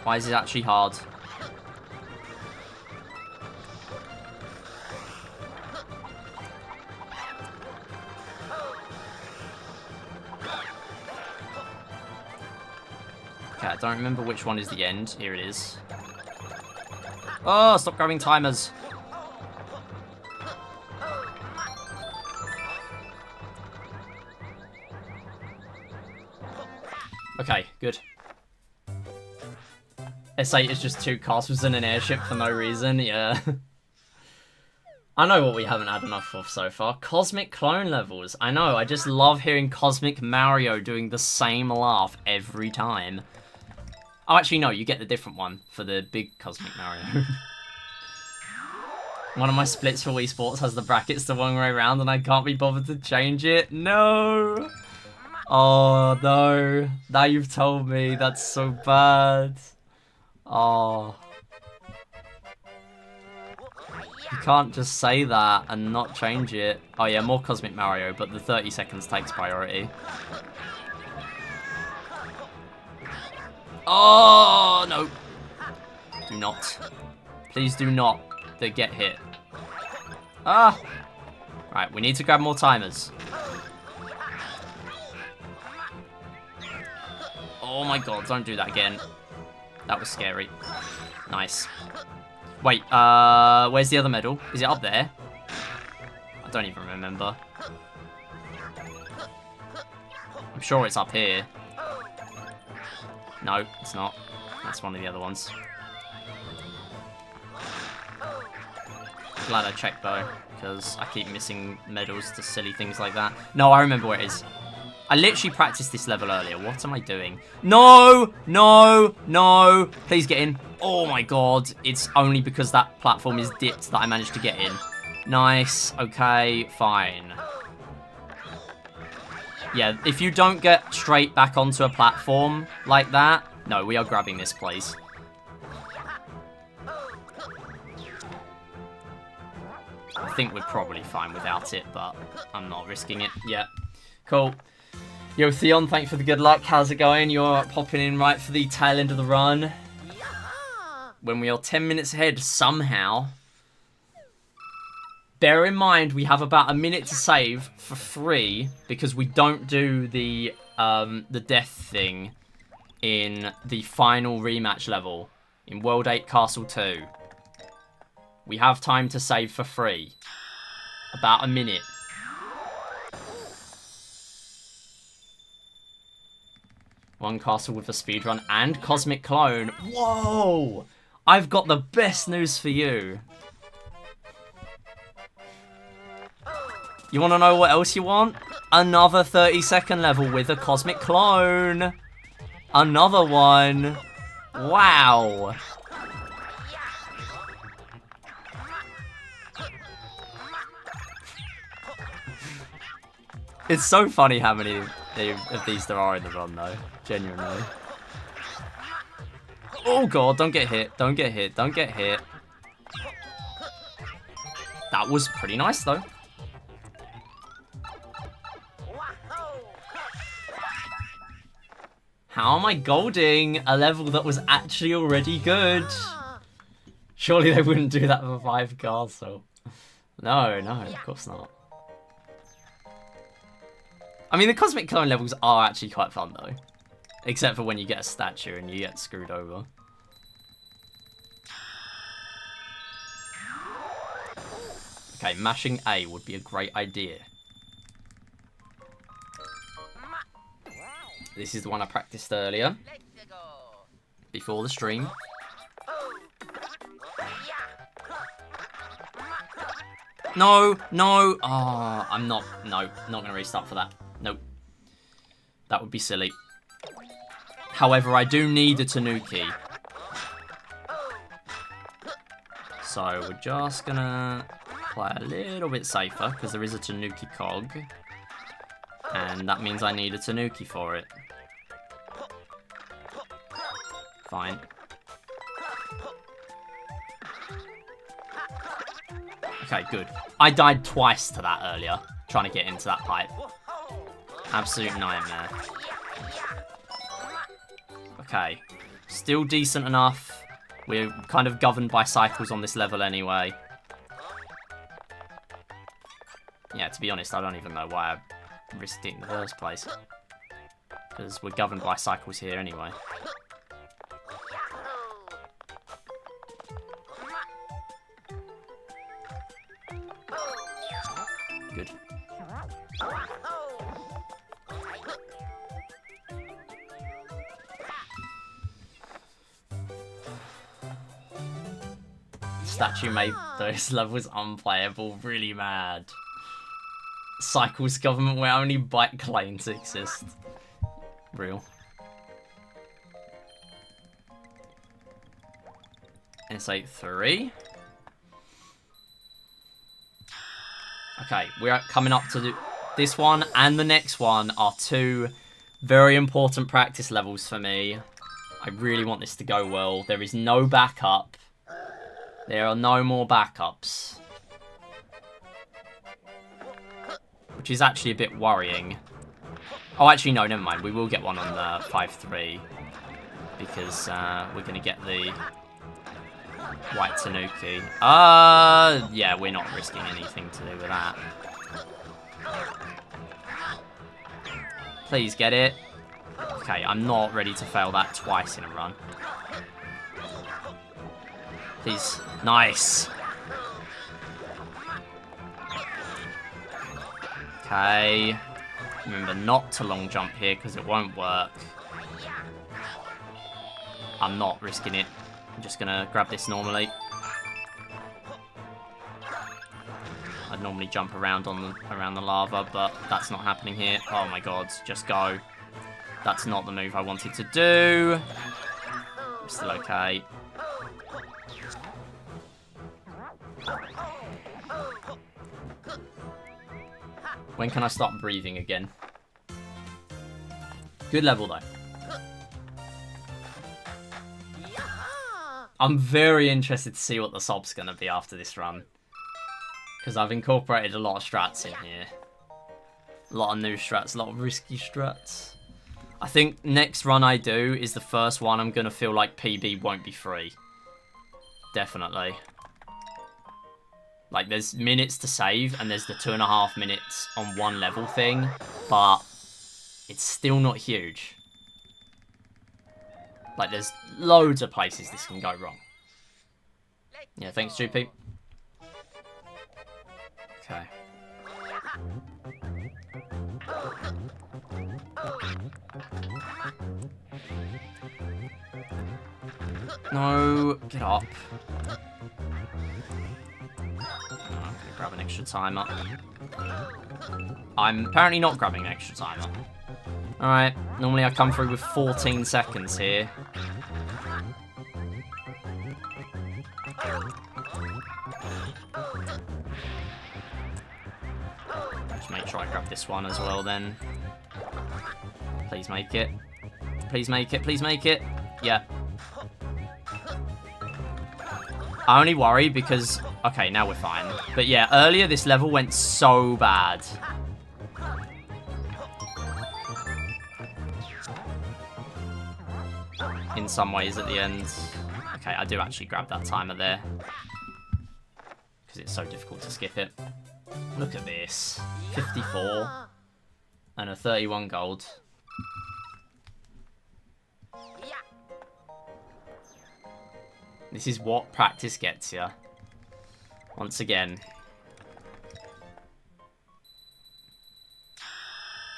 Why is it actually hard? Okay, I don't remember which one is the end. Here it is. Oh, stop grabbing timers. Okay, good. S8 is just 2 castles and an airship for no reason, yeah. I know what we haven't had enough of so far. Cosmic clone levels. I know, I just love hearing Cosmic Mario doing the same laugh every time. Oh, actually, no, you get the different one for the big Cosmic Mario. One of my splits for Wii Sports has the brackets the wrong way around and I can't be bothered to change it. No! Oh, no. Now you've told me. That's so bad. Oh. You can't just say that and not change it. Oh, yeah, more Cosmic Mario, but the 30 seconds takes priority. Oh, no. Do not. Please do not get hit. Ah. Right, we need to grab more timers. Oh my god, don't do that again. That was scary. Nice. Wait, where's the other medal? Is it up there? I don't even remember. I'm sure it's up here. No, it's not. That's one of the other ones. Glad I checked though, because I keep missing medals to silly things like that. No, I remember where it is. I literally practiced this level earlier. What am I doing? No! No! No! Please get in. Oh my god. It's only because that platform is dipped that I managed to get in. Nice. Okay, fine. Yeah, if you don't get straight back onto a platform like that... No, we are grabbing this place. I think we're probably fine without it, but I'm not risking it yet. Cool. Yo, Theon, thanks for the good luck. How's it going? You're popping in right for the tail end of the run. When we are 10 minutes ahead, somehow. Bear in mind, we have about a minute to save for free, because we don't do the death thing in the final rematch level in World 8 Castle 2. We have time to save for free. About a minute. One castle with a speedrun and Cosmic Clone. Whoa! I've got the best news for you. You want to know what else you want? Another 30-second level with a Cosmic Clone. Another one. Wow. It's so funny how many of these there are in the run, though. Genuinely. Oh, God. Don't get hit. Don't get hit. Don't get hit. That was pretty nice, though. How am I golding a level that was actually already good? Surely they wouldn't do that for 5 castle. No, no, of course not. I mean, the Cosmic Clone levels are actually quite fun, though. Except for when you get a statue and you get screwed over. Okay, mashing A would be a great idea. This is the one I practiced earlier. Before the stream. No, no. Oh, I'm not. No, not going to restart for that. Nope. That would be silly. However, I do need a Tanuki. So we're just going to play a little bit safer because there is a Tanuki cog. And that means I need a Tanuki for it. Fine. Okay, good. I died twice to that earlier, trying to get into that pipe. Absolute nightmare. Okay. Still decent enough. We're kind of governed by cycles on this level anyway. Yeah, to be honest, I don't even know why I risked it in the first place. Because we're governed by cycles here anyway. Good. Statue made those levels unplayable, really mad. Cycles government where only bike lanes exist. Real. S83. Okay, we're coming up to this one and the next one are two very important practice levels for me. I really want this to go well. There is no backup. There are no more backups. Which is actually a bit worrying. Oh, actually, no, never mind. We will get one on the 5-3. Because we're going to get the white Tanuki. Yeah, we're not risking anything to do with that. Please get it. Okay, I'm not ready to fail that twice in a run. Please. Nice. Okay. Remember not to long jump here because it won't work. I'm not risking it. I'm just going to grab this normally. I'd normally jump around around the lava, but that's not happening here. Oh my god, just go. That's not the move I wanted to do. I'm still okay. When can I start breathing again? Good level, though. I'm very interested to see what the sob's going to be after this run. Because I've incorporated a lot of strats in here. A lot of new strats, a lot of risky strats. I think next run I do is the first one I'm going to feel like PB won't be free. Definitely. Like, there's minutes to save, and there's the 2.5 minutes on one level thing, but it's still not huge. Like, there's loads of places this can go wrong. Yeah, thanks, GP. Okay. No, get up. I'm going to grab an extra timer. I'm apparently not grabbing an extra timer. Alright, normally I come through with 14 seconds here. Just make sure I grab this one as well then. Please make it. Please make it, please make it. Yeah. I only worry because... Okay, now we're fine. But yeah, earlier this level went so bad. In some ways at the end. Okay, I do actually grab that timer there. Because it's so difficult to skip it. Look at this. 54. And a 31 gold. This is what practice gets you. Once again.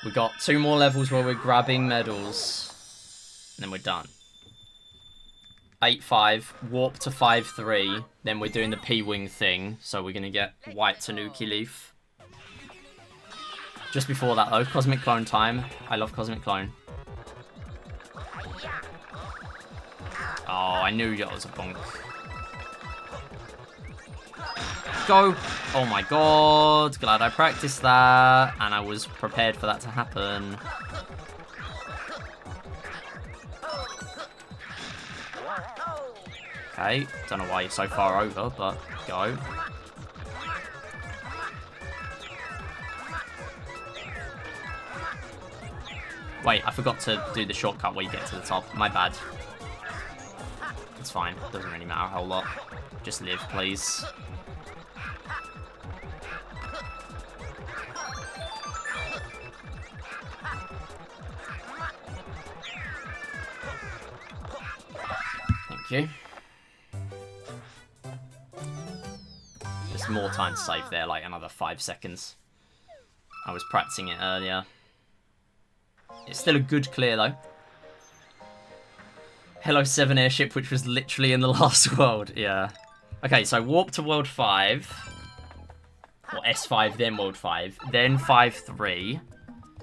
We got 2 more levels where we're grabbing medals. And then we're done. 8-5, warp to 5-3. Then we're doing the P-Wing thing. So we're going to get White Tanuki Leaf. Just before that though, Cosmic Clone time. I love Cosmic Clone. Oh, I knew that was a bonk. Go! Oh my god, glad I practiced that, and I was prepared for that to happen. Okay, don't know why you're so far over, but go. Wait, I forgot to do the shortcut where you get to the top. My bad. It's fine, doesn't really matter a whole lot. Just live, please. Thank you. Just more time to save there, like another 5 seconds. I was practicing it earlier. It's still a good clear though. Hello 7 airship, which was literally in the last world. Yeah. Okay, so warp to world 5. Or S5, then world 5. Then 5-3.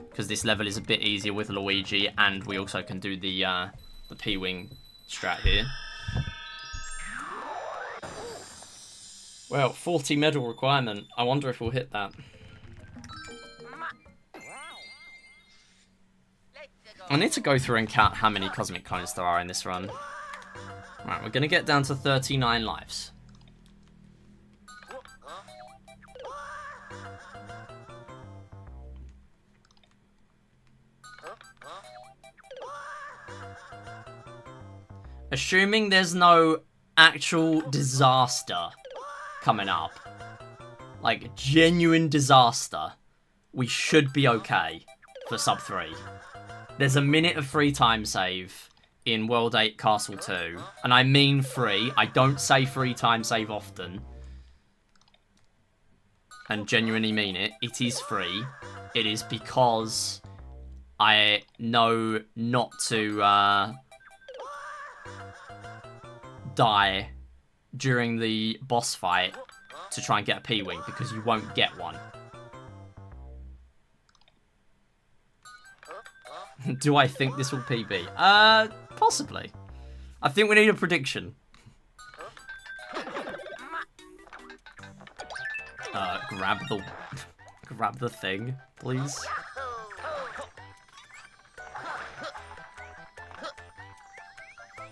Because this level is a bit easier with Luigi. And we also can do the P-Wing strat here. Well, 40 medal requirement. I wonder if we'll hit that. I need to go through and count how many Cosmic Clones there are in this run. Right, we're going to get down to 39 lives. Assuming there's no actual disaster coming up, like genuine disaster, we should be okay for sub 3. There's a minute of free time save in World 8 Castle 2. And I mean free. I don't say free time save often. And genuinely mean it. It is free. It is because I know not to die during the boss fight to try and get a P-Wing, because you won't get one. Do I think this will PB? Possibly. I think we need a prediction. Grab the thing, please.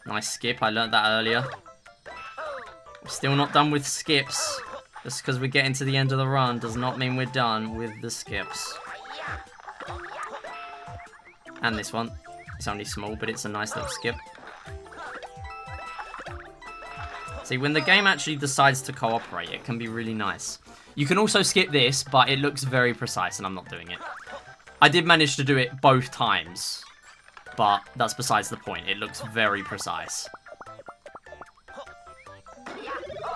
Nice skip, I learnt that earlier. We're still not done with skips. Just because we're getting to the end of the run does not mean we're done with the skips. And this one. It's only small, but it's a nice little skip. See, when the game actually decides to cooperate, it can be really nice. You can also skip this, but it looks very precise, and I'm not doing it. I did manage to do it both times, but that's besides the point. It looks very precise.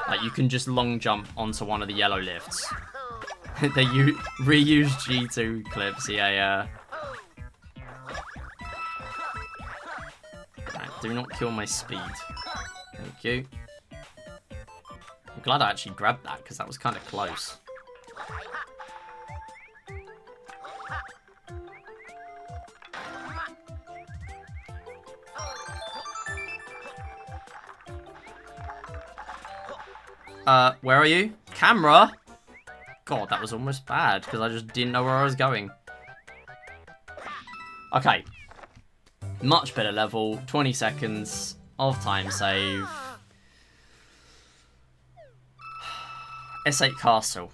Like, you can just long jump onto one of the yellow lifts. They reuse G2 clips, yeah. Right, do not kill my speed. Thank you. I'm glad I actually grabbed that, because that was kind of close. Where are you? Camera? God, that was almost bad, because I just didn't know where I was going. Okay. Much better level. 20 seconds of time save. S8 Castle.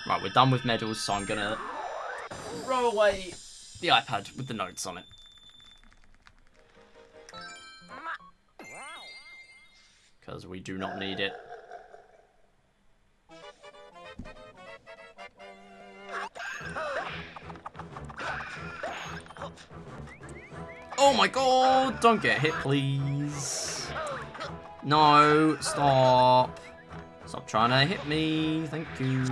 Right, we're done with medals, so I'm gonna throw away the iPad with the notes on it. Because we do not need it. Oh my god! Don't get hit, please. No, stop. Stop trying to hit me. Thank you.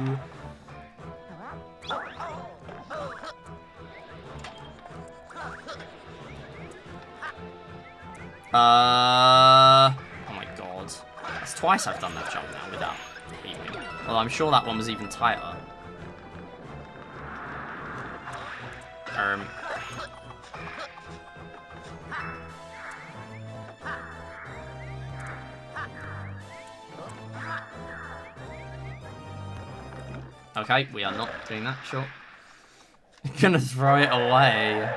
Oh my god. That's twice I've done that jump now without healing. Well, I'm sure that one was even tighter. Okay, we are not doing that, sure. I'm gonna throw it away.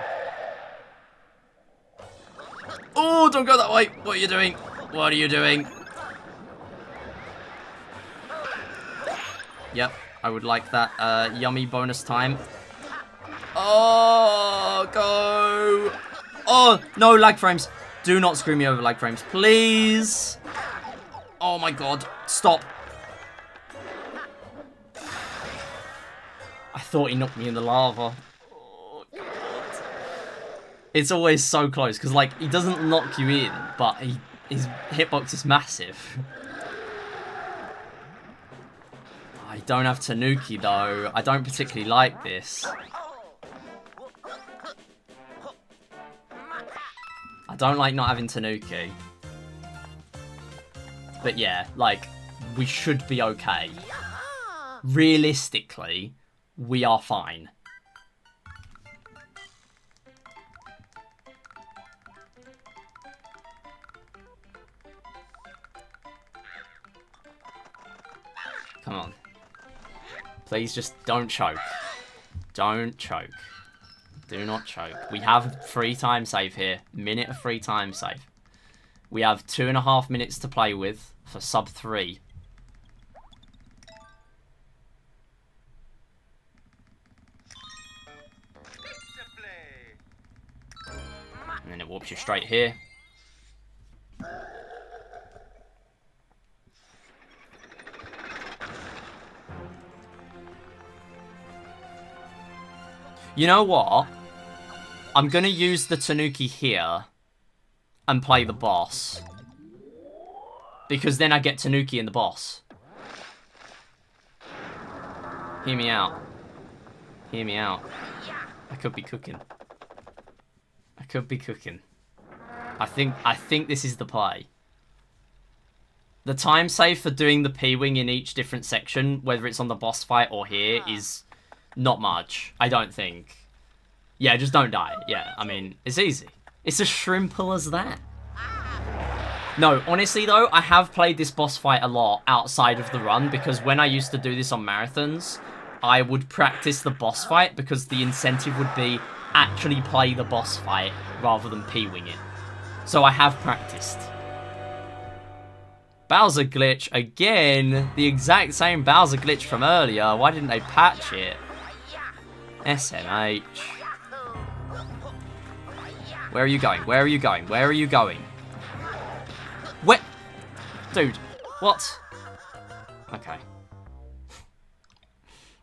Oh, don't go that way! What are you doing? What are you doing? Yep, I would like that yummy bonus time. Oh, go! Oh, no, lag frames. Do not screw me over lag frames, please. Oh my god, stop. I thought he knocked me in the lava. Oh, God. It's always so close, because, like, he doesn't knock you in, but his hitbox is massive. I don't have Tanuki, though. I don't particularly like this. I don't like not having Tanuki. But yeah, like, we should be okay. Realistically, we are fine. Come on. Please just don't choke. Don't choke. Do not choke. We have free time save here. Minute of free time save. We have 2.5 minutes to play with for sub 3. And then it warps you straight here. You know what? I'm going to use the Tanuki here and play the boss. Because then I get Tanuki in the boss. Hear me out. Hear me out. I could be cooking. I could be cooking. I think this is the play. The time save for doing the P-Wing in each different section, whether it's on the boss fight or here, is not much. I don't think. Yeah, just don't die. Yeah, I mean, it's easy. It's as simple as that. No, honestly though, I have played this boss fight a lot outside of the run, because when I used to do this on marathons, I would practice the boss fight because the incentive would be actually play the boss fight rather than P-Wing it. So I have practiced. Bowser glitch again. The exact same Bowser glitch from earlier. Why didn't they patch it? SMH. Where are you going? Where are you going? Where are you going? Where? Dude, what? Okay.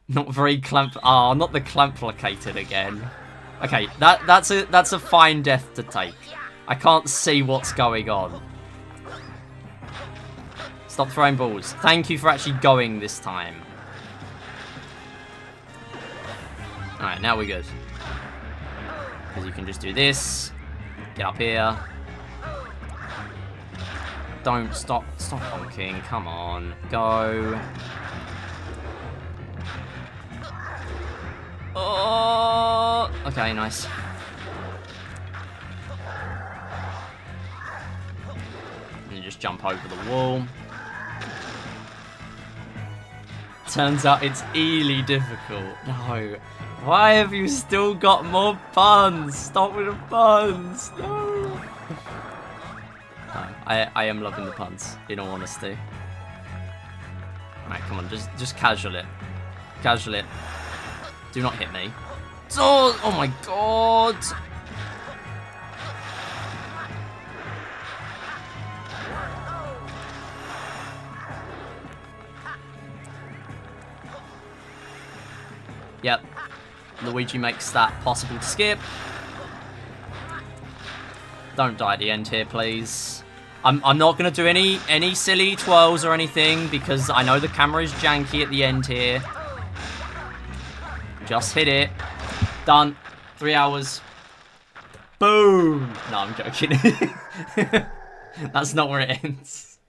Not very clamp. Oh, not the clamp located again. Okay, that's a fine death to take. I can't see what's going on. Stop throwing balls. Thank you for actually going this time. Alright, now we're good. Because you can just do this. Get up here. Don't stop honking. Come on. Go. Oh, okay, nice. And you just jump over the wall. Turns out it's really difficult. No. Why have you still got more puns? Stop with the puns. No. No, I am loving the puns, in all honesty. Alright, come on, just casual it. Casual it. Do not hit me. Oh my god! Yep. Luigi makes that possible to skip. Don't die at the end here, please. I'm not going to do any silly twirls or anything because I know the camera is janky at the end here. Just hit it. Done. 3 hours. Boom! No, I'm joking. That's not where it ends.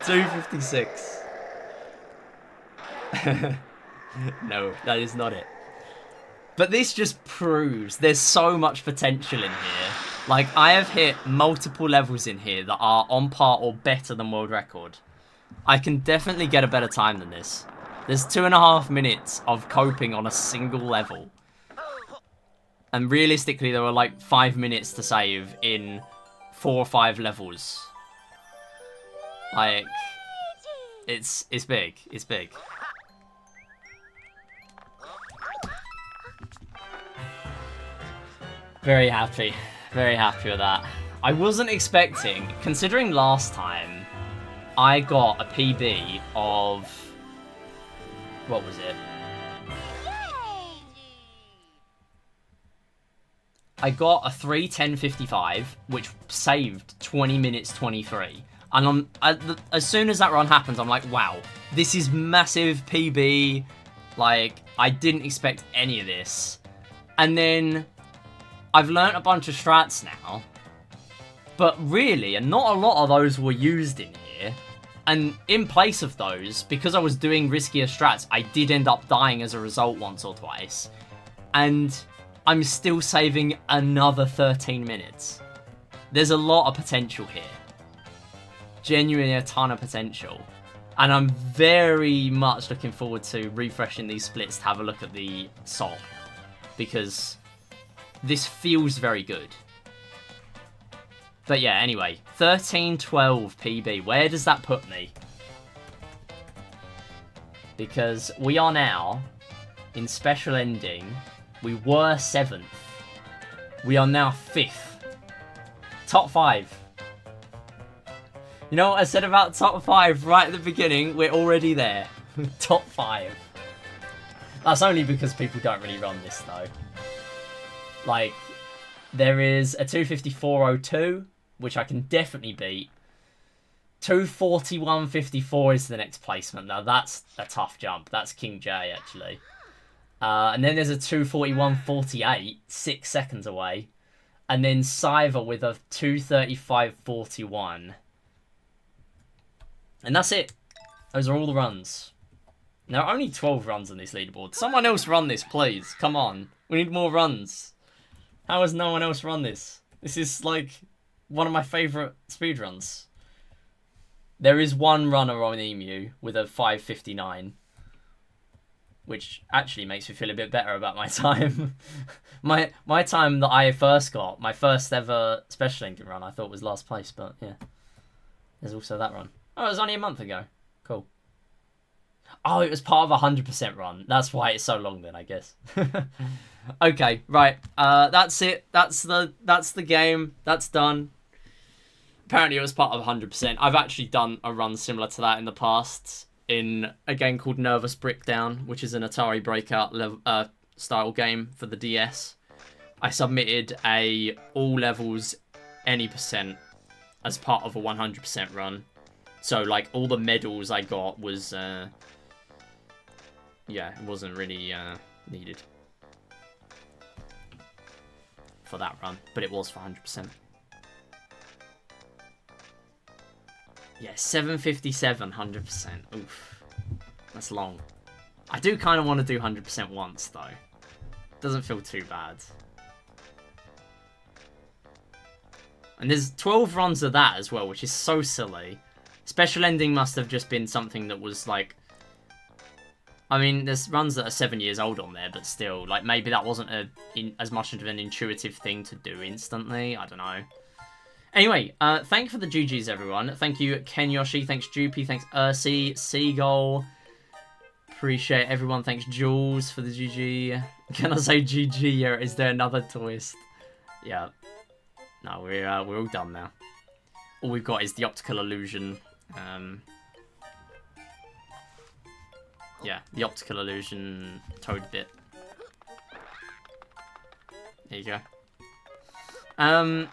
2:56. No, that is not it. But this just proves there's so much potential in here. Like, I have hit multiple levels in here that are on par or better than world record. I can definitely get a better time than this. There's 2.5 minutes of coping on a single level. And realistically, there were like 5 minutes to save in 4 or 5 levels. Like, it's big. It's big. Very happy. Very happy with that. I wasn't expecting, considering last time, I got a PB of... What was it? I got a 3:10:55, which saved 20 minutes 23. And as soon as that run happens, I'm like, wow, this is massive PB. Like, I didn't expect any of this. And then I've learnt a bunch of strats now. But really, and not a lot of those were used in here. And in place of those, because I was doing riskier strats, I did end up dying as a result once or twice. And I'm still saving another 13 minutes. There's a lot of potential here. Genuinely a ton of potential. And I'm very much looking forward to refreshing these splits to have a look at the salt. Because this feels very good. But yeah, anyway. 13:12 PB. Where does that put me? Because we are now in Special Ending. We were 7th. We are now 5th. Top 5. You know what I said about top 5 right at the beginning? We're already there. Top 5. That's only because people don't really run this though. Like, there is a 2:54.02, which I can definitely beat. 2:41.54 is the next placement. Now that's a tough jump. That's King J actually. And then there's a 2:41.48, 6 seconds away. And then Cyver with a 2:35.41. And that's it. Those are all the runs. There are only 12 runs on this leaderboard. Someone else run this, please. Come on. We need more runs. How has no one else run this? This is like one of my favourite speedruns. There is one runner on Emu with a 5:59. Which actually makes me feel a bit better about my time. my time that I first got, my first ever Special Ending run, I thought was last place, but yeah. There's also that run. Oh, it was only a month ago. Cool. Oh, it was part of a 100% run. That's why it's so long then, I guess. Okay, right. That's it. That's the game. That's done. Apparently it was part of 100%. I've actually done a run similar to that in the past in a game called Nervous Breakdown, which is an Atari Breakout style game for the DS. I submitted a all levels any percent as part of a 100% run. So, like, all the medals I got was, yeah, it wasn't really needed for that run, but it was for 100%. Yeah, 7:57, 100%. Oof. That's long. I do kind of want to do 100% once, though. Doesn't feel too bad. And there's 12 runs of that as well, which is so silly. Special Ending must have just been something that was, like... I mean, there's runs that are 7 years old on there, but still, like, maybe that wasn't as much of an intuitive thing to do instantly. I don't know. Anyway, thank you for the GGs, everyone. Thank you, Ken Yoshi. Thanks, Droopy. Thanks, Ursi. Seagull. Appreciate everyone. Thanks, Jules, for the GG. Can I say GG? Yeah, is there another twist? Yeah. No, we're all done now. All we've got is the optical illusion. Yeah, the optical illusion toad bit. There you go. Right.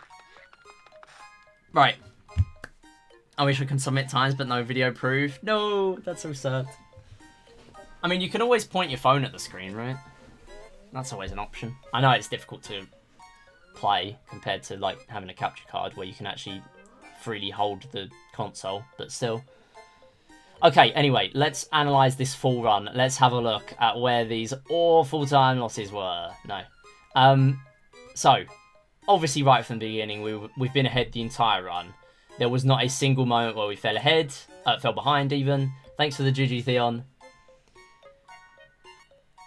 I wish I could submit times, but no video proof. No, that's so sad. I mean, you can always point your phone at the screen, right? That's always an option. I know it's difficult to play compared to, like, having a capture card where you can actually freely hold the console, but still. Okay, anyway, let's analyse this full run. Let's have a look at where these awful time losses were. No. So, obviously right from the beginning, we've been ahead the entire run. There was not a single moment where we fell ahead, fell behind even. Thanks for the GG Theon.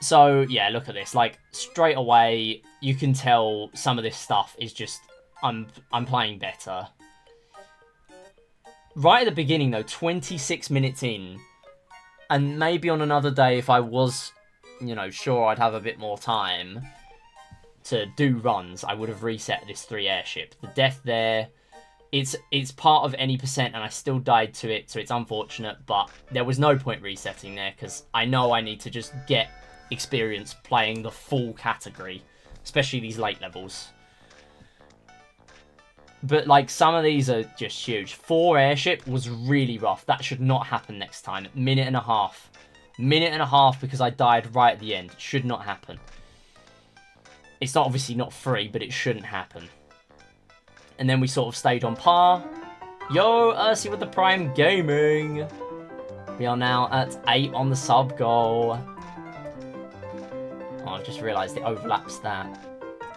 So, yeah, look at this. Like, straight away, you can tell some of this stuff is just, I'm playing better. Right at the beginning, though, 26 minutes in, and maybe on another day, if I was, you know, sure I'd have a bit more time to do runs, I would have reset this 3 airship. The death there, it's part of any percent, and I still died to it, so it's unfortunate, but there was no point resetting there, because I know I need to just get experience playing the full category, especially these late levels. But, like, some of these are just huge. 4 airship was really rough. That should not happen next time. Minute and a half. Minute and a half because I died right at the end. It should not happen. It's not obviously not free, but it shouldn't happen. And then we sort of stayed on par. Yo, Ursi with the Prime Gaming. We are now at 8 on the sub goal. Oh, I've just realised it overlaps that.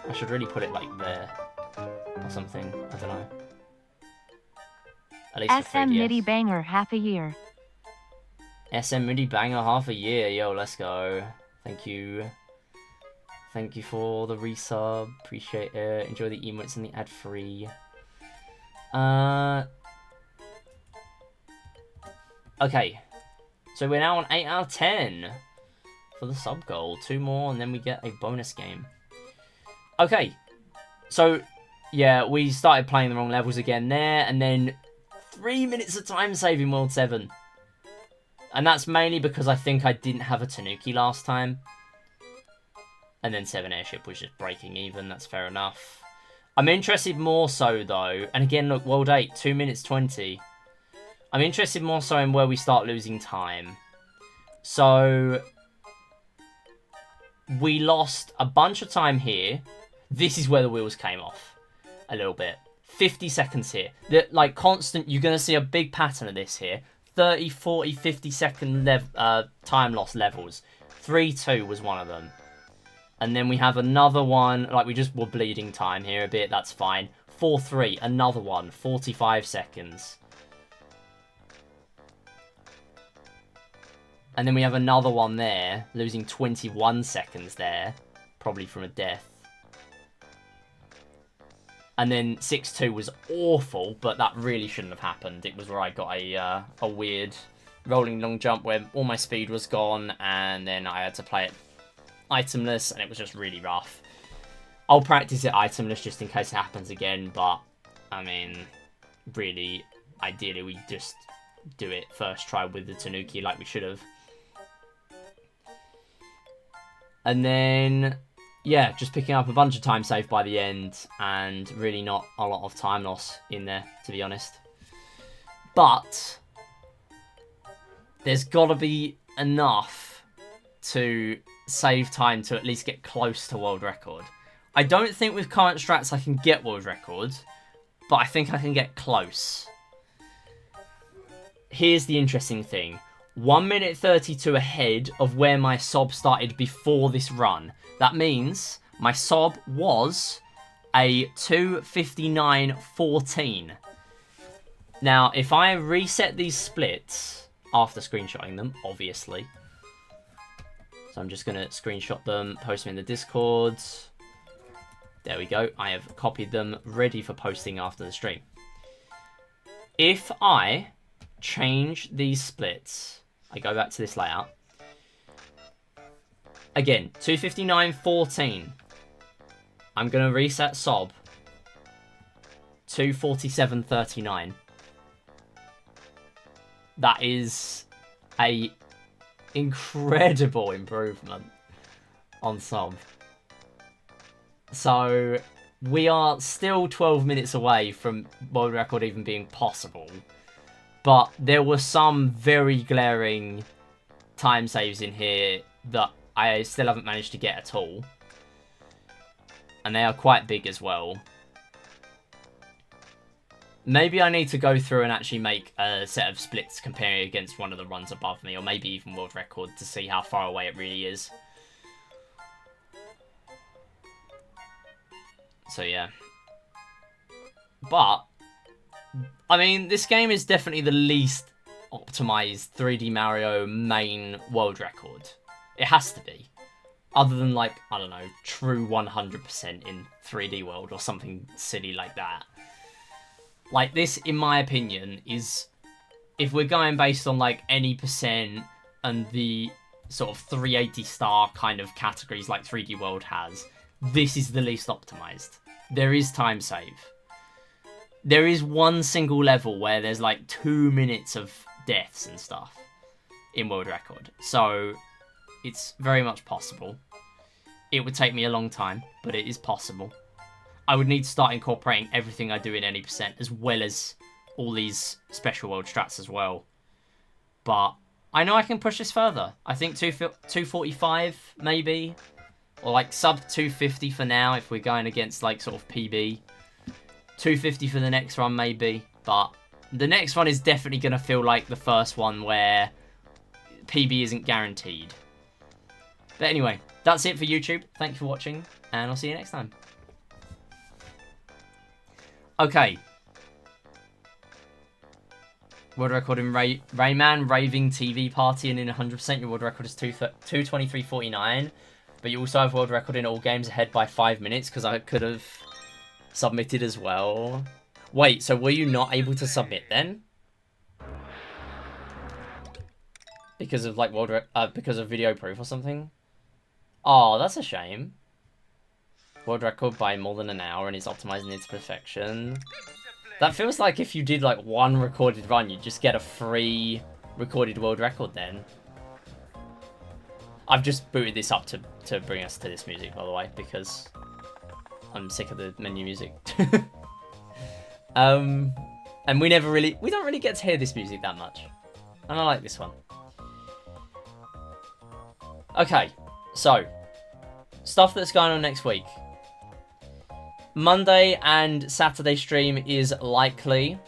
I should really put it like there. Or something. I don't know. At least for 3DS. SM MIDI banger half a year. SM MIDI banger half a year. Yo, let's go. Thank you. Thank you for the resub. Appreciate it. Enjoy the emotes and the ad free. Okay. So we're now on 8 out of 10 for the sub goal. 2 more and then we get a bonus game. Okay. So, yeah, we started playing the wrong levels again there. And then 3 minutes of time saving World 7. And that's mainly because I think I didn't have a Tanuki last time. And then 7 airship was just breaking even. That's fair enough. I'm interested more so, though. And again, look, World 8, 2 minutes 20. I'm interested more so in where we start losing time. So, we lost a bunch of time here. This is where the wheels came off a little bit. 50 seconds here. Like, constant, you're going to see a big pattern of this here. 30, 40, 50 second time loss levels. 3-2 was one of them. And then we have another one, like we just were bleeding time here a bit, that's fine. 4-3, another one, 45 seconds. And then we have another one there, losing 21 seconds there, probably from a death. And then 6-2 was awful, but that really shouldn't have happened. It was where I got a weird rolling long jump where all my speed was gone, and then I had to play it itemless, and it was just really rough. I'll practice it itemless just in case it happens again, but, I mean, really, ideally we just do it first try with the Tanuki like we should have. And then, yeah, just picking up a bunch of time saved by the end, and really not a lot of time loss in there, to be honest. But there's got to be enough to save time to at least get close to world record. I don't think with current strats I can get world record, but I think I can get close. Here's the interesting thing. 1 minute 32 ahead of where my sob started before this run. That means my sob was a 2:59.14. Now, if I reset these splits after screenshotting them, obviously. So I'm just going to screenshot them, post them in the Discord. There we go. I have copied them, ready for posting after the stream. If I change these splits, I go back to this layout. Again, 2:59.14. I'm going to reset sob. 2:47.39. That is a incredible improvement on sob. So, we are still 12 minutes away from world record even being possible. But there were some very glaring time saves in here that I still haven't managed to get at all. And they are quite big as well. Maybe I need to go through and actually make a set of splits comparing against one of the runs above me, or maybe even world record, to see how far away it really is. So yeah. But, I mean, this game is definitely the least optimized 3D Mario main world record. It has to be. Other than, like, I don't know, true 100% in 3D World or something silly like that. Like, this, in my opinion, is... If we're going based on, like, any percent and the sort of 380 star kind of categories like 3D World has, this is the least optimized. There is time save. There is one single level where there's, like, 2 minutes of deaths and stuff in world record. So... It's very much possible. It would take me a long time, but it is possible. I would need to start incorporating everything I do in any percent, as well as all these special world strats as well. But I know I can push this further. I think 245, maybe. Or like sub 250 for now, if we're going against like sort of PB. 250 for the next run, maybe. But the next one is definitely going to feel like the first one where PB isn't guaranteed. But anyway, that's it for YouTube. Thank you for watching, and I'll see you next time. Okay. World record in Rayman Raving TV Party, and in 100% your world record is 2:23:49. But you also have world record in all games ahead by 5 minutes, because I could have submitted as well. Wait, so were you not able to submit then? Because of like because of video proof or something? Oh, that's a shame. World record by more than an hour and it's optimizing it to perfection. That feels like if you did like one recorded run, you'd just get a free recorded world record then. I've just booted this up to bring us to this music, by the way, because I'm sick of the menu music. And we don't really get to hear this music that much. And I like this one. Okay. So, stuff that's going on next week. Monday and Saturday stream is likely.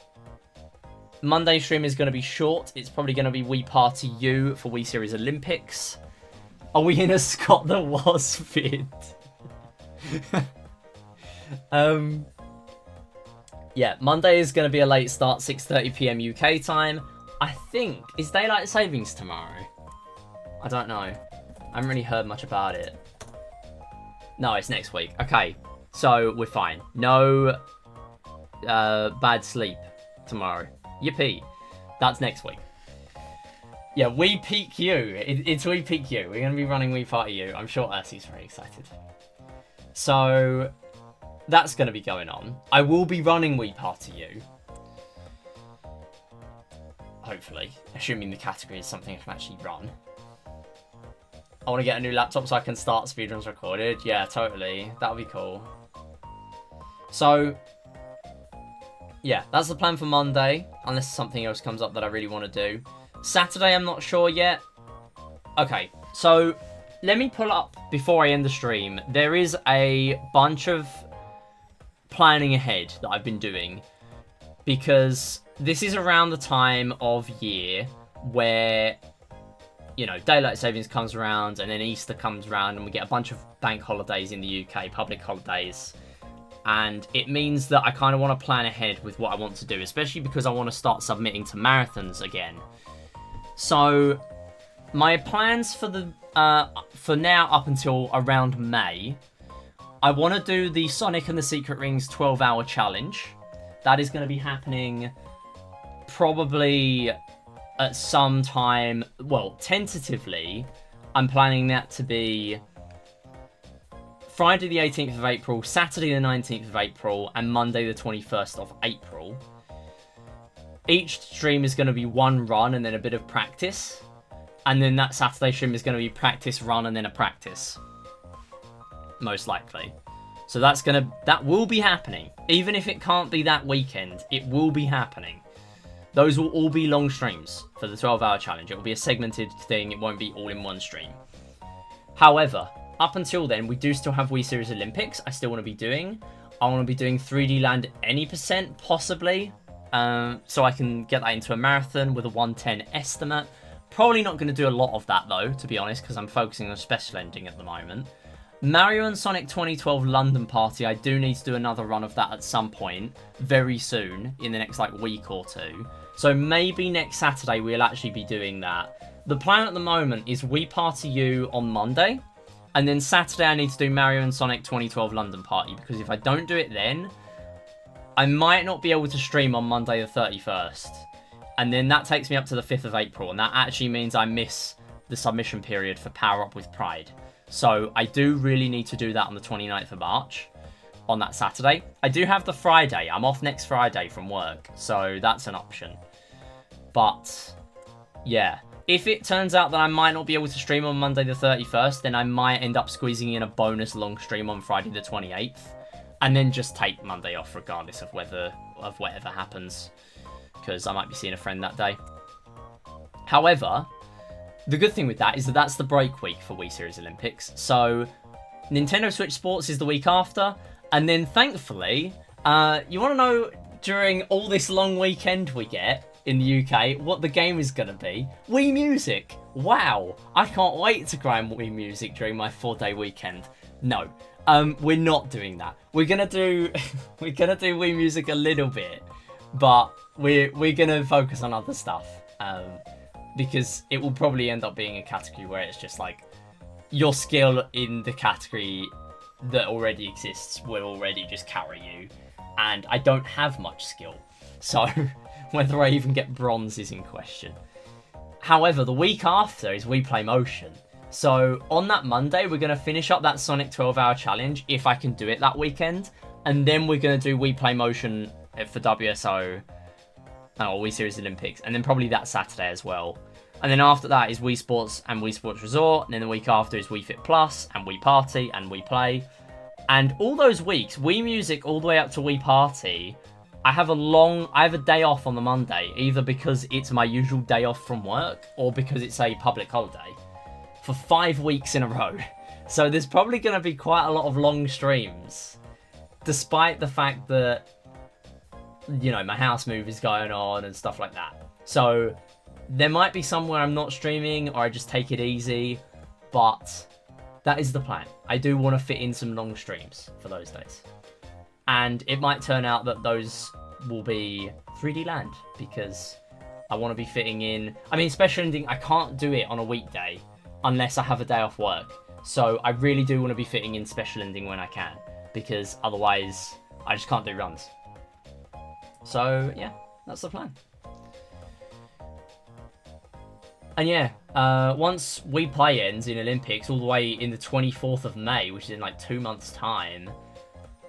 Monday stream is going to be short. It's probably going to be Wii Party U for Wii Series Olympics. Are we in a Scott the Was vid? Yeah, Monday is going to be a late start, 6:30 PM UK time. I think, is Daylight Savings tomorrow? I don't know. I haven't really heard much about it. No, it's next week. Okay, so we're fine. No bad sleep tomorrow. Yippee. That's next week. Yeah, Wii Peak U. It's Wii Peak U. We're going to be running Wii Party U. I'm sure Ursie's very excited. So, that's going to be going on. I will be running Wii Party U. Hopefully. Assuming the category is something I can actually run. I want to get a new laptop so I can start speedruns recorded. Yeah, totally. That would be cool. So, yeah, that's the plan for Monday. Unless something else comes up that I really want to do. Saturday, I'm not sure yet. Okay, so let me pull up, before I end the stream, there is a bunch of planning ahead that I've been doing. Because this is around the time of year where, you know, Daylight Savings comes around and then Easter comes around and we get a bunch of bank holidays in the UK, public holidays. And it means that I kind of want to plan ahead with what I want to do, especially because I want to start submitting to marathons again. So, my plans for the for now up until around May, I want to do the Sonic and the Secret Rings 12-hour challenge. That is going to be happening probably at some time, well, tentatively, I'm planning that to be Friday the 18th of April, Saturday the 19th of April, and Monday the 21st of April. Each stream is going to be one run and then a bit of practice. And then that Saturday stream is going to be practice, run, and then a practice. Most likely. So that will be happening. Even if it can't be that weekend, it will be happening. Those will all be long streams for the 12-hour challenge. It will be a segmented thing. It won't be all in one stream. However, up until then, we do still have Wii Series Olympics I still want to be doing. I want to be doing 3D Land any percent, possibly. So I can get that into a marathon with a 110 estimate. Probably not going to do a lot of that, though, to be honest, because I'm focusing on Special Ending at the moment. Mario and Sonic 2012 London Party, I do need to do another run of that at some point, very soon, in the next, week or two. So maybe next Saturday we'll actually be doing that. The plan at the moment is Wii Party U on Monday, and then Saturday I need to do Mario and Sonic 2012 London Party, because if I don't do it then, I might not be able to stream on Monday the 31st. And then that takes me up to the 5th of April, and that actually means I miss the submission period for Power Up with Pride. So I do really need to do that on the 29th of March, on that Saturday. I do have the Friday. I'm off next Friday from work, so that's an option. But, yeah. If it turns out that I might not be able to stream on Monday the 31st, then I might end up squeezing in a bonus long stream on Friday the 28th. And then just take Monday off regardless of whatever happens. Because I might be seeing a friend that day. However, the good thing with that is that that's the break week for Wii Series Olympics. So, Nintendo Switch Sports is the week after. And then, thankfully, you want to know, during all this long weekend we get in the UK, what the game is going to be? Wii Music! Wow! I can't wait to grind Wii Music during my 4-day weekend. No, we're not doing that. We're gonna do Wii Music a little bit, but we're gonna focus on other stuff. Because it will probably end up being a category where it's just like your skill in the category that already exists will already just carry you, and I don't have much skill, so whether I even get bronze is in question. However, the week after is We Play Motion. So on that Monday, we're going to finish up that Sonic 12-hour challenge, if I can do it that weekend. And then we're going to do We Play Motion for WSO, or Wii Series Olympics. And then probably that Saturday as well. And then after that is Wii Sports and Wii Sports Resort. And then the week after is Wii Fit Plus and Wii Party and Wii Play. And all those weeks, Wii Music all the way up to Wii Party, I have a day off on the Monday, either because it's my usual day off from work or because it's a public holiday, for 5 weeks in a row. So there's probably going to be quite a lot of long streams, despite the fact that, you know, my house move is going on and stuff like that. So there might be some where I'm not streaming or I just take it easy, but that is the plan. I do want to fit in some long streams for those days. And it might turn out that those will be 3D Land, because I want to be fitting in... I mean, Special Ending, I can't do it on a weekday unless I have a day off work. So I really do want to be fitting in Special Ending when I can, because otherwise I just can't do runs. So, yeah, that's the plan. And yeah, once We Play ends in Olympics, all the way in the 24th of May, which is in like 2 months' time,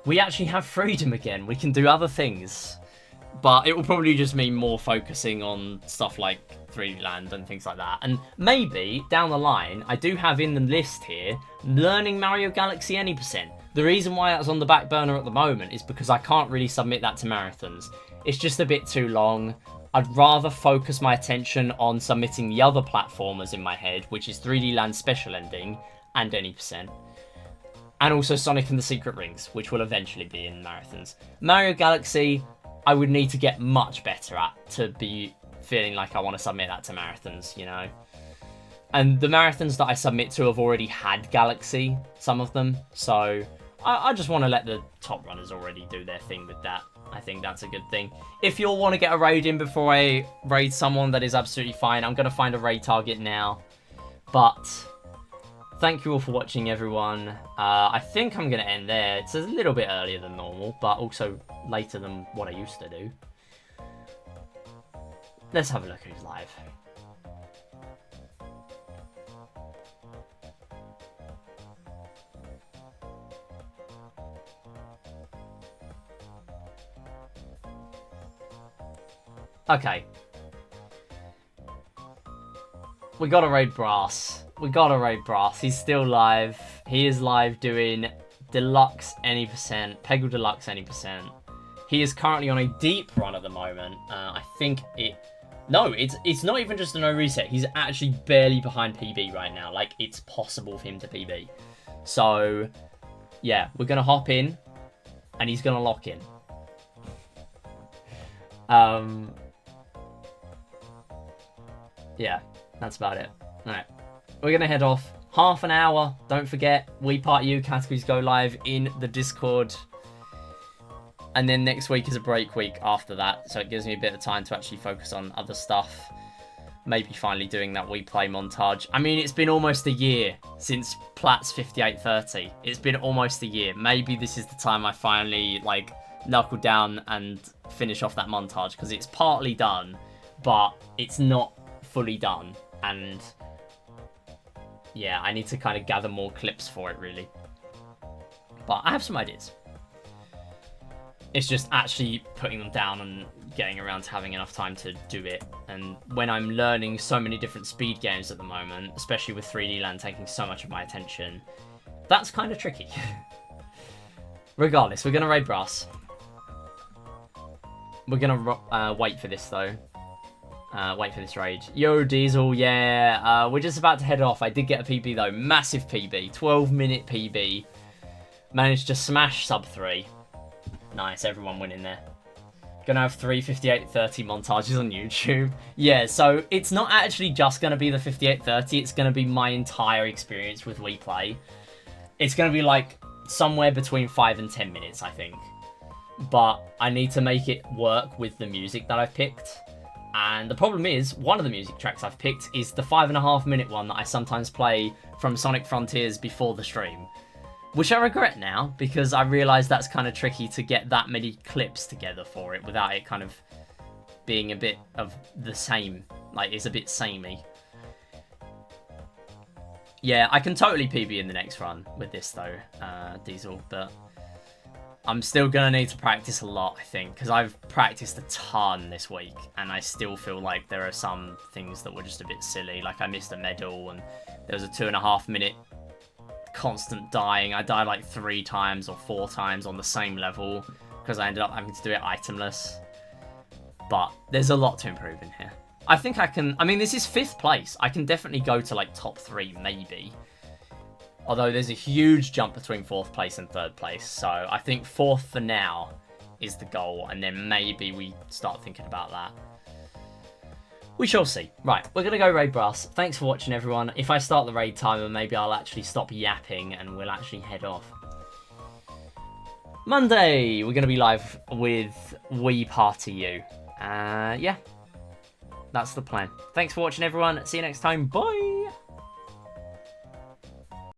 we actually have freedom again. We can do other things. But it will probably just mean more focusing on stuff like 3D Land and things like that. And maybe, down the line, I do have in the list here, learning Mario Galaxy any percent. The reason why that's on the back burner at the moment is because I can't really submit that to marathons. It's just a bit too long. I'd rather focus my attention on submitting the other platformers in my head, which is 3D Land Special Ending and any percent. And also Sonic and the Secret Rings, which will eventually be in marathons. Mario Galaxy, I would need to get much better at to be feeling like I want to submit that to marathons, you know. And the marathons that I submit to have already had Galaxy, some of them. So I just want to let the top runners already do their thing with that. I think that's a good thing. If you'll want to get a raid in before I raid someone, that is absolutely fine. I'm going to find a raid target now. But thank you all for watching, everyone. I think I'm going to end there. It's a little bit earlier than normal, but also later than what I used to do. Let's have a look who's live. Okay. We gotta raid Brass. We gotta raid Brass. He's still live. He is live doing Deluxe any percent. Peggle Deluxe any percent. He is currently on a deep run at the moment. I think it... No, it's not even just a no reset. He's actually barely behind PB right now. Like, it's possible for him to PB. So, yeah, we're going to hop in, and he's going to lock in. Yeah, that's about it. Alright, we're going to head off. Half an hour. Don't forget, We Part You categories go live in the Discord. And then next week is a break week after that, so it gives me a bit of time to actually focus on other stuff. Maybe finally doing that We Play montage. I mean, it's been almost a year since Plat's 5830. It's been almost a year. Maybe this is the time I finally, like, knuckle down and finish off that montage, because it's partly done, but it's not fully done. And yeah, I need to kind of gather more clips for it, really. But I have some ideas. It's just actually putting them down and getting around to having enough time to do it. And when I'm learning so many different speed games at the moment, especially with 3D Land taking so much of my attention, that's kind of tricky. Regardless, we're going to raid Brass. We're going to wait for this, though. Wait for this raid. Yo, Diesel, yeah. We're just about to head off. I did get a PB, though. Massive PB. 12-minute PB. Managed to smash sub 3. Nice, everyone winning there. Gonna have 3 5830 montages on YouTube. Yeah, so it's not actually just gonna be the 5830, it's gonna be my entire experience with We Play. It's gonna be like somewhere between 5 and 10 minutes, I think. But I need to make it work with the music that I've picked. And the problem is, one of the music tracks I've picked is the 5.5 minute one that I sometimes play from Sonic Frontiers before the stream. Which I regret now, because I realise that's kind of tricky to get that many clips together for it without it kind of being a bit of the same. Like, it's a bit samey. Yeah, I can totally PB in the next run with this, though, Diesel, but I'm still going to need to practice a lot, I think, because I've practiced a ton this week, and I still feel like there are some things that were just a bit silly. Like, I missed a medal, and there was a 2.5 minute constant dying. I died like 3 times or 4 times on the same level because I ended up having to do it itemless. But there's a lot to improve in here. I think I can... I mean, this is 5th place. I can definitely go to like top 3, maybe. Although there's a huge jump between 4th place and 3rd place. So I think 4th for now is the goal. And then maybe we start thinking about that. We shall see. Right, we're going to go raid Brass. Thanks for watching, everyone. If I start the raid timer, maybe I'll actually stop yapping and we'll actually head off. Monday, we're going to be live with We Party You. Yeah, that's the plan. Thanks for watching, everyone. See you next time. Bye!